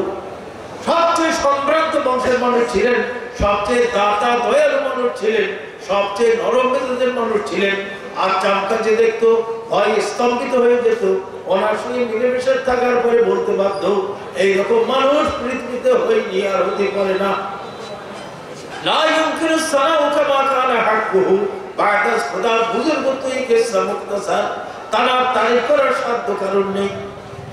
[SPEAKER 1] সবচেয়ে সম্ভ্রান্ত বংশের মানুষ ছিলেন, সবচেয়ে দাতা দয়ালু মানুষ ছিলেন, সবচেয়ে নরম মেজাজের মানুষ ছিলেন। আর চামকা যে দেখতো হয় স্তম্ভিত হয়ে যেত, ওনার সঙ্গে মিলেমিশে থাকার পরে বলতে বাধ্য এইরকম মানুষ পৃথিবীতে হয়নি আর হতে পারে না। লা ইউমকিনু সানাউ কামা কানা হাক্কুহু বা'দা খুদা বুজুর্গতুই কিসসা মুখতাসার, তার তারিফ করার সাধ্য কারণ নেই।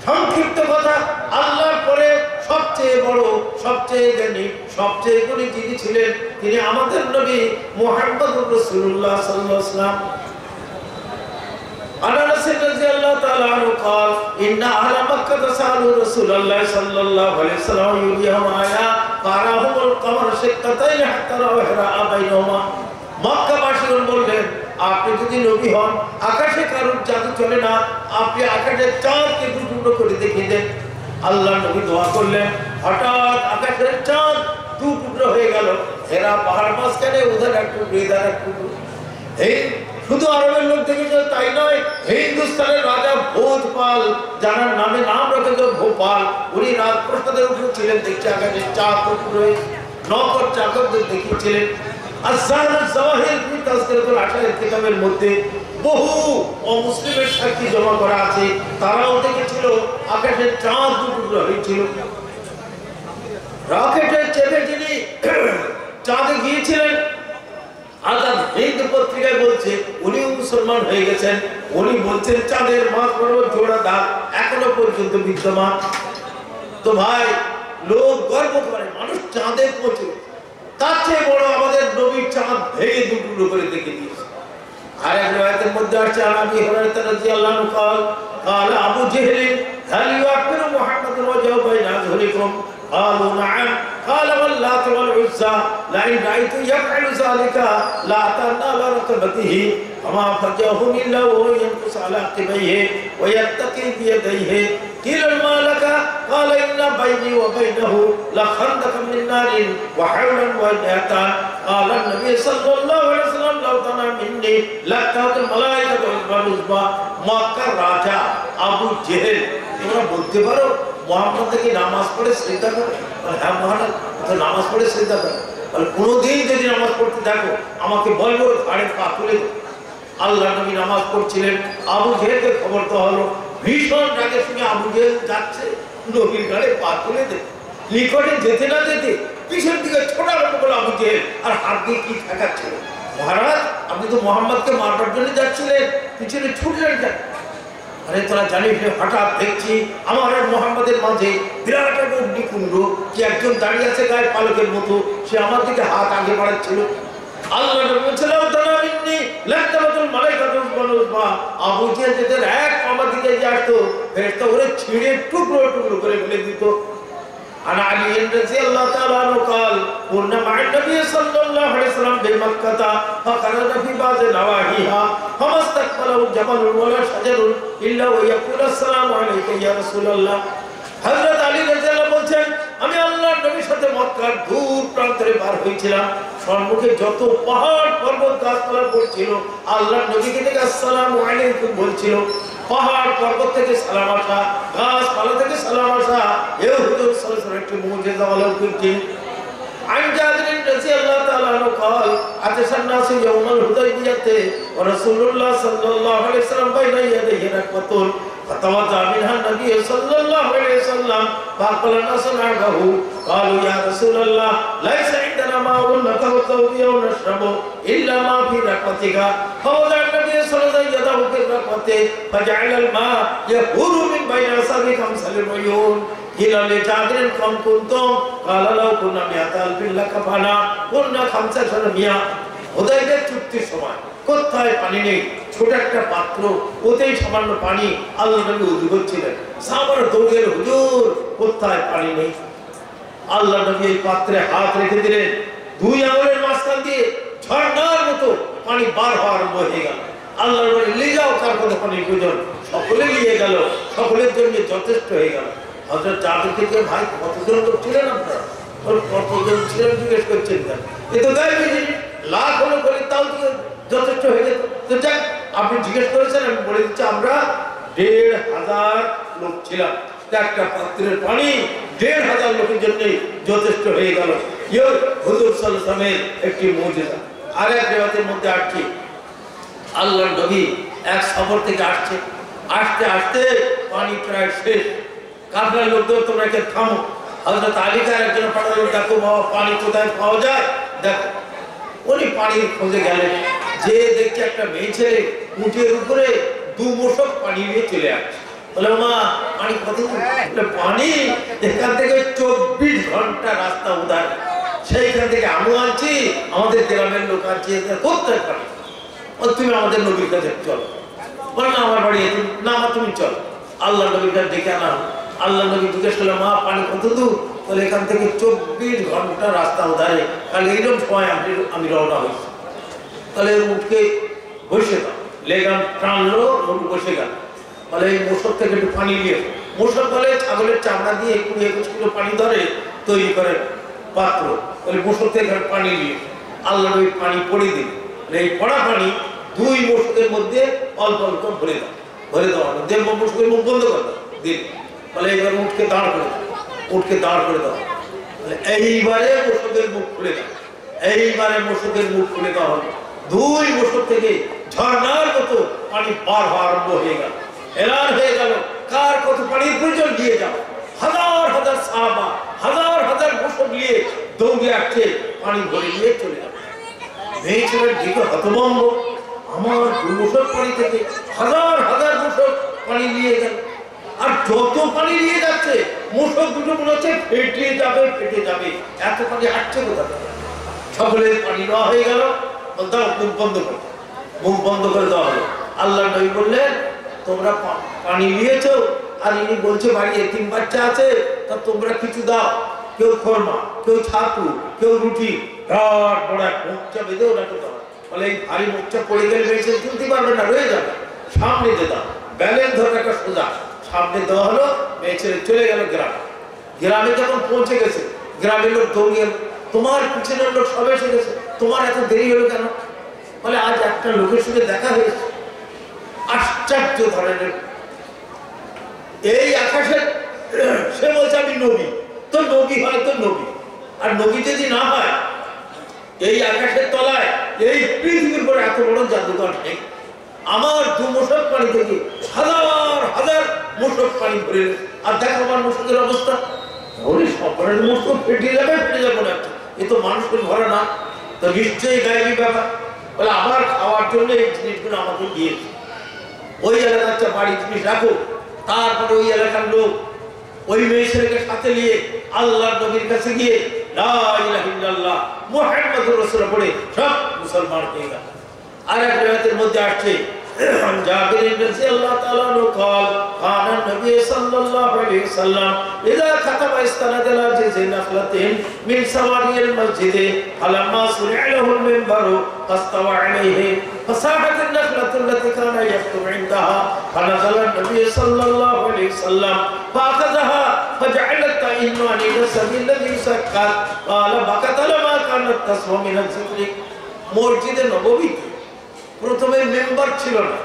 [SPEAKER 1] সংক্ষিপ্ত কথা, আল্লাহর পরে সবচেয়ে বড়, সবচেয়ে জ্ঞানী, সবচেয়ে গুণী যিনি ছিলেন তিনি আমাদের নবী মুহাম্মদুর রাসূলুল্লাহ সাল্লাল্লাহু আলাইহি ওয়াসাল্লাম। আনাস রাদিয়াল্লাহু তাআলা আনহু قال ان اهل مكه سالوا رسول الله صلى الله عليه وسلم يوم آيا قراهم القمر شقتين حتى راى بينهما। মক্কাবাসীগণ বললেন আপনি যদি নবী হন আকাশে কারোর জাদু চলে না, আপনি আকাশের চাঁদকে 2 টুকরো করে দেখিয়ে দেন। আল্লাহ নবী দোয়া করলেন, হঠাৎ আকাশের চাঁদ 2 টুকরো হয়ে গেল। এরা পাহাড় মাঝখানে উধার এক টুকরো ইধার এক টুকরো। এই শুধু আরবের লোক দেখেছিল তাই নয়, হিন্দুস্তানের রাজা ভোজপাল, যার নামে নাম রেখেছিল ভোপাল, উনি রাজপ্রাসাদের উপর ছিলেন। দেখছে আকাশের চাঁদ টুকরো হয়ে, নকর চাকরদের দেখিয়েছিলেন। কিতাবের মধ্যে বহু অমুসলিমের সাক্ষী জমা করা আছে, তারাও দেখেছিল আকাশের চাঁদ 2 টুকরো হয়েছিল। রকেটের চেপে যিনি চাঁদে গিয়েছিলেন, আজাদ হিন্দ পত্রিকায় বলছে উনিও মুসলমান হয়ে গেছেন। উনি বলছেন চাঁদের মাঝ বরাবর জোড়া দাগ এখনো পর্যন্ত বিদ্যমান। তো ভাই, লোক গর্ব করে মানুষ চাঁদে পৌঁছে, তার চেয়ে বড় আমাদের নবীর চাঁদ ভেঙে 2 টুকরো করে দেখে দিয়েছে। আর এক রায়াতের মধ্যে আসছে আবু হুরায়রা রাদিয়াল্লাহু আনহু قال আবু জেহেল هل يعبر محمد وجهه بين أظهركم قالوا نعم قال واللات والعزى لئن رأيت يفعل ذلك لأتنا على رقبته وما فجاه إلا وهو ينقص على عقبيه ويتقي بيديه قيل ما لك قال إن بيني وبينه لخندقا من نار وحولا وجهة قال النبي صلى الله عليه وسلم لو دنا مني لاتت الملائكة والعزى মক্কার রাজা আবু জেহেল। তোমরা বলতে পারো মুহাম্মদ কি নামাজ পড়ে শ্রদ্ধা করে? হ্যাঁ মহারাজ, তো নামাজ পড়ে শ্রদ্ধা করে। বলে কোনোদিন যদি নামাজ পড়তে দেখো আমাকে বলবো, ঘাড়ে পা তুলে দেবো। আল্লাহ নবী নামাজ পড়ছিলেন, আবু জেহেলকে খবর তো হলো, ভীষণ রাগের সঙ্গে আবু জেহেল যাচ্ছে, নবীর ঘাড়ে পা তুলে দেবে। নিকটে যেতে না যেতে পিছন দিকে ছোটার বলে আবু জেহেল, আর হাত দিয়ে কি ঠেকাচ্ছিল। মহারাজ আপনি তো মোহাম্মদকে মারবার জন্য যাচ্ছিলেন, পিছনে ছুটলেন কেন? আরে তোরা জানিস হঠাৎ দেখছি আমার আর মোহাম্মদের মাঝে বিরাট এক অগ্নিকুণ্ড, কি একজন দাঁড়িয়ে আছে গায়ে পালকের মতো, সে আমার দিকে হাত আগে বাড়াচ্ছিল। আল্লাহ বলছিলাম আবু জেহেল যেতে এক আমার দিকে যে আসতো ফেরেশতা ওরে ছিঁড়ে টুকরো টুকরো করে ফেলে দিত। عن علي رضي الله تعالى عنه قال كنا مع النبي صلى الله عليه وسلم بمكة فخرج في بعض نواحيها فما استقبله جبل ولا شجر إلا ويقول السلام عليك يا رسول الله হযরত আলী রাদিয়াল্লাহু বলছেন আমি আল্লাহর নবীর সাথে মক্কার দূর প্রান্তরে পার হয়েছিলাম সম্মুখে যত পাহাড় পর্বত গাছপালা পড়ছিল আল্লাহর নবীকে দেখে আসসালামু আলাইকুম বলছিল পাহাড় পর্বত থেকে সালাম আসা গাছপালা থেকে সালাম আসা এ হুজুর সাল্লাল্লাহু আলাইহি ওয়াসাল্লাম একটি মুজিজা ওয়ালা কীর্তি عن جابر رضي الله تعالى عنه قال أتى الناس يوم الحديبية ورسول الله صلى الله عليه وسلم بين يديه ركبة فتوضأ منها النبي صلى الله عليه وسلم فأقبل الناس نحوه قالوا يا رسول الله ليس عندنا ماء نتوضأ به ونشرب إلا ما في ركبتك فوضع النبي صلى الله عليه وسلم يده في الركبة فجعل الماء يخرج من بين أصابعه كمثل العيون قيل لجابر كم كنتم قال لو كنا 100,000 لكفانا كنا 1500 হুদায়বিয়া চুক্তির সময় কোথায় পানি নেই ছোট একটা পাত্র ওতেই সামান্য পানি আল্লাহর নবী ওযু করছিলেন সাহাবারা দৌড়ে হুজুর কোথায় পানি নেই আল্লাহর নবী এই পাত্রে হাত রেখে দিলেন দুই আঙুলের মাঝখান দিয়ে ঝর্ণার মতো পানি বার হওয়া আরম্ভ হয়ে গেল আল্লাহর নবী নিয়ে যাও কার কথা পানির প্রয়োজন সকলে নিয়ে গেল সকলের জন্য যথেষ্ট হয়ে গেল হযরত জাবেরকে যে ভাই কতজন লোক ছিলেন আপনারা ওর কতজন ছিলেন জিজ্ঞেস করছেন কেন এ তো গায়েবী জিনিস লাখ হলো বলে তাও যথেষ্ট হয়ে যেত তো যাক আপনি জিজ্ঞেস করেছেন আমি বলে দিচ্ছি আমরা 1,500 লোক ছিলাম একটা পাত্রের পানি 1,500 লোকের জন্য যথেষ্ট হয়ে গেল ইয়ে হুজুর সাল্লাল্লাহু আলাইহি ওয়াসাল্লামের একটি মুজিজা আর এক রিওয়ায়াতের মধ্যে আসছে আল্লাহর নবী এক সফর থেকে আসছে আসতে আসতে পানি প্রায় শেষ কাফেলার লোকদের তোমরা কে থামো হযরত আলীকে একজন পাঠালেন দেখো বাবা পানি কোথায় পাওয়া যায় দেখো উনি পানির খোঁজে গেলেন যে দেখছে একটা মেয়ে ছেলে উঠের উপরে 2 মোশক পানি নিয়ে চলে আসছে বলে মা পানি কত বলে পানি এখান থেকে 24 ঘন্টা রাস্তা উধার সেইখান থেকে আমি আনছি আমাদের গ্রামের লোক আছে কোথায় পানি তুমি আমাদের নবীর কাছে চলো বলে না আমার বাড়ি না তুমি চলো আল্লাহ নবীর কাছে ডেকে আনা আল্লাহ নবী জিজ্ঞেস করলেন মা পানি কত দূর বলে এখান থেকে 24 ঘন্টা রাস্তা উধারে কাল এইরকম সময় আমি রওনা হয়েছি তাহলে উঠকে বসে দাও লেগাম টানলো উঠ বসে গেল বলে এই মোশক থেকে একটু পানি নিয়ে মোশক বলে ছাগলের চামড়া দিয়ে 20-21 কিলো পানি ধরে তৈরি করে পাত্র বলে মোশক থেকে পানি নিয়ে আল্লাহ নবী পানি পড়ে দিন এই পড়া পানি 2 মোশকের মধ্যে অল্প অল্প ভরে দাও দেখবো মোশকের মুখ বন্ধ করে দাও দিন বলে এবার উঠকে দাঁড় করে দাও উঠকে দাঁড় করে দাও এইবারে মোশকের মুখ খুলে দাও এইবারে মোশকের মুখ খুলে দেওয়া হলো 2 মোশক থেকে ঝর্ণার মতো পানি পার হওয়া আরম্ভ হয়ে গেল এলান হয়ে গেল কার কত পানির প্রয়োজন দিয়ে যাও হাজার হাজার সাহাবা হাজার হাজার মোশক নিয়ে দৌড়ে আসছে পানি ভরে নিয়ে চলে গেল মেয়ে ছেলের দিকে হতভম্ব আমার 2 মোশক পানি থেকে হাজার হাজার মোশক পানি নিয়ে গেল আর যত পানি নিয়ে যাচ্ছে মোশক দুটো মনে হচ্ছে ফেটে যাবে এত পানি আসছে কোথা থেকে সকলের পানি নেওয়া হয়ে গেল দাও মুখ বন্ধ করে দেওয়া হলো আল্লাহ নবী বললেন তোমরা পানি নিয়েছো আর ইনি বলছে বাড়ি এতিম বাচ্চা আছে তা তোমরা কিছু দাও কেউ খরমা কেউ ছাতু কেউ রুটি বিরাট বড় এক মোচা বেঁধে ওটাকে দাও বলে এই ভারী মোচা পড়ে গেলে মেয়েছে তুলতে পারবে না রয়ে যাবে সামনে দিয়ে দাও ব্যালেন্স ধরে একটা সোজা সামনে দেওয়া হলো মেয়ে ছেলে চলে গেল গ্রামে যখন পৌঁছে গেছে গ্রামের লোক দৌড়িয়ে তোমার পিছনের লোক সব এসে গেছে তোমার এত দেরি হলো কেন বলে আজ একটা লোকের সঙ্গে দেখা হয়েছে আশ্চর্য ধরনের এই আকাশে সে বলছে আমি নবী তো নবী হয় তো নবী আর নবী যদি না হয় এই আকাশের তলায় এই পৃথিবীর পরে এত বড় জাদুঘর নেই আমার 2 মোশক পানি থেকে হাজার হাজার মোশক পানি ভরে আর দেখো আমার মোশকের অবস্থা ওরে সকলের মোশক ফেটে যাবে না এ তো মানুষের ঘরে না তো নিশ্চয়ই গায়েবী ব্যাপার বলে আবার খাওয়ার জন্য এই জিনিসগুলো আমাকে দিয়েছে ওই এলাকার বাড়ি জিনিস রাখো তারপরে ওই এলাকার লোক ওই মেয়ে ছেলেকে সাথে নিয়ে আল্লাহর নবীর কাছে গিয়ে লা ইলাহা ইল্লাল্লাহ মুহাম্মাদুর রাসূলুল্লাহ পড়ে সব মুসলমান হয়ে গেল আর এক রাতের মধ্যে আসছে जाबिर रज़ियल्लाहु ताला अन्हु قال قال النبي صلى الله عليه وسلم اذا خطب استند الى جذع نخلة من سواري المسجد فلما صنع له المنبر فاستوى عليه فصاحت النخلة التي كان يخطب عندها فنزل النبي صلى الله عليه وسلم فاخذها فجعلت تئن عن السبيل الذي سكت قال بكت لما كانت تسمع من الذكر مسجد নববী প্রথমে মেম্বার ছিল না,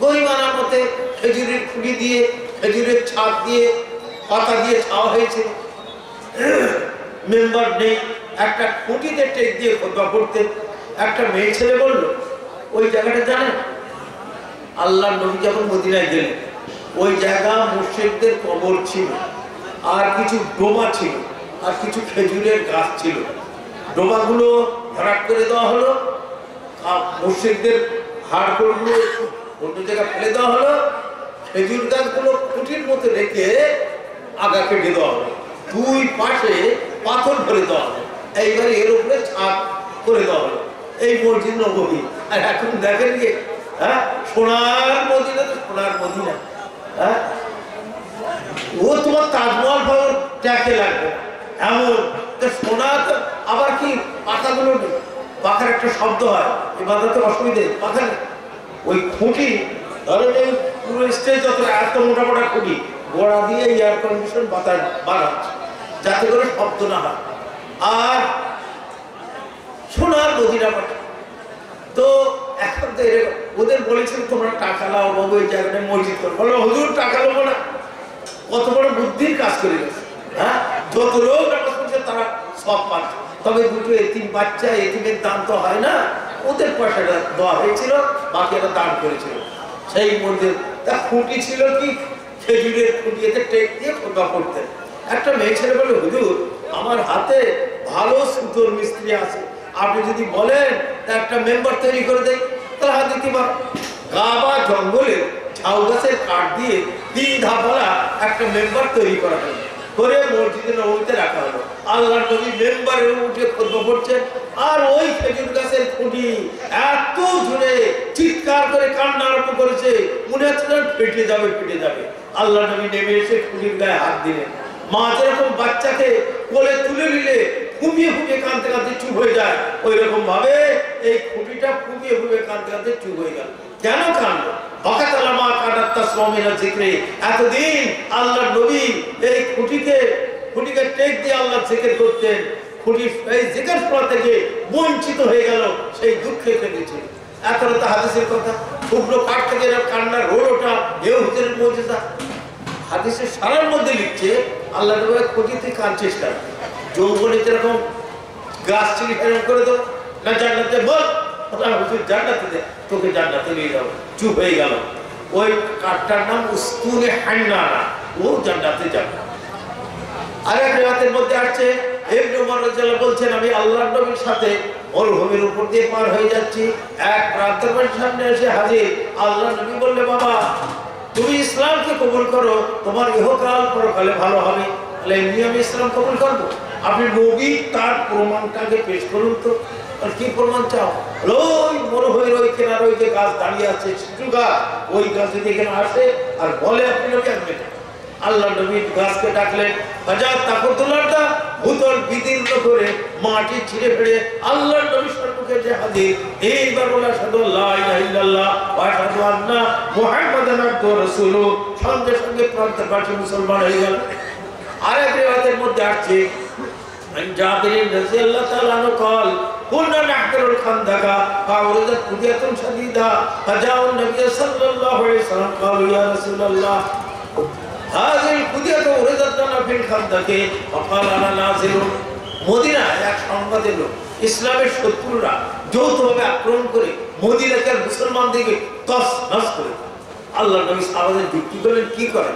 [SPEAKER 1] গরিমানা মতে খেজুরের খুঁটি দিয়ে খেজুরের ছাদ দিয়ে পাতা দিয়ে ছাওয়া হয়েছে, মেম্বার নেই, একটা খুঁটিতে টেক দিয়ে খুতবা পড়তেন। একটা মেয়ে ছেলে বলল, ওই জায়গাটা জানেন, আল্লাহর নবী যখন মদিনায় গেলেন ওই জায়গা মুশরিকদের কবর ছিল, আর কিছু ডোবা ছিল, আর কিছু খেজুরের গাছ ছিল। ডোবাগুলো ভরাট করে দেওয়া হলো, মুশরিকদের হাড়গুলো অন্য জায়গায় ফেলে দেওয়া হলো, খেজুর গাছগুলো খুঁটির মতো রেখে আগা কেটে দেওয়া হলো, দুই পাশে পাথর ভরে দেওয়া হলো, এইবারে এর উপরে ছাদ করে দেওয়া হলো। এই মসজিদ নববী। আর এখন দেখেন যে হ্যাঁ সোনার মদিনা, তো সোনার মদিনা, হ্যাঁ ও তোমার তাজমহল ভালো ট্যাকে লাগবে এমন সোনা। আবার কি পাতাগুলো নেই, পাখার একটা শব্দ হয়, এবারে অসুবিধে পাখা নেই। ওই খুঁটি ধরেন এই পুরো স্টেজ যত এত মোটা মোটা খুঁটি গোড়া দিয়ে এয়ার কন্ডিশন বাতাস বাড়াচ্ছে যাতে করে শব্দ না হয়। আর সোনার মদিনা পাঠা তো এখন তো ওদের বলেছিল তোমরা টাকা লাও বাবু এই জায়গাটায় মসজিদ করো, বলো হুজুর টাকা নেবো না। কত বড় বুদ্ধির কাজ করে গেছে, হ্যাঁ যত লোক নামাজ পড়ছে তারা সব পাচ্ছে। তবে দুটো এতিম বাচ্চা, এতিমের দান তো হয় না, ওদের পয়সাটা দেওয়া হয়েছিল, বাকি একটা দান করেছিল। সেই মধ্যে তা খুঁটি ছিল কি খেজুরের খুঁটিতে টেক দিয়ে খোঁটা করতেন। একটা মেয়ে ছেলে বলে, হুজুর আমার হাতে ভালো সুতোর মিস্ত্রি আছে, আপনি যদি বলেন তা একটা মেম্বার তৈরি করে দেয়, তাহলে হাত দিতে পারো। গা বা জঙ্গলে ঝাউ গাছের কাঠ দিয়ে 3 ধাপওয়ালা একটা মেম্বার তৈরি করা হলো, করে মসজিদে নববীতে রাখা হলো। আল্লাহর নবী মেম্বারে উঠে খুতবা পড়ছেন, আর ওই খেজুর গাছের খুঁটি এত জোরে চিৎকার করে কান্না আরম্ভ করেছে, মনে হচ্ছে না ফেটে যাবে ফেটে যাবে। আল্লাহর নবী নেমে এসে খুঁটির গায়ে হাত দিলেন। মা যেরকম বাচ্চাকে কোলে তুলে নিলে ফুমিয়ে ফুমিয়ে কাঁদতে কাঁদতে চুপ হয়ে যায়, ওই রকম ভাবে এই খুঁটিটা ফুমিয়ে ফুমিয়ে কাঁদতে কাঁদতে চুপ হয়ে গেল। কেন কাঁদলো? এতদিন আল্লাহর নবী এই খুঁটিকে টেক দিয়ে আল্লাহ জিকির করতেন, খুঁটি এই জিকির করা থেকে বঞ্চিত হয়ে গেল, সেই দুঃখে কেঁদেছিল। এতটা তো হাদিসের কথা, শুকনো কাঠ থেকে কান্নার রোল ওঠা, এও হুজুরের মুজিজা। হাদিসের সারার মধ্যে লিখছে আল্লাহ নবী খুঁটিতে কাঁদছিস কেন? যৌবনে যেরকম গাছ চিনি ফেরম করে দেবো না, জান্নাতে বল জান্নাতে দে, তোকে জান্নাতে নিয়ে যাবো। চুপ হয়ে গেল। ওই কাঠটার নাম উস্তুনে হান্নানা, ও জান্নাতে যাবে। আরেক রিওয়ায়াতের মধ্যে আসছে ইবনে উমর রাদিয়াল্লাহু বলছেন, আমি আল্লাহর নবীর সাথে মরুভূমির উপর দিয়ে পার হয়ে যাচ্ছি, এক প্রান্তরের সামনে এসে হাজির। আল্লাহর নবী বললে, বাবা তুমি ইসলামকে কবুল করো, তোমার ইহকাল পরকালে ভালো হবে। তাহলে এমনি আমি ইসলাম কবুল করবো? আপনি নবী তার প্রমাণটাকে পেশ করুন তো। কি প্রমাণ চাও? ওই মরুভূমির ওই কেনার ওই যে গাছ দাঁড়িয়ে আছে সিজু গাছ, ওই গাছ যদি এখানে আসে আর বলে আপনি নবী আসবেন। আল্লাহ নবী গাছকে ডাকলেন, বাজার তাকতুল্লাহটা ভূতল বিদীর্ণ করে মাটি ছিঁড়ে ফেলে আল্লাহর নবীর সম্মুখে যে হাজির। এইবার বলে আশহাদু আল্লা ইলাহা ইল্লাল্লাহ ওয়া আশহাদু আন্না মুহাম্মাদান আবদুহু ওয়া রাসূলুহু, সঙ্গে সঙ্গে প্রান্তবাসী মুসলমান হয়ে গেল। আরেক রিওয়ায়াতের মধ্যে আসছে জাবির রাদিয়াল্লাহু তাআলা আনহু قال كنا نحفر الخندق فأوردت قضية شديدة فجاء النبي صلى الله عليه وسلم قالوا يا رسول الله هذه القضية أوردت لنا في الخندق فقال أنا ناظر। মদিনায় এক সংবাদ এলো, ইসলামের শত্রুরা যৌথভাবে আক্রমণ করে মদিনাকে মুসলমানদেরকে তছনছ করে। আল্লাহর নবী সাহাবাদের যুক্তি করলেন, কি করেন?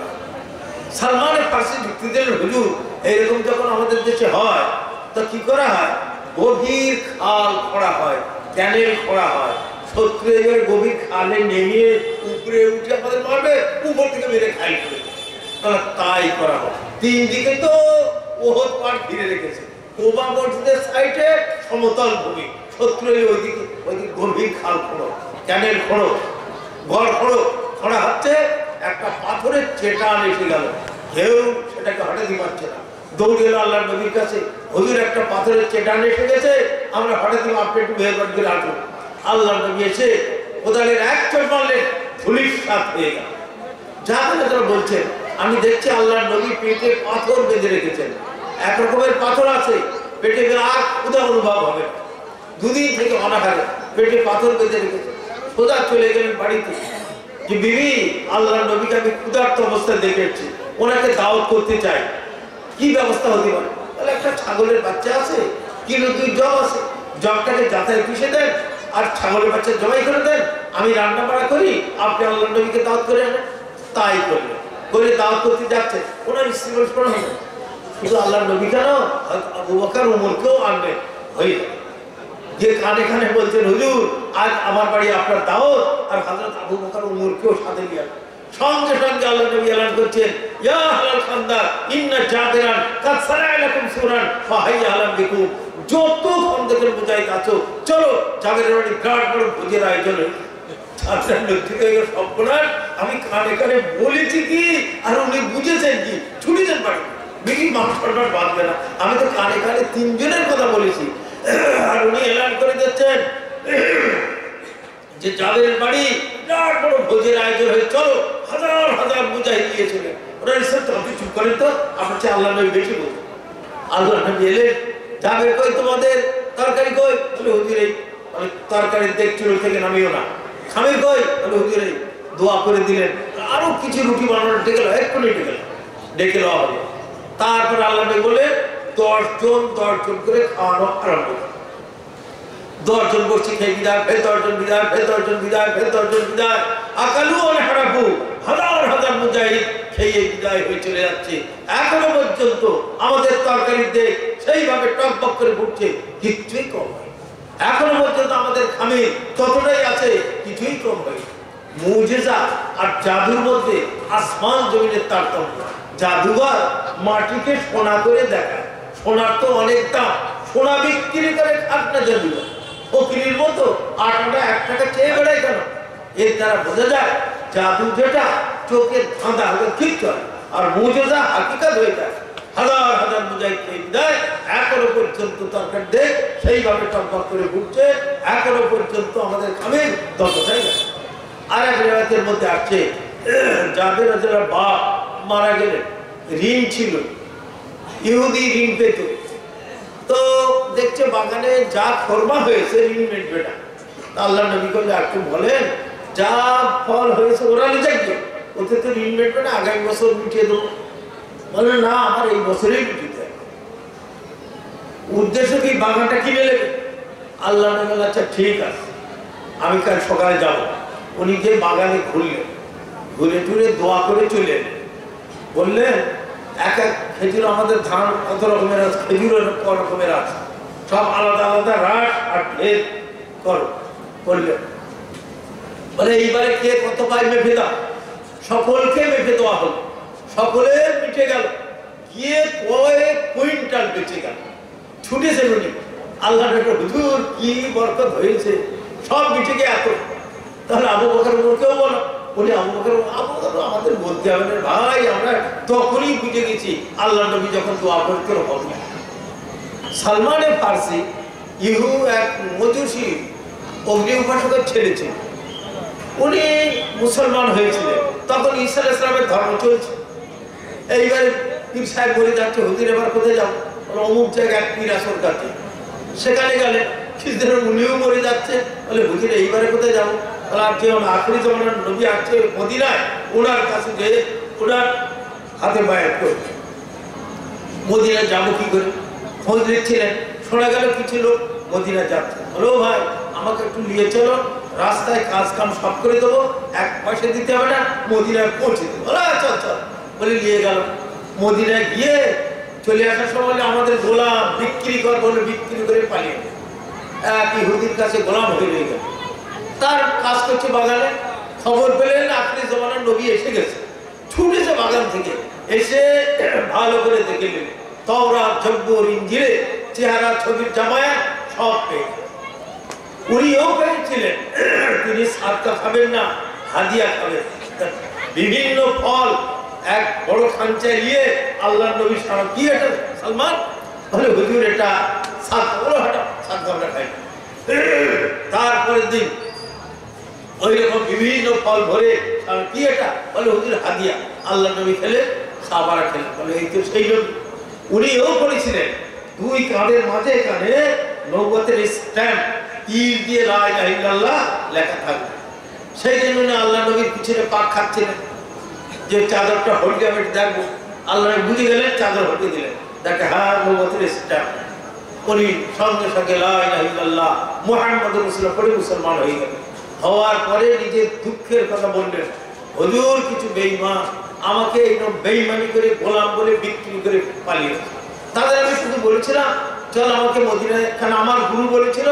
[SPEAKER 1] সালমানের পাশে যুক্তি দিলেন, হুজুর এরকম যখন আমাদের দেশে হয় তো কি করা হয়? গভীর খাল খোঁড়া হয়, ক্যানেল খোঁড়া হয়। শত্রু এবার গভীর খালে নেমে উপরে উঠে আমাদের মারবে, উপর থেকে মেরে খাই করে। তাই করা হয়। 3 দিকে তো ওহদ পাড় ঘিরে রেখেছে, কোবা মসজিদের সাইডে সমতল ভূমি, শত্রু ওইদিকে গভীর খাল খোঁড়ো, ক্যানেল খোঁড়ো। ঘর খড়া হচ্ছে, একটা পাথরের চেটান এসে গেল, কেউ সেটাকে হঠাৎই পারছে না। দৌড়ে গেল আল্লাহ নবীর কাছে, হুজুর একটা পাথরের চেটান এসে গেছে, আমরা হঠাৎই আপনি একটু মেহরবানি করে আসুন। আল্লাহ নবী এসে কোদালের এক চোট মারলেন, ধুলির সাথ হয়ে গেল। যা তারা বলছেন, আমি দেখছি আল্লাহ নবী পেটে পাথর বেঁধে রেখেছেন, এক রকমের পাথর আছে পেটে, আর ক্ষুধা অনুভব হবে। দুদিন থেকে অনাহারে পেটে পাথর বেঁধে রেখেছেন। সোজা চলে গেলেন বাড়িতে, যে বিবি আল্লাহ নবীকে আমি ক্ষুধার্ত অবস্থায় দেখেছি, ওনাকে দাওয়াত করতে চাই, কি ব্যবস্থা হতে পারে? তাহলে একটা ছাগলের বাচ্চা আছে, কিলো 2 জব আছে, জবটাকে যাতায়াত পিষে দেন আর ছাগলের বাচ্চা জবাই করে দেন, আমি রান্না বাড়া করি, আপনি আল্লাহ নবীকে দাওয়াত করে আনেন। তাই করলেন, করে দাওয়াত করতে যাচ্ছে, ওনার স্ত্রী বলে শোনা হবে শুধু আল্লাহ নবী কেন, আবু বকর ওমরকেও আনবেন। হয়ে যে কানে কানে বলছেন, হুজুর আজ আমার বাড়ি আপনার দাওয়াত, আর হযরত আবু বকর ওমরকেও সাথে নিয়ে আসবেন। সঙ্গে সঙ্গে আল্লাহ নবী এলান করছেন, ইয়া আহলাল খান্দা ইন্না জাবিরান কাদ সারা'a লাকুম সুরান ফাহাইয়া আলাম বিকুম। যত খন্দকের মুজাহিদ আছো, চলো জাবিরের বাড়ি বিরাট বড় ভোজের আয়োজন। আপনার নথিতে সর্বনাশ, আমি কানে কানে বলেছি কি আর উনি বুঝেছেন কি, ছুটিছেন বাড়ি বিকি মাংসটার বাঁধবে না। আমি তো কানে কানে 3 জনের কথা বলেছি, আর উনি এলান করে দিচ্ছেন যে জাবেরের বাড়ি বিরাট বড় ভোজের আয়োজন হয়ে, চলো হাজার হাজার মুজাহিদ গিয়েছিলেন। ওরা এসে তো আপনি চুপ করেন তো, আপনার চেয়ে আল্লাহ নবী বেশি বলছেন। আল্লাহ নবী এলেন, জাবের কই তোমাদের তরকারি কই? বলে হুজুর এই তরকারির দেখ চুলো থেকে নামিও না। খামির কই? বলে হুজুর এই। দোয়া করে দিলেন, আরো কিছু রুটি বানানো ডেকে লো, এক্ষুনি ডেকে লওয়া হবে। তারপর আল্লাহ নবী বলে 10 জন করে খাওয়ানো আরম্ভ করে। 10 জন বসে খেয়ে বিদায়, ফের 10 জন বিদায়, ফের 10 জন বিদায়, ফের 10 জন বিদায়। আকালু হারাবু, হাজার হাজার মুজাহিদ খেয়ে বিদায় হয়ে চলে যাচ্ছে। এখনো পর্যন্ত আমাদের তরকারির দেখ সেইভাবে টকবক করে ফুটছে, কিছুই কম হয়। এখনো পর্যন্ত আমাদের খামির ততটাই আছে, কিছুই কম হয়। মুজিজা আর জাদুর মধ্যে আসমান জমিনের তারতম্য। জাদুঘর মাটিকে সোনা করে দেখায়, সোনার তো অনেক দাম, সোনা বিক্রি করে খাটনা জাদুঘর। ফকিরের মতো 8 আনা 1 টাকা চেয়ে বেড়ায় কেন? এর দ্বারা বোঝা যায় জাদু যেটা চোখের ধাঁধা হলে ঠিক হয়, আর মুজিজা হাকিকত হয়ে যায়। হাজার হাজার মুজাহিদ খেয়ে বিদায়, এখনো পর্যন্ত তরকার দেখ সেইভাবে টকবক করে ঘুরছে, এখনো পর্যন্ত আমাদের খামির ততটাই যায়। আর এক রেওয়ায়েতের মধ্যে আসছে, জাবের রাদিয়াল্লাহু বাপ মারা গেলেন, ঋণ ছিল, ইহুদি ঋণ পেত, তো দেখছে বাগানে যা খরমা হয়েছে ঋণ মেটবে না। আল্লাহ নবী বলে একটু বলেন, যা ফল হয়েছে ওরা লিখবে, ওতে তো ঋণ মেটবে না, আগামী বছর মিটিয়ে দেবো। বলে না, আমার এই বছরেই মিটিতে হবে। উদ্দেশ্য কি বাগানটা কিনে নেবে? আল্লাহ নবী বলে আচ্ছা ঠিক আছে, আমি কাল সকালে যাব। উনি যে বাগানে ঘুরলেন, ঘুরে টুরে দোয়া করে চলে এলেন। বললেন এক এক খেজুর, আমাদের ধান কত রকমের আছে, খেজুরের কত রকমের আছে, সব আলাদা আলাদা রাস আর ভেদ করলেন। বলে এইবারে কে কত পাই মেপে দাও, সকলকে মেপে দেওয়া হলো, সকলের মিটে গেল, গিয়ে কয়েক কুইন্টাল বেঁচে গেল। ছুটেছে উনি, আল্লাহ হুজুর কি বরকত হয়েছে, সব মিটে গিয়ে এত। তাহলে আবু বকর ওমরকেও বলো, বলি আবু বকর আমাদের বলতে হবে না ভাই, আমরা তখনই বুঝে গেছি আল্লাহ নবী যখন দোয়া করতে হবে। সালমানে ফার্সি ইহু এক মজুসী অগ্নি উপাসকের ছেলে ছিল, উনি মুসলমান হয়েছিলেন, তখন ঈসা আলাইহিস সালামের ধর্ম চলছে। এইবারে পীর সাহেব বলে যাচ্ছে, হুজুর এবার কোথায় যাবো? অমুক জায়গায় এক পীর আসর কাছে, সেখানে গেলে কিছুদিনের উনিও মরে যাচ্ছে। বলে হুজুর এইবারে কোথায় যাবো? আর যে আখেরি জমানার নবী আসছে মদিনায়, ওনার কাছে যে ওনার হাতে বায়াত করবে। মদিনায় যাবো কি করে? খোঁজ নিচ্ছিলেন, শোনা গেল কিছু লোক মদিনা যাচ্ছে। বলো ভাই আমাকে একটু নিয়ে চলো, রাস্তায় কাজ কাম সব করে দেবো, 1 পয়সা দিতে হবে না, মদিনায় পৌঁছে দেবো। চল চল বলে নিয়ে গেল। মদিনায় গিয়ে চলে আসার সময় আমাদের গোলাম বিক্রি কর বলে বিক্রি করে পালিয়ে গেল। এক ইহুদির কাছে গোলাম হয়ে গেল, তার কাজ করছে বাগানে। খবর পেলেন আখেরি জমানার নবী এসে গেছে, ছুটেছে বাগান থেকে, এসে ভালো করে দেখে নিলেন তাওরাত, জব্বর, ইনজিলে, চেহারা, ছবির জামায়াত সব পেয়ে। উনিও পেয়েছিলেন, তিনি সাদকা খাবেন না, হাদিয়া খাবে। বিভিন্ন ফল এক বড় খাঞ্চায় নিয়ে আল্লাহ নবী সালাম কি এটা সালমান বলে হুজুর এটা সাত বড় হাঁটা সাত আমরা খাই। তারপরের দিন ওই রকম বিভিন্ন ফল ভরে কি এটা বলে হুজুর হাদিয়া। আল্লাহ নবী খেলে সাহাবারা খেলেন। বলে এই তো সেই নবী। উনিও করেছিলেন দুই কাঁধের মাঝে কানে নবুয়তের স্ট্যাম্প তীর দিয়ে লা ইলাহা ইল্লাল্লাহ লেখা থাকবে। সেই জন্য উনি আল্লাহ নবীর পিছনে পাক খাচ্ছিলেন যে চাদরটা হলকে আমি দেখবো। আল্লাহ বুঝে গেলেন চাদর হলকে দিলেন, দেখে হ্যাঁ নবুয়তের স্ট্যাম্প। উনি সঙ্গে সঙ্গে লা ইলাহা ইল্লাল্লাহ মুহাম্মাদুর রাসূলুল্লাহ পড়ে মুসলমান হয়ে গেলেন। হওয়ার পরে নিজের দুঃখের কথা বললেন, হুজুর কিছু বেঈমান আমাকে একদম বেঈমানি করে গোলাম বলে বিক্রি করে পালিয়ে। তাদের আমি শুধু বলেছিলাম চল আমাকে মদিনায়, কারণ আমার গুরু বলেছিল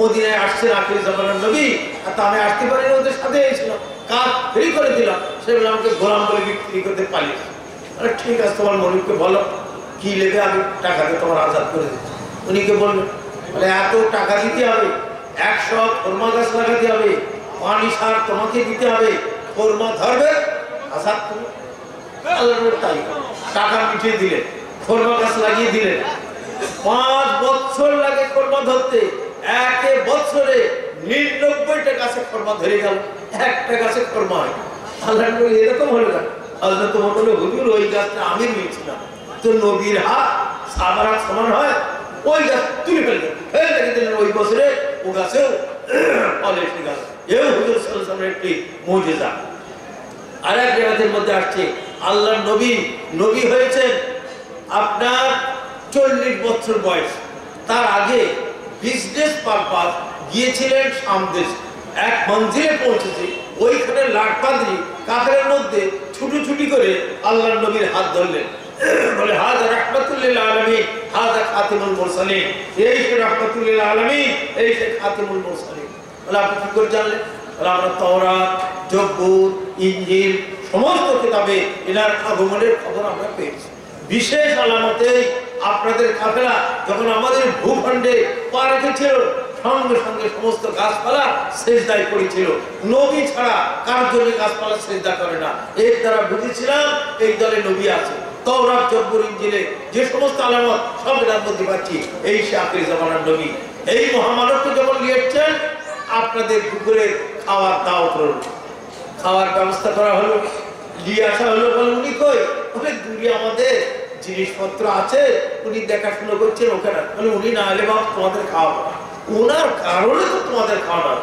[SPEAKER 1] মদিনায় আসছেন আখির জামানার নবী, আর তা আমি আসতে পারিনি, ওদের সাথে এসেছিলাম, কাজ ফ্রি করে দিলাম, সেগুলো আমাকে গোলাম বলে বিক্রি করতে পালিয়ে। আরে ঠিক আছে তোমার মনিবকে বলো কি লেগে আমি টাকাকে তোমার আজাদ করে দিচ্ছি। উনিকে বললেন বলে এত টাকা দিতে হবে, 100 খোরমা গাছ লাগাতে হবে, পানি সার তোমাকে দিতে হবে, খোরমা ধরবে আজাদ করবে। আল্লাহ তাই টাকা মিটিয়ে দিলেন, খোরমা গাছ লাগিয়ে দিলেন। 5 বছর লাগে খোরমা ধরতে, একে বছরে 99টা গাছে খোরমা ধরে গেল, একটা গাছে খোরমা হয়। আল্লাহ এরকম হলো না। আল্লাহ তোমার বলে হুজুর ওই গাছটা আমি নিয়েছিলাম, তো নবীর হাত সাহাবার সমান হয়, ওই গাছ তুলে ফেললেন, ফেলে রেখে দিলেন ওই বছরে ও গাছেও ফল এসে গেল। এও হুজুর সাল্লাল্লাহু আলাইহি ওয়াসাল্লামের একটি মুজিজা। আর এক রেওয়ায়েতের মধ্যে আসছে আল্লাহর নবী হয়েছেন আপনার 40 বছর বয়স। তার আগে বিজনেস পারপাস গিয়েছিলেন শাম দেশ, এক মঞ্জিলে পৌঁছেছে, ওইখানে লাটপাদ্রি কাফেরের মধ্যে ছুটি করে আল্লাহর নবীর হাত ধরলেন, বলে হাযা রাহমাতুল লিল আলামিন, হাযা খাতিমুল মুরসালিন, এই সে রাহমাতুল লিল আলামিন, এই সে খাতিমুল মুরসালিন। বলে আপনি কি করে জানলেন? বলে আমরা তাওরাত, জবুর, ইনজিল সমস্ত কিতাবে এনার আগমনের খবর আমরা পেয়েছি। বিশেষ আলামতে আপনাদের কাফেলা যখন আমাদের ভূখণ্ডে পা রেখেছিল, সঙ্গে সঙ্গে সমস্ত গাছপালা সেজদায় পড়েছিল। নবী ছাড়া কার জন্য গাছপালা সেজদা করে না। এর দ্বারা বুঝেছিলাম এই দলে নবী আছে। তাওরাত, জবুর, ইনজিলে যে সমস্ত আলামত সব এর মধ্যে পাচ্ছি, এই সে আখির জামানার নবী। এই মহামানবকে যখন নিয়েছেন আপনাদের দুপুরের খাওয়ার দাওয়াত হলো, খাওয়ার ব্যবস্থা করা হলো, নিয়ে আসা হলো। বলে উনি কই? বলে দূরে আমাদের জিনিসপত্র আছে, উনি দেখাশোনা করছেন ওখানে। বলে উনি না এলে বাবা তোমাদের খাওয়াবো না, ওনার কারণে তো তোমাদের খাওয়ানো।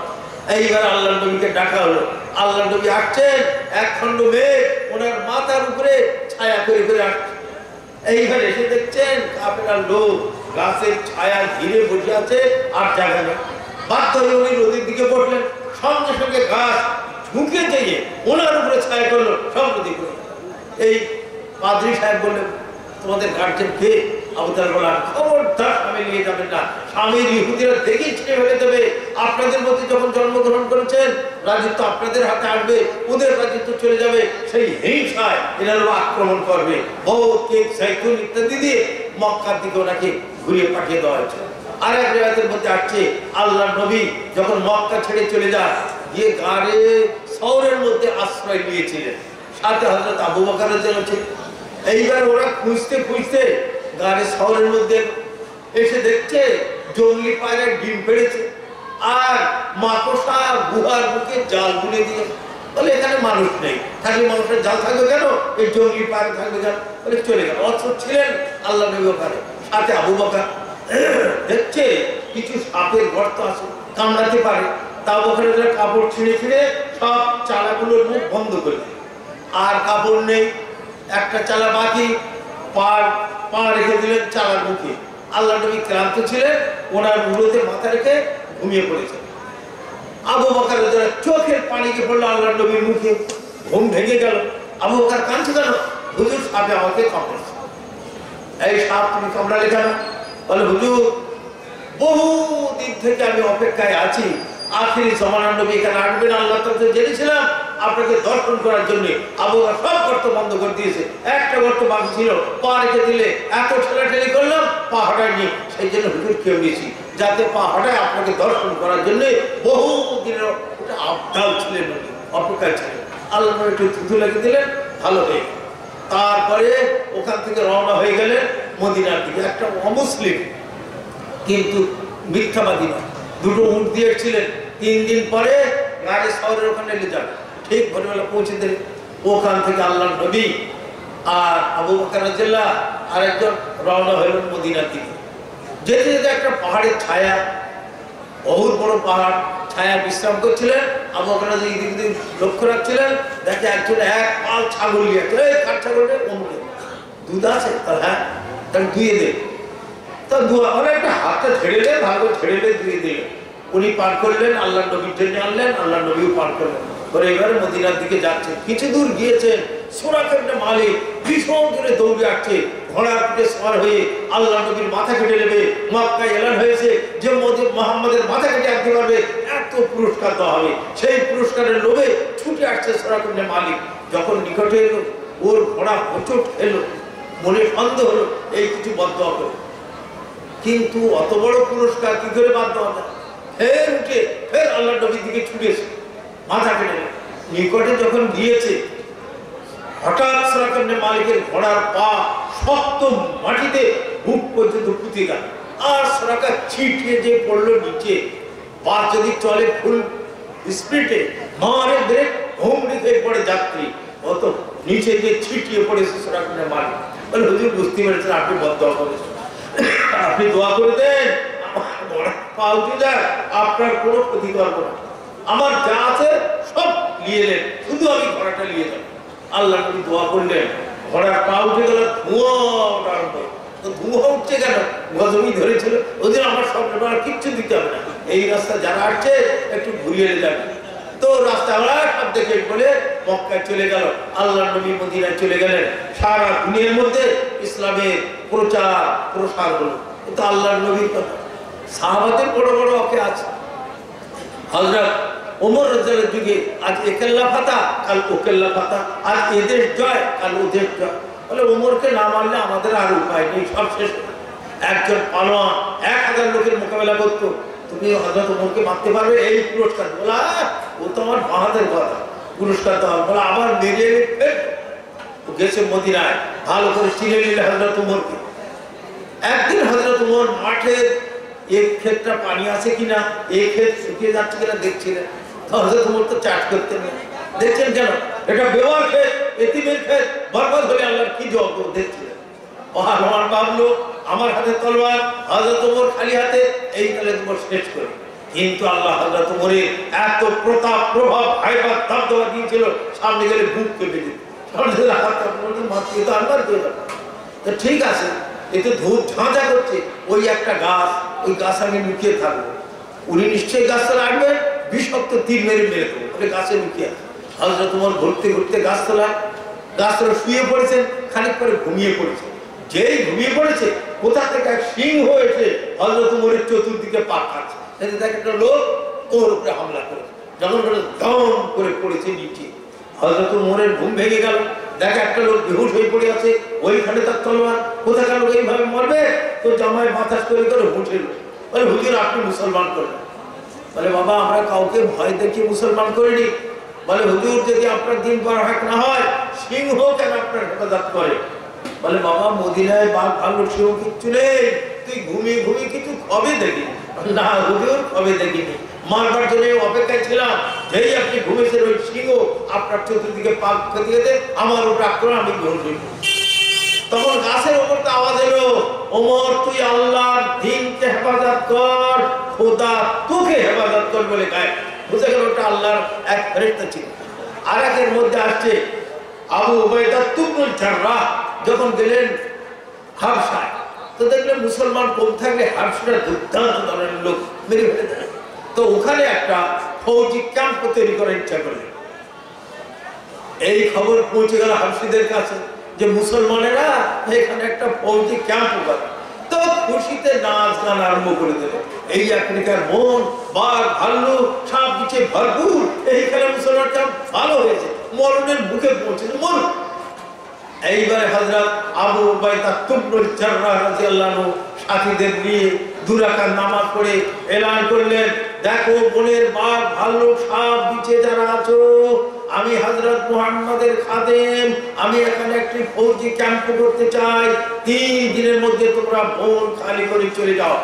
[SPEAKER 1] এইবার আল্লাহ নবীকে ডাকা হলো। আল্লাহ নবী আসছেন, এক খণ্ড মেঘ ওনার মাথার উপরে ছায়া করে করে আসছে। এইবার এসে দেখছেন কাফেরা লোক গাছের ছায়া ঘিরে বসে আছে, আর জায়গা নেই। বাধ্য হয়ে উনি নদীর দিকে বসলেন, সঙ্গে সঙ্গে গাছ ঝুঁকে দিয়ে ওনার উপরে ছায়া করলো, সব নদী করে। এই পাদ্রী সাহেব বললেন তোমাদের গার্জেন কে? আবু তালেব বললেন খবরদার স্বামী নিয়ে যাবেন না, স্বামীর ইহুদিরা দেখেই ছেড়ে ফেলে দেবে। আপনাদের মধ্যে যখন জন্মগ্রহণ করেছেন রাজত্ব আপনাদের হাতে আসবে, ওদের রাজত্ব চলে যাবে। সেই হিংসায় এনারা আক্রমণ করবে, বহুত কেক সাইকেল ইত্যাদি দিয়ে মক্কার দিকে ওনাকে ঘুরিয়ে পাঠিয়ে দেওয়া হয়েছে। আর এক রিওয়ায়াতের মধ্যে আসছে আল্লাহর নবী যখন মক্কা ছেড়ে চলে যায়, গিয়ে গাড়ে শহরের মধ্যে আশ্রয় নিয়েছিলেন, সাথে হযরত আবু বকরের জন্য ছিল। এইবার ওরা খুঁজতে খুঁজতে গাড়ি শহরের মধ্যে এসে দেখছে জঙ্গলি পায়রা ডিম পেড়েছে, আর মাকড়সা গুহার বুকে জাল বুনে দিয়ে। বলে এখানে মানুষ নেই, থাকলে মানুষের জাল থাকবে কেন, এই জঙ্গলি পায়রা থাকবে কেন? বলে চলে গেল। অথচ ছিলেন আল্লাহ নবী ওখানে, সাথে আবু বকর। দেখছে কিছু সাপের গর্ত আছে, কামড়াতে পারে। তা ওখানে কাপড় ছিঁড়ে ছিঁড়ে সব চালাগুলোর মুখ বন্ধ করে দেয়, আর কাপড় নেই, একটা চালা বাকি, পা রেখে দিলেন চালার মুখে। আল্লাহ নবী ক্লান্ত ছিলেন, ওনার মুড়োতে মাথা রেখে ঘুমিয়ে পড়েছেন। আবু বকর চোখের পানি গিয়ে পড়লো আল্লাহ নবীর মুখে, ঘুম ভেঙে গেল। আবু বকর কাঁদছে কেন? হুজুর সাপে আমাকে কামড়েছে। এই সাপ তুমি কামড়ালে কেন? বলে হুজুর বহু দিন থেকে আমি অপেক্ষায় আছি, আখিরি জামানার নবী এখানে আসবেন, আল্লাহ তাআলা জেনেছিলাম আপনাকে দর্শন করার জন্য। আবু বকর সব গর্ত বন্ধ করে দিয়েছে, একটা গর্ত বাকি ছিল, পা রেখে দিলে এত ঠেলাঠেলি করলাম পা হটায়নি। সেই জন্য হুজুর খেয়ে নিয়েছি যাতে পা হটায় আপনাকে দর্শন করার জন্য। বহু দিনের ওটা আবদাল ছিলেন। অপেক্ষায় ছিলেন। আল্লাহ একটু থুতু লাগিয়ে দিলেন, ভালো হয়ে গেল। তারপরে ওখান থেকে রওনা হয়ে গেলেন মদিনার দিকে। একটা অমুসলিম কিন্তু মিথ্যাবাদী না, দুটো উট দিয়েছিলেন। 3 দিন পরে গাড়ি শহরের ওখানে নিয়ে যাবে, ঠিক ভোরবেলা পৌঁছে দিলেন। ওখান থেকে আল্লাহ নবী আর আবু বকর রাদিয়াল্লাহু আনহু আরেকজন রওনা হলেন মদিনার দিকে। যেতে যেতে একটা পাহাড়ের ছায়া, বহুত বড় পাহাড়, ছায়া বিশ্রাম করছিলেন। আবু বকর রাদিয়াল্লাহু আনহু এদিক লক্ষ্য রাখছিলেন, দেখে একজন এক পাল ছাগল নিয়ে আসছে। এই কাঠ ছাগলটা অমুকে দুধ আছে তার, হ্যাঁ তাহলে ধুয়ে দে। তা ধোয়া মানে একটা হাতে ছেড়ে দেন, ভালো ছেড়ে দিয়ে ধুয়ে দিলেন। উনি পার করলেন, আল্লাহ নবীর জন্য আনলেন, আল্লাহ নবীও পার করলেন। পরে এবারে মদিনার দিকে যাচ্ছে। কিছু দূর গিয়েছেন, সুরাক ইবনে মালিক ভীষণ করে দৌড়ে আসছে, ঘোড়ার পিঠে সওয়ার হয়ে আল্লাহ নবীর মাথা কেটে নেবে। মক্কায় এলান হয়েছে যে মুহাম্মাদের মাথা কেটে আসতে পারবে এত পুরস্কার দেওয়া হবে। সেই পুরস্কারের লোভে ছুটে আসছে সুরাক ইবনে মালিক। যখন নিকটে এলো, ওর ঘোড়া হোঁচট এলো, মনে সন্দেহ হলো এই কিছু বদদোয়া করে, কিন্তু অত বড় পুরস্কার কি করে বাদ দেওয়া যায়। ফের উঠে ফের আল্লাহ নবীর দিকে ছুটেছে, মাথা কেটে নেবে। নিকটে যখন গিয়েছে, হঠাৎ সুরাক ইবনে মালিকের ঘোড়ার পা শক্ত মাটিতে বুক পর্যন্ত পুঁতে গেল, আর সুরাকা ছিটিয়ে যে পড়লো নিচে। পা যদি চলে ফুল স্পিডে, মারে ব্রেক, হুমড়ি খেয়ে পড়ে যাত্রী, অত নিচে যে ছিটিয়ে পড়েছে সুরাক ইবনে মালিক। বলে হুজুর বুঝতে পেরেছেন আপনি বদদোয়া করেছেন, আপনি দোয়া করে দেন আমার পা উঠে যায়, আপনার কোনো ক্ষতি করবো না, আমার যা আছে সব নিয়ে নেন, শুধু আমি ঘোড়াটা নিয়ে যাব। আল্লাহ নবী দোয়া করলেন, ঘোড়ার পা উঠে গেল, ধোঁয়া আরম্ভ। তো ধোঁয়া উঠছে কেন? গজবই ধরেছিল, ওদের আমার সব নেবার কিচ্ছু দিতে হবে না, এই রাস্তা যারা আসছে একটু ঘুরিয়ে যাবে। তো রাস্তা সব দেখে বলে মক্কায় চলে গেল। আল্লাহ নবী মদিনায় চলে গেলেন। সারা দুনিয়ার মধ্যে ইসলামের প্রচার প্রসার হলো। কিন্তু আল্লাহ নবীর কথা সাহাবাদের বড় বড় অকে আছে। হযরত ওমর রাদিয়াল্লাহু যুগে আজ একেল্লা ফাতা, কাল ওকেল্লা ফাতা, আজ এদের জয়, কাল ওদের জয়। বলে ওমরকে না মানলে আমাদের আর উপায় নেই, সব শেষ। একজন পালোয়ান 1000 লোকের মোকাবেলা করতো, তুমি হযরত ওমরকে মারতে পারবে, এই পুরস্কার। বলা ও তো আমার বাহাদের কথা, পুরস্কার দেওয়া। বলে আবার মেরে ফের গেছে মদিনায়, ভালো করে চিনে নিলে হযরত ওমরকে। একদিন হযরত ওমর মাঠের এক ক্ষেতটা পানি আছে কিনা, এই ক্ষেত শুকিয়ে যাচ্ছে কিনা দেখছিলেন। হযরত ওমর তো চাষ করতেন না, দেখছেন কেন? এটা বেওয়ার ক্ষেত, এতিমের ক্ষেত, বরবাদ হলে আল্লাহর কি জবাব দেব দেখছিলেন। পাহাড় ভাবলো আমার হাতে তলোয়ার, হযরত ওমর খালি হাতে, এই তাহলে তোমার শেষ করে। কিন্তু আল্লাহ হযরত ওমরের এত প্রতাপ, প্রভাব, হাইবাত, দবদবা দিয়েছিল, সামনে গেলে বুক কেঁপে যেত। ঠিক আছে, এতে ধূপ ঝাঁঝা করছে, ওই একটা গাছ, ওই গাছ আমি লুকিয়ে থাকবো। উনি নিশ্চয়ই গাছটা রাখবেন, বিষাক্ত তীর মেরে মেরে দেবো, ওই গাছে লুকিয়ে আছে। হযরত ওমর ঘুরতে ঘুরতে গাছতলা শুয়ে পড়েছেন, খানিক পরে ঘুমিয়ে পড়েছে। যেই ঘুমিয়ে পড়েছে, কোথা থেকে এক সিংহ এসে হযরত ওমরের চতুর্দিকে পাক খাচ্ছে। দেখ একটা লোক ওর উপরে হামলা করেছে, যখন দম করে পড়েছে নিচে। হযরত ওমরের ঘুম ভেঙে গেল, দেখ একটা লোক বেহুশ হয়ে পড়ে আছে, ওইখানে তার তলোয়ার। কোথাকার লোক এইভাবে মরবে? তো জামাই বাতাস করে করে উঠে এলো। বলে হুজুর আপনি মুসলমান করেন। বলে বাবা আমরা কাউকে ভয় দেখিয়ে মুসলমান করিনি। বলে হুজুর যদি আপনার দিন বরহক না হয়, সিংহ কেন আপনার হেফাজত করে? বলে বাবা মদিনায় বাঘ ভাল্লুক সিংহ কিচ্ছু নেই, তুই ঘুমিয়ে ঘুমিয়ে কিছু কবে দেখি? না হুজুর কবে দেখিনি, মারবার জন্য অপেক্ষায় ছিলাম, যেই আপনি ঘুমেছেন ওই সিংহ আপনার চতুর্দিকে পাক খেতে খেতে আমার উপর আক্রমণ, আমি গ্রহণ করি। তখন গাছের উপর তো আওয়াজ এলো, ওমর তুই আল্লাহর দ্বীনকে হেফাজত কর, খোদা তোকে হেফাজত কর বলে গায়ে। বুঝে গেল ওটা আল্লাহর এক ফেরেশতা ছিল। আর একের মধ্যে আসছে আবু উবাইদা ইবনুল জাররাহ যখন গেলেন হাবশায়, তো দেখলেন মুসলমান কম থাকলে হাবশার দুর্দান্ত ধরনের লোক মেরে ফেলে দেয়। তো ওখানে একটা ফৌজি ক্যাম্প তৈরি করার ইচ্ছা করলেন। এই খবর পৌঁছে গেল হাবশিদের কাছে যে মুসলমানেরা এখানে একটা ফৌজি ক্যাম্প করে। তো খুশিতে নাচ গান আরম্ভ করে দিল। এই আফ্রিকার বন, বাঘ, ভাল্লুক, সাপ বিছে ভরপুর, এইখানে মুসলমান ক্যাম্প ভালো হয়েছে, মরণের মুখে পৌঁছেছে, মরণ। এইবারে হযরত আবু উবাইদা ইবনুল জাররাহ রাদিয়াল্লাহু আনহু সাথীদের নিয়ে 2 রাকাত নামাজ পড়ে এলান করলেন, দেখো বনের বাঘ ভাল্লুক সাপ বিছে যারা আছো, আমি হযরত মুহাম্মাদের খাদেম, আমি এখানে একটি ফৌজি ক্যাম্প করতে চাই, 3 দিনের মধ্যে তোমরা বন খালি করে চলে যাও।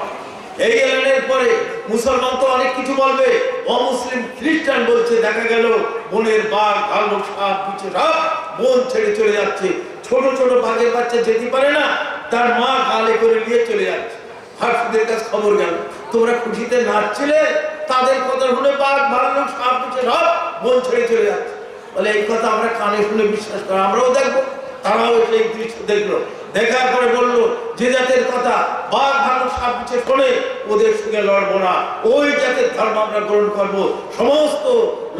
[SPEAKER 1] এই এলানের পরে মুসলমান তো অনেক কিছু বলবে, অমুসলিম খ্রিস্টান বলছে দেখা গেল বনের বাঘ ভাল্লুক সাপ বিছে সব বন ছেড়ে চলে যাচ্ছে। ছোট ছোট বাঘের বাচ্চা যেতে পারে না, তার মা গালে করে নিয়ে চলে যাচ্ছে। হাফিজের কাছে খবর গেল, তোমরা খুশিতে নাচছিলে, তাদের কথা শুনে বাঘ ভাল্লুক সাপ বিছে সব বন ছেড়ে চলে যাচ্ছে। বলে এই কথা আমরা কানে শুনে বিশ্বাস করি, আমরাও দেখবো। তারাও সেই দৃশ্য দেখলো, দেখার পরে বললো যে জাতের কথা বাঘ ভাল্লুক সাপ বিছে শোনে ওদের সঙ্গে লড়বো না, ওই জাতের ধর্ম আমরা গ্রহণ করবো। সমস্ত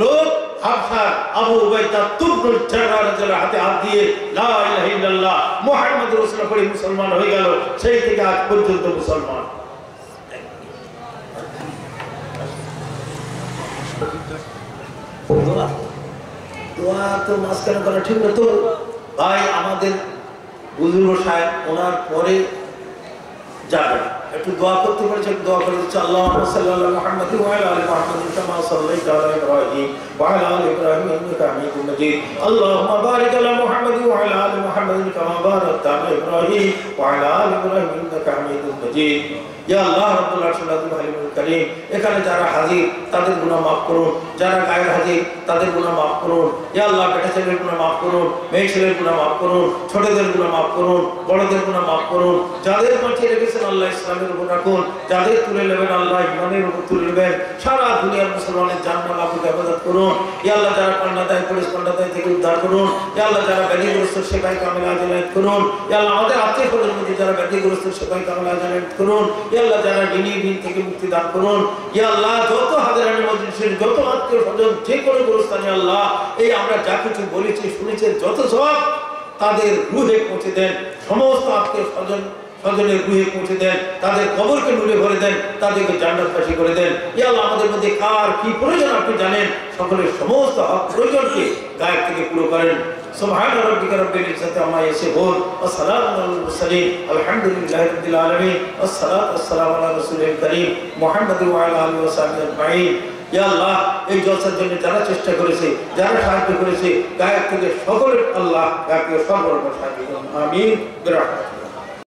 [SPEAKER 1] লোক হাবশা আবু উবাইদা তুবনুল জাররাহ রাদিয়াল্লাহু হাতে হাত দিয়ে লা ইলাহা ইল্লাল্লাহ মুহাম্মাদুর রাসূলুল্লাহ পড়ে মুসলমান হয়ে গেল। সেই থেকে আজ পর্যন্ত মুসলমান। দোয়া তো মাঝখানে করা ঠিক না তো ভাই, আমাদের বুজুর্গ সাহেব ওনার পরে যাবেন, একটু দোয়া করতে পারছে, দোয়া করে দিচ্ছে। আল্লাহুম্মা সাল্লি আলা মুহাম্মাদ ওয়া আলা আলি মুহাম্মাদ কামা সাল্লাইতা আলা ইব্রাহিম ওয়া আলা আলি ইব্রাহিম ইন্নাকা হামিদুম মাজিদ। আল্লাহুম্মা বারিক আলা মুহাম্মাদ ওয়া আলা আলি মুহাম্মাদ কামা বারাকতা আলা ইব্রাহিম ওয়া আলা আলি ইব্রাহিম ইন্নাকা হামিদুম মাজিদ। ইয়া আল্লাহ রাব্বুল আরশিল হালিমুল কারীম, এখানে যারা হাজির তাদের গুনাহ মাফ করুন, যারা গায়ের হাজির তাদের গুনাহ মাফ করুন। ইয়া আল্লাহ বেটা ছেলের গুনাহ মাফ করুন, মেয়ে ছেলের গুনাহ মাফ করুন, ছোটদের গুনাহ মাফ করুন, বড়দের গুনাহ মাফ করুন। যাদের বাঁচিয়ে রেখেছেন আল্লাহ ইসলামের উপর রাখুন, যাদের তুলে নেবেন আল্লাহ ইমানের উপর তুলে নেবেন। সারা দুনিয়ার মুসলমানের জানমাল আপনি হেফাজত করুন। ইয়া আল্লাহ যারা কন্যাদায় পুলিশ কন্যাদায় থেকে উদ্ধার করুন। ইয়া আল্লাহ যারা ব্যাধিগ্রস্ত সেবাই কামেল আজলাত করুন। ইয়া আল্লাহ আমাদের আত্মীয় স্বজনের মধ্যে যারা ব্যাধিগ্রস্ত সেবাই কামেল আজলাত করুন। ইয়া আল্লাহ যারা দিন থেকে মুক্তি দান করুন। ইয়া আল্লাহ যত হাজারানি মজলিসের যত আত্মীয় স্বজন যে কোনো গুরুস্থানে আল্লাহ এই আমরা যা কিছু বলেছি শুনেছি যত সব তাদের রুহে পৌঁছে দেন, সমস্ত আত্মীয় স্বজনের রুহে পৌঁছে দেন, তাদের কবরকে নূরে ভরে দেন, তাদেরকে জান্নাতবাসী করে দেন। ইয়া আল্লাহ আমাদের মধ্যে কার কি প্রয়োজন আপনি জানেন, সকলের সমস্ত প্রয়োজনকে গায়েব থেকে পুরো করেন। سبحان ربك رب العزة عما يصفون والسلام على المرسلين الحمد لله رب العالمين والصلاة والسلام على رسول الكريم محمد وعلى آله وصحبه أجمعين। ইয়া আল্লাহ এই জলসার জন্য যারা চেষ্টা করেছে, যারা সাহায্য করেছে, গায়েব থেকে সকলের আল্লাহ গায়েব থেকে সর্বরকম সাহায্য করুন। আমিন।